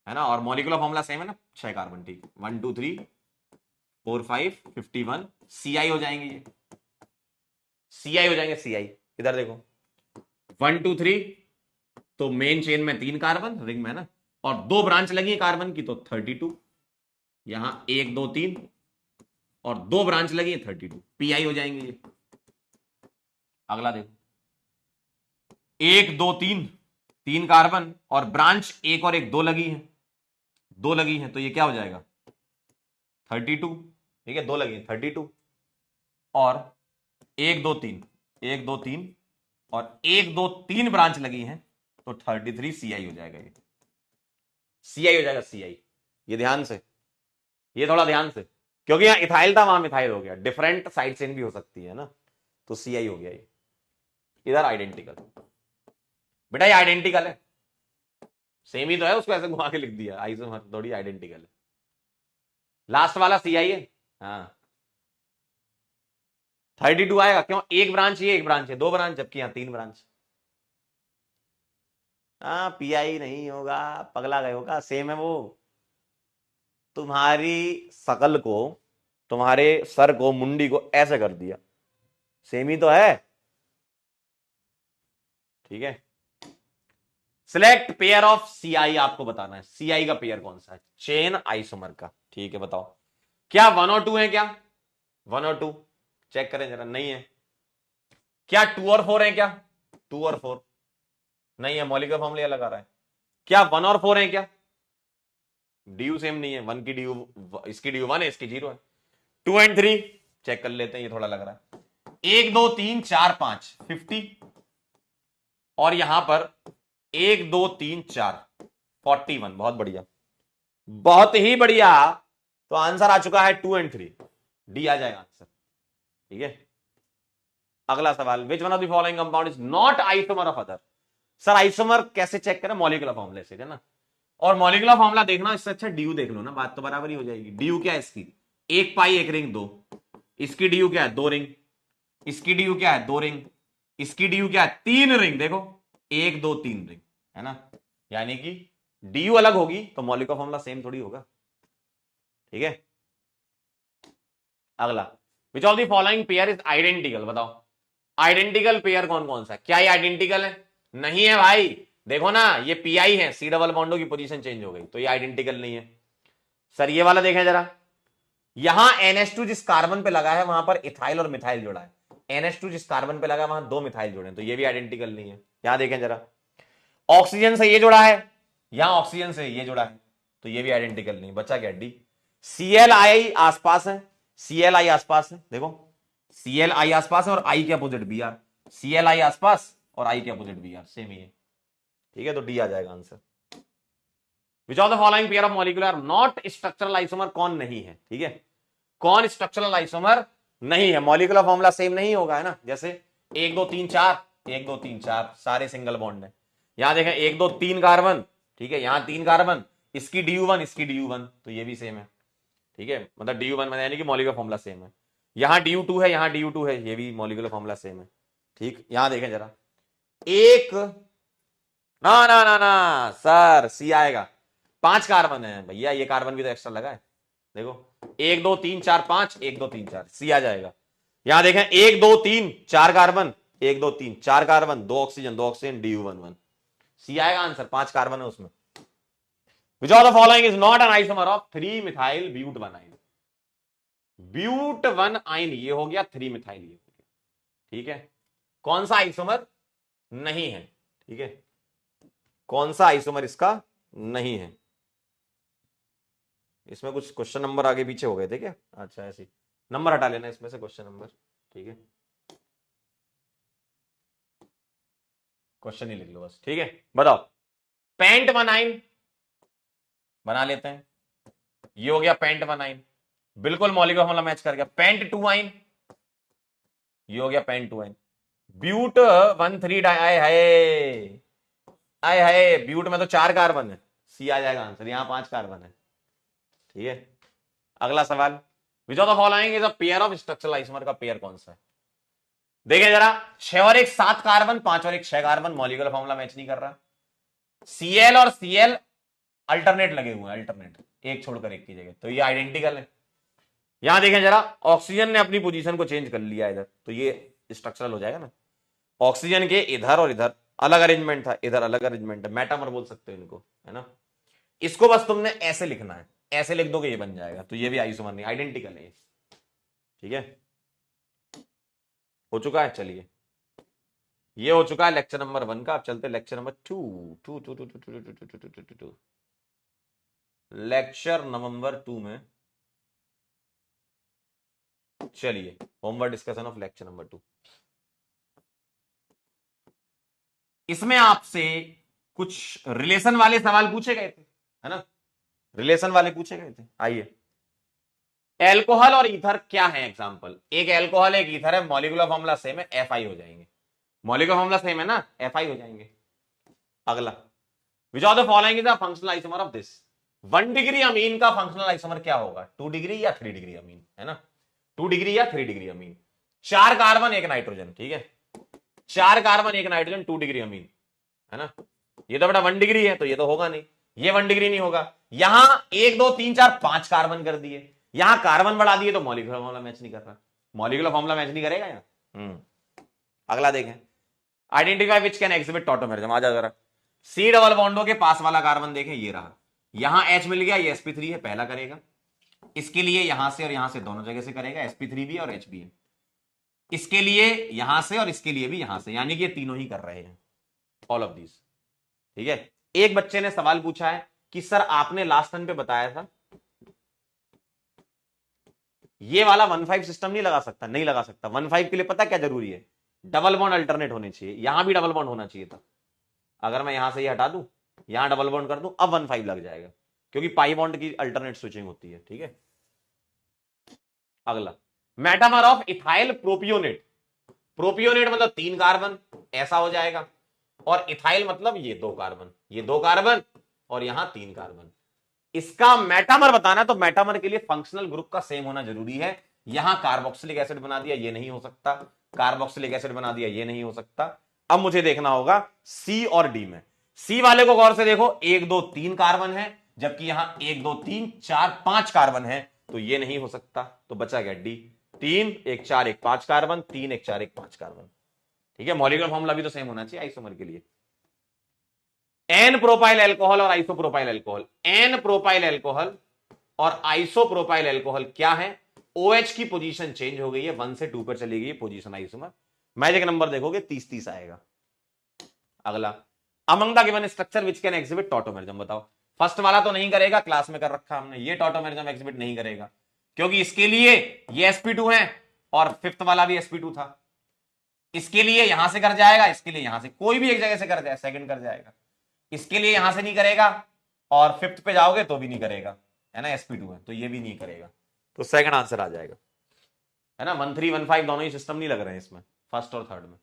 Speaker 1: है ना, और मॉलिक्यूलर फॉर्मूला सेम है ना, 6 कार्बन। ठीक, 1 2 3 4 5 51 सीआई हो जाएंगे, ये सीआई हो जाएंगे, सीआई। इधर देखो, 1 2 3, तो मेन चेन में 3 कार्बन रिंग में है ना, और 2 ब्रांच लगी है कार्बन की, तो 32। यहां 1 2 3 और 2 ब्रांच लगी है 32, पीआई हो जाएंगे ये। अगला देखो, 1 2 3, 3 कार्बन और ब्रांच 1 और 1 2 लगी है, 2 लगी है, तो ये क्या हो जाएगा 32। ठीक है, 2 लगी है 32 और 1 2 3, 1 2 3 और 1 2 3 ब्रांच लगी है, तो 33 सीआई हो जाएगा। ये सीआई हो जाएगा, सीआई। ये ध्यान से, ये थोड़ा ध्यान से, क्योंकि यहां इथाइल था वहां मिथाइल हो गया, डिफरेंट साइड चेन भी हो सकती है ना, तो सीआई हो गया ये। इधर आइडेंटिकल, बेटा ये आइडेंटिकल है, सेम ही तो है, उसको ऐसे घुमा के लिख दिया, आइसोमर थोड़ी आइडेंटिकल है। लास्ट वाला सीआई है, हाँ 32 आएगा, क्यों, एक ब्रांच ये एक ब्रांच है, 2 ब्रांच, जबकि यहां 3 ब्रांच। हाँ पीआई नहीं होगा, पगला गए होगा, सेम है वो। तुम्हारी शकल को, तुम्हारे सर को, मुंडी को ऐसे कर दिया, सेम ही तो है। ठीक है, सिलेक्ट पेयर ऑफ सीआई, आपको बताना है सीआई का पेयर कौन सा है, चेन आइसोमर का। ठीक है, बताओ क्या 1 और 2 है, क्या 1 और 2 चेक करें जरा, नहीं है। क्या 2 और 4 है, क्या 2 और 4 नहीं है, मॉलिक्यूलर फॉर्मूला अलग आ रहा है। क्या 1 और 4 है, क्या डी सेम नहीं है, 1 की डी, इसकी डी 1 है, इसकी 0 है। 2 एंड 3 चेक कर लेते हैं, ये थोड़ा लग रहा है, 1 2 3 4 5 50 और यहां पर 1 2 3 4 41, बहुत बढ़िया, बहुत ही बढ़िया। तो आंसर आ चुका है 2 एंड 3, डी आ जाएगा आंसर। ठीक है, अगला सवाल, which one of the following compound is not isomer of other. Sir isomer कैसे चेक करें, मॉलिक्यूलर फॉर्मूले से, है ना, और मॉलिक्यूलर फॉर्मूला देखना, इससे अच्छा डीयू देख लो ना, बात तो बराबर ही हो जाएगी। डीयू क्या है इसकी, 1 पाई 1 रिंग 2, इसकी डीयू क्या है 2 रिंग, इसकी डीयू क्या है 2 रिंग, इसकी डीयू क्या है 3 रिंग, देखो 1 2 3 रिंग, है ना, यानी कि डीयू अलग होगी तो मॉलिक्यूलर फॉर्मूला सेम थोड़ी होगा। ठीक है, अगला, विच of the following pair is identical, बताओ आइडेंटिकल पेयर कौन कौन सा, क्या ये आइडेंटिकल है, नहीं है भाई, देखो ना ये पीआई है, सी डबल बॉन्डो की पोजीशन चेंज हो गई, तो ये आइडेंटिकल नहीं है। सर ये वाला देखें जरा, यहां NH2 जिस कार्बन पे लगा है वहां पर इथाइल और मिथाइल जुड़ा है, NH2 जिस कार्बन पे लगा है वहां 2 मिथाइल जुड़े हैं, तो ये भी आइडेंटिकल नहीं है। यहां देखें जरा, ऑक्सीजन से ये जुड़ा है, यहां ऑक्सीजन से ये जुड़ा है, तो ये भी आइडेंटिकल नहीं, बच्चा क्या डी। ClI आसपास है, ClI आसपास है, देखो ClI आसपास है और I के अपोजिट Br, ClI आसपास और I के अपोजिट Br, सेम ही है। ठीक है, तो डी आ जाएगा answer. Which of the following pair of molecule are not structural isomer, कौन नहीं है, ठीक है, कौन स्ट्रक्चरल आइसोमर नहीं है, मॉलिक्यूलर फॉर्मूला सेम नहीं होगा, है ना, जैसे 1 2 3 4 1 2 3 4 सारे सिंगल बॉन्ड है। यहां देखें 1 2 3 कार्बन, ठीक है, यहां 3 कार्बन, इसकी DU1 इसकी DU1, तो ये भी सेम है। ठीक है, मतलब DU1 यानी कि मॉलिक्यूलर फॉर्मूला सेम है। यहां DU2 है, यहां DU2 है, ये भी मॉलिक्यूलर फॉर्मूला सेम है। ठीक, यहां देखें जरा, एक, ना ना ना ना सर सी आएगा, 5 कार्बन है भैया, ये कार्बन भी तो एक्स्ट्रा लगा है, देखो 1 2 3 4 5 1 2 3 4, सी आ जाएगा। यहां देखें 1 2 3 4 कार्बन, 1 2 3 4 कार्बन, 2 ऑक्सीजन DU11, सी आएगा आंसर, 5 कार्बन है उसमें। Which of the following is not an isomer of 3 methyl but 1 yne, ब्यूट 1 आइन ये हो गया, 3 मिथाइल ये हो गया। ठीक है, कौन सा आइसोमर नहीं है, ठीक है, कौन सा आइसोमर इसका नहीं है। इसमें कुछ क्वेश्चन नंबर आगे पीछे हो गए थे क्या, अच्छा ऐसे नंबर हटा लेना इसमें से, क्वेश्चन नंबर, ठीक है, क्वेश्चन ही लिख लो बस। ठीक है, बताओ पेंट 1 आइन बना लेते हैं, ये हो गया पेंट 1 आइन, बिल्कुल मॉलिक्यूलर फॉर्मूला मैच कर गया। पेंट 2 आइन, ये हो गया पेंट 2 आइन। ब्यूट 1 3 डाई, आए हाय आए हाय, ब्यूट में तो 4 कार्बन है, सी आ जाएगा आंसर, यहां 5 कार्बन है। ठीक है, अगला सवाल, which of the following is a pair of structural isomer, का पेयर कौन सा है, देखिए जरा, 6 और 1 7 कार्बन, 5 और 1 6 कार्बन, मॉलिक्यूलर फॉर्मूला मैच नहीं कर रहा। Cl और Cl अल्टरनेट लगे हुए हैं, अल्टरनेट, एक छोड़कर एक की जगह, तो ये आइडेंटिकल है। यहां देखें जरा, ऑक्सीजन ने अपनी पोजीशन को चेंज कर लिया इधर, तो ये स्ट्रक्चरल हो जाएगा ना, ऑक्सीजन के इधर और इधर अलग अरेंजमेंट था, इधर अलग अरेंजमेंट है, मेटामर बोल सकते हो इनको, है ना। इसको बस तुमने ऐसे लिखना है, ऐसे लिख दोगे ये बन जाएगा, तो ये भी आइसोमर नहीं, आइडेंटिकल है। ठीक है, हो चुका है। चलिए, ये हो चुका है लेक्चर नंबर 1 का। अब चलते लेक्चर नंबर 2 लेक्चर नवंबर 2 में। चलिए, homework discussion of lecture number 2। इसमें आपसे कुछ रिलेशन वाले सवाल पूछे गए थे, है ना, रिलेशन वाले पूछे गए थे। आइए, एल्कोहल और ईथर क्या है एग्जांपल। एक एल्कोहल एक ईथर है, मॉलिक्यूलर फॉर्मूला सेम है, FI हो जाएंगे। मॉलिक्यूलर फॉर्मूला सेम है ना, FI हो जाएंगे। अगला, विच of the following is the functional isomer of this. 1 degree amine का फंक्शनल आइसोमर क्या होगा, 2 डिग्री या 3 डिग्री अमीन, है ना, 2 डिग्री या 3 डिग्री अमीन। 4 कार्बन 1 नाइट्रोजन, ठीक है, 4 कार्बन 1 नाइट्रोजन, 2 डिग्री अमीन, है ना। ये तो बेटा 1 डिग्री है, तो ये तो होगा नहीं, ये 1 डिग्री नहीं होगा। यहां 1 2 3 4 5 कार्बन कर दिए, यहां कार्बन बढ़ा दिए, तो मॉलिक्यूलर फॉर्मूला मैच नहीं कर रहा, मॉलिक्यूलर फॉर्मूला मैच नहीं करेगा यहां। अगला देखें, identify which can exhibit tautomerism. आ जाओ जरा, सी डबल बॉन्डो के पास वाला कार्बन देखें, ये रहा, यहां H मिल गया, ये sp3 है, पहला करेगा। इसके लिए यहां से और यहां से दोनों जगह से करेगा, sp3 भी और H भी है। इसके लिए यहां से और इसके लिए भी यहां से, यानी कि ये तीनों ही कर रहे हैं, ऑल ऑफ दीज। ठीक है, एक बच्चे ने सवाल पूछा है कि सर आपने लास्ट टाइम पे बताया था ये वाला 1,5 सिस्टम नहीं लगा सकता, नहीं लगा सकता। 1,5 के लिए पता क्या जरूरी है, डबल बॉन्ड अल्टरनेट होने चाहिए, यहां भी डबल बॉन्ड होना चाहिए था। अगर मैं यहां से ये हटा दूं, यहां डबल बॉन्ड कर दूं, अब 1,5 लग जाएगा, क्योंकि पाई बॉन्ड की अल्टरनेट स्विचिंग होती है। ठीक है, अगला, metamer of ethyl propionate. Propionate मतलब 3 कार्बन, ऐसा हो जाएगा, और इथाइल मतलब ये 2 कार्बन, ये 2 कार्बन और यहां 3 कार्बन। इसका मेटामर बताना, तो मेटामर के लिए फंक्शनल ग्रुप का सेम होना जरूरी है। यहां कार्बोक्सिलिक एसिड बना दिया, ये नहीं हो सकता, कार्बोक्सिलिक एसिड बना दिया, ये नहीं हो सकता। अब मुझे देखना होगा सी और डी में। सी वाले को गौर से देखो, 1 2 3 कार्बन है, जबकि यहां 1 2 3 4 5 कार्बन है, तो ये नहीं हो सकता। तो बचा गया डी, 3 1 4 1 5 कार्बन, 3 1 4 1 5 कार्बन। ठीक है, मॉलिक्यूलर फॉर्मूला भी तो सेम होना चाहिए आइसोमर के लिए। एन प्रोपाइल एल्कोहल और isopropyl alcohol, n propyl alcohol और आइसोप्रोपाइल एल्कोहल क्या है, OH की पोजीशन चेंज हो गई है, 1 से 2 पर चली गई है पोजीशन आइसोमर। मैजिक नंबर देखोगे 30 30 आएगा। अगला, among the given structure which can exhibit tautomerism. बताओ, फर्स्ट वाला तो नहीं करेगा, क्लास में कर रखा हमने, ये टॉटोमेरिज्म एग्जिबिट नहीं करेगा, क्योंकि इसके लिए ये sp2 है और फिफ्थ वाला भी sp2 था। इसके लिए यहां से कर जाएगा, इसके लिए यहां से, कोई भी एक जगह से कर जाए, सेकंड कर जाएगा। इसके लिए यहां से नहीं करेगा, और फिफ्थ पे जाओगे तो भी नहीं करेगा, है ना, sp2 है, तो ये भी नहीं करेगा, तो सेकंड आंसर आ जाएगा, है ना। 1 3 1 5 दोनों ही सिस्टम नहीं लग रहे हैं इसमें, फर्स्ट और थर्ड में।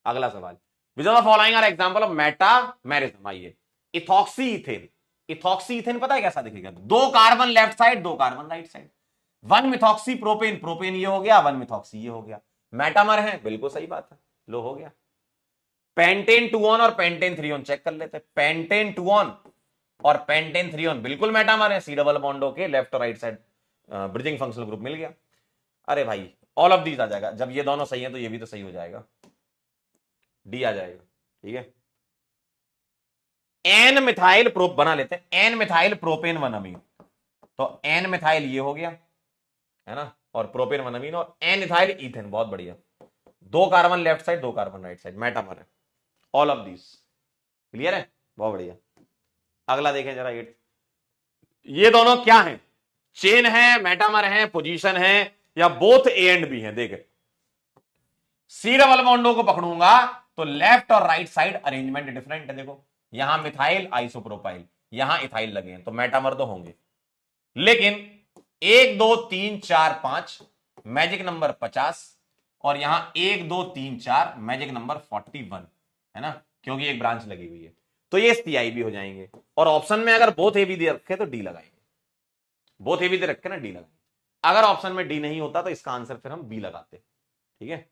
Speaker 1: अगला सवाल, which of the following are example of metamerism. आइए, इथॉक्सी इथेन। इथॉक्सी इथेन पता है कैसा दिखेगा, 2 carbon left side, 2 carbon right side. 1 methoxy propane, propane ये हो गया, 1 मिथॉक्सी ये हो गया, मेटामर है, बिल्कुल सही बात है, लो हो गया। पेंटेन 2 ऑन और पेंटेन 3 ऑन चेक कर लेते हैं। पेंटेन 2 ऑन और पेंटेन 3 ऑन बिल्कुल मेटामर है, सी डबल बॉन्डो के लेफ्ट और right side bridging functional group मिल गया। अरे भाई, ऑल ऑफ दीज आ जाएगा, जब ये दोनों सही है तो ये भी तो सही हो जाएगा, डी आ जाएगा। ठीक है, एन मिथाइल प्रोप बना लेते हैं, एन मिथाइल प्रोपेन 1 अमीन, तो एन मिथाइल ये हो गया, है ना, और प्रोपेन 1 अमीन, और एन इथाइल ईथेन, बहुत बढ़िया, 2 carbon left side 2 carbon right side, metamer है, ऑल ऑफ दिस क्लियर है, बहुत बढ़िया। अगला देखें जरा, ये दोनों क्या है, चेन है, मेटामर है, पोजीशन है, या बोथ ए एंड बी है। देखें, सी डबल बॉन्डो को पकड़ूंगा तो लेफ्ट और राइट साइड अरेंजमेंट डिफरेंट है। देखो, यहां मिथाइल आइसोप्रोपाइल, यहां इथाइल लगे हैं, तो मेटामर तो होंगे, लेकिन 1 2 3 4 5 मैजिक नंबर 50, और यहां 1 2 3 4 मैजिक नंबर 41, है ना, क्योंकि एक ब्रांच लगी हुई है, तो ये CI भी हो जाएंगे। और ऑप्शन में अगर बोथ ए बी दे रखे तो डी लगाएंगे, बोथ ए बी दे रखे ना, डी लगाएंगे। अगर ऑप्शन में डी नहीं होता तो इसका आंसर फिर हम बी लगाते। ठीक है,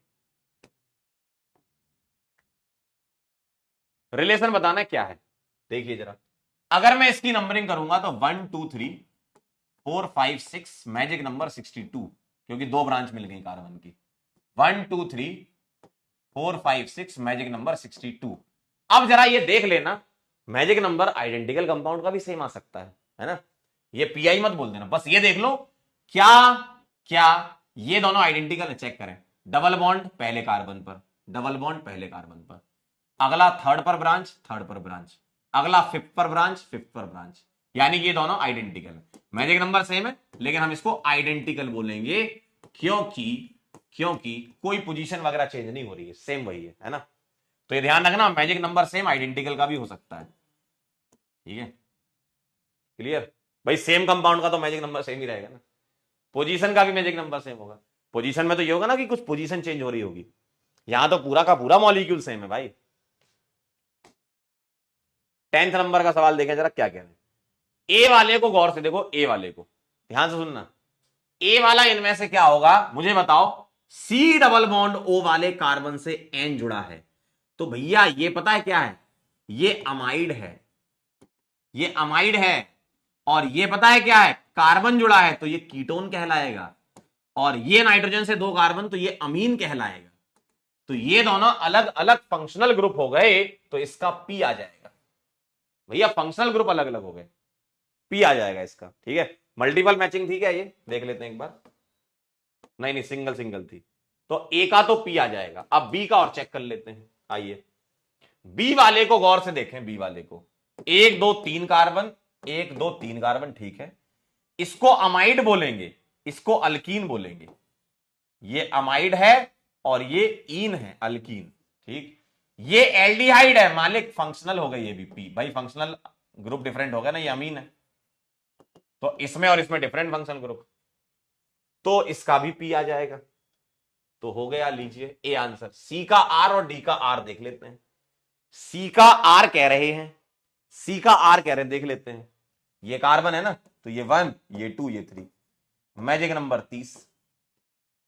Speaker 1: रिलेशन बताना क्या है, देखिए जरा, अगर मैं इसकी नंबरिंग करूंगा तो 1 2 3 4 5 6 मैजिक नंबर 62, क्योंकि 2 ब्रांच मिल गई कार्बन की, 1 2 3 4 5 6 मैजिक नंबर 62। अब जरा ये देख लेना मैजिक नंबर आइडेंटिकल कंपाउंड का भी सेम आ सकता है ना। ये पीआई मत बोल देना, बस ये देख लो क्या क्या ये दोनों आइडेंटिकल है, चेक करें। डबल बॉन्ड पहले कार्बन पर, डबल बॉन्ड पहले कार्बन पर, अगला थर्ड पर ब्रांच, थर्ड पर ब्रांच, अगला फिफ्थ पर ब्रांच, फिफ्थ पर ब्रांच, यानी कि ये दोनों आइडेंटिकल है। मैजिक नंबर सेम है लेकिन हम इसको आइडेंटिकल बोलेंगे क्योंकि क्योंकि कोई पोजीशन वगैरह चेंज नहीं हो रही है, सेम वही है ना। तो ये ध्यान रखना, मैजिक नंबर सेम आइडेंटिकल का भी हो सकता है। ठीक है, क्लियर भाई। सेम कंपाउंड का तो मैजिक नंबर सेम ही रहेगा ना, पोजीशन का भी मैजिक नंबर सेम होगा। पोजीशन में तो ये होगा ना कि कुछ पोजीशन चेंज हो रही होगी, यहां तो पूरा का पूरा मॉलिक्यूल सेम है भाई। 10th नंबर का सवाल देखें जरा क्या कह रहे हैं। ए वाले को गौर से देखो, ए वाले को ध्यान से सुनना। ए वाला इनमें से क्या होगा मुझे बताओ। सी डबल बॉन्ड ओ वाले कार्बन से एन जुड़ा है, तो भैया ये पता है क्या है, ये अमाइड है, ये अमाइड है। और ये पता है क्या है, कार्बन जुड़ा है तो ये कीटोन कहलाएगा। और ये नाइट्रोजन से दो कार्बन तो ये अमीन कहलाएगा। तो ये दोनों अलग अलग फंक्शनल ग्रुप हो गए तो इसका पी आ जाएगा। भैया फंक्शनल ग्रुप अलग अलग हो गए, पी आ जाएगा इसका। ठीक है, मल्टीपल मैचिंग थी क्या, ये देख लेते हैं एक बार। नहीं नहीं, सिंगल सिंगल थी, तो ए का तो पी आ जाएगा। अब बी का और चेक कर लेते हैं, आइए। बी वाले को गौर से देखें, बी वाले को 1 2 3 कार्बन, 1 2 3 कार्बन, ठीक है। इसको अमाइड बोलेंगे, इसको अल्कीन बोलेंगे। ये अमाइड है और ये ईन है, अल्कीन। ठीक, ये एल्डिहाइड है मालिक, फंक्शनल हो गई ये भी पी। भाई फंक्शनल ग्रुप डिफरेंट हो गया ना, ये अमीन है तो इसमें और इसमें डिफरेंट फंक्शनल ग्रुप, तो इसका भी पी आ जाएगा। तो हो गया, लीजिए ए आंसर। सी का आर और डी का आर देख लेते हैं। सी का आर कह रहे हैं, सी का आर कह रहे हैं, देख लेते हैं। ये कार्बन है ना, तो ये 1, ये 2, ये 3, मैजिक नंबर 30।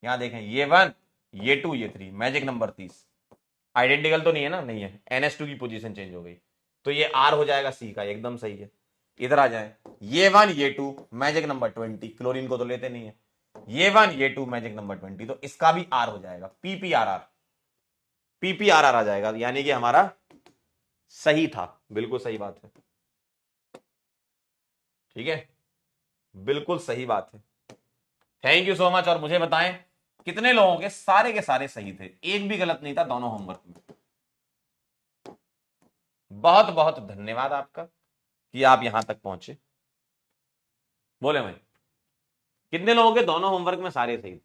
Speaker 1: यहां देखें, ये 1, ये 2, ये 3, मैजिक नंबर 30। आइडेंटिकल तो नहीं है ना, नहीं है, NH2 की पोजीशन चेंज हो गई, तो ये आर हो जाएगा सी का, एकदम सही है। इधर आ जाए, ये 1 ये 2, मैजिक नंबर 20, क्लोरीन को तो लेते नहीं है। ये 1 ये 2, मैजिक नंबर 20, तो इसका भी आर हो जाएगा, PPRR, PPRR आ जाएगा, यानी कि हमारा सही था, बिल्कुल सही बात है। ठीक है, बिल्कुल सही बात है। Thank you so much. और मुझे बताएं कितने लोगों के सारे सही थे, एक भी गलत नहीं था दोनों होमवर्क में। बहुत बहुत धन्यवाद आपका कि आप यहां तक पहुंचे। बोले भाई, कितने लोगों के दोनों होमवर्क में सारे सही थे?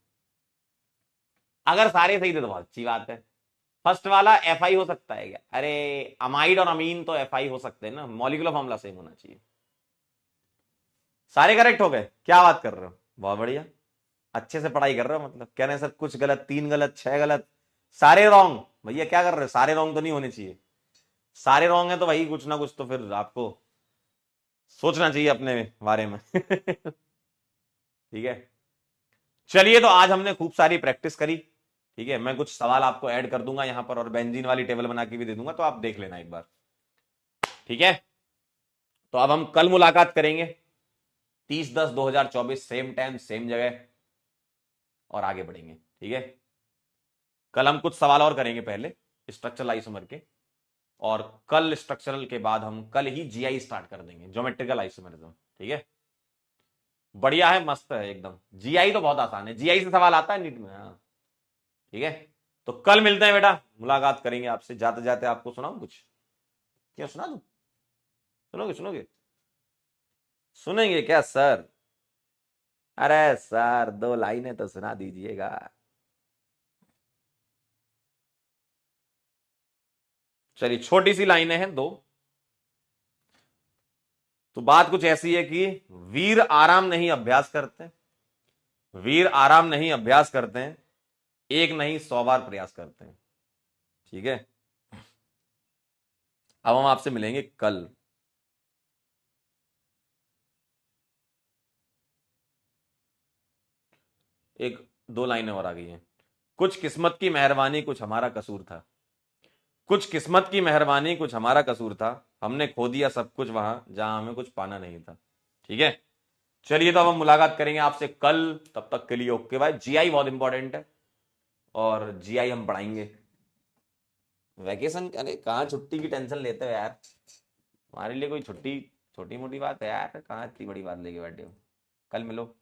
Speaker 1: अगर सारे सही थे तो बहुत अच्छी बात है। फर्स्ट वाला FI हो सकता है क्या? अरे अमाइड और अमीन तो FI हो सकते हैं ना, मॉलिक्यूलर फॉर्मूला सेम होना चाहिए। सारे करेक्ट हो गए, क्या बात कर रहे हो, बहुत बढ़िया, अच्छे से पढ़ाई कर रहे हो। मतलब कह रहे हैं सर कुछ गलत, 3 गलत, 6 गलत, सारे रॉन्ग। भैया क्या कर रहे हो, सारे रॉन्ग तो नहीं होने चाहिए। सारे रॉन्ग है तो भाई कुछ ना कुछ तो फिर आपको सोचना चाहिए अपने बारे में। ठीक है, चलिए तो आज हमने खूब सारी प्रैक्टिस करी। ठीक है, मैं कुछ सवाल आपको ऐड कर दूंगा यहां पर और बेंजीन वाली टेबल बना के भी दे दूंगा, तो आप देख लेना एक बार। ठीक है, तो अब हम कल मुलाकात करेंगे 30/10/2024, सेम टाइम सेम जगह, और आगे बढ़ेंगे। ठीक है, कल हम कुछ सवाल और करेंगे, पहले स्ट्रक्चरल आइसोमर के, और कल स्ट्रक्चरल के बाद हम कल ही GI स्टार्ट कर देंगे, ज्योमेट्रिकल आइसोमरिज्म। ठीक है, बढ़िया है, मस्त है एकदम। GI तो बहुत आसान है, GI से सवाल आता है नीट में। हाँ ठीक है, तो कल मिलते हैं बेटा, मुलाकात करेंगे आपसे। जाते जाते आपको सुनाऊं कुछ, क्या सुना दूं? सुनोगे सुनोगे सुनेंगे क्या सर? अरे सर 2 लाइनें तो सुना दीजिएगा। चलिए छोटी सी लाइनें हैं 2। तो बात कुछ ऐसी है कि वीर आराम नहीं अभ्यास करते, वीर आराम नहीं अभ्यास करते हैं, एक नहीं 100 बार प्रयास करते हैं। ठीक है, अब हम आपसे मिलेंगे कल। एक 2 लाइनें और आ गई हैं। कुछ किस्मत की मेहरबानी कुछ हमारा कसूर था, कुछ किस्मत की मेहरबानी कुछ हमारा कसूर था, हमने खो दिया सब कुछ वहां जहां हमें कुछ पाना नहीं था। ठीक है, चलिए तो अब हम मुलाकात करेंगे आपसे कल, तब तक के लिए ओके बाय। GI बहुत इंपॉर्टेंट है और GI हम पढ़ाएंगे। वैकेशन, अरे कहाँ छुट्टी की टेंशन लेते हो यार। हमारे लिए कोई छुट्टी छोटी मोटी बात है यार, कहाँ इतनी बड़ी बात लेके बैठे हो। कल मिलो।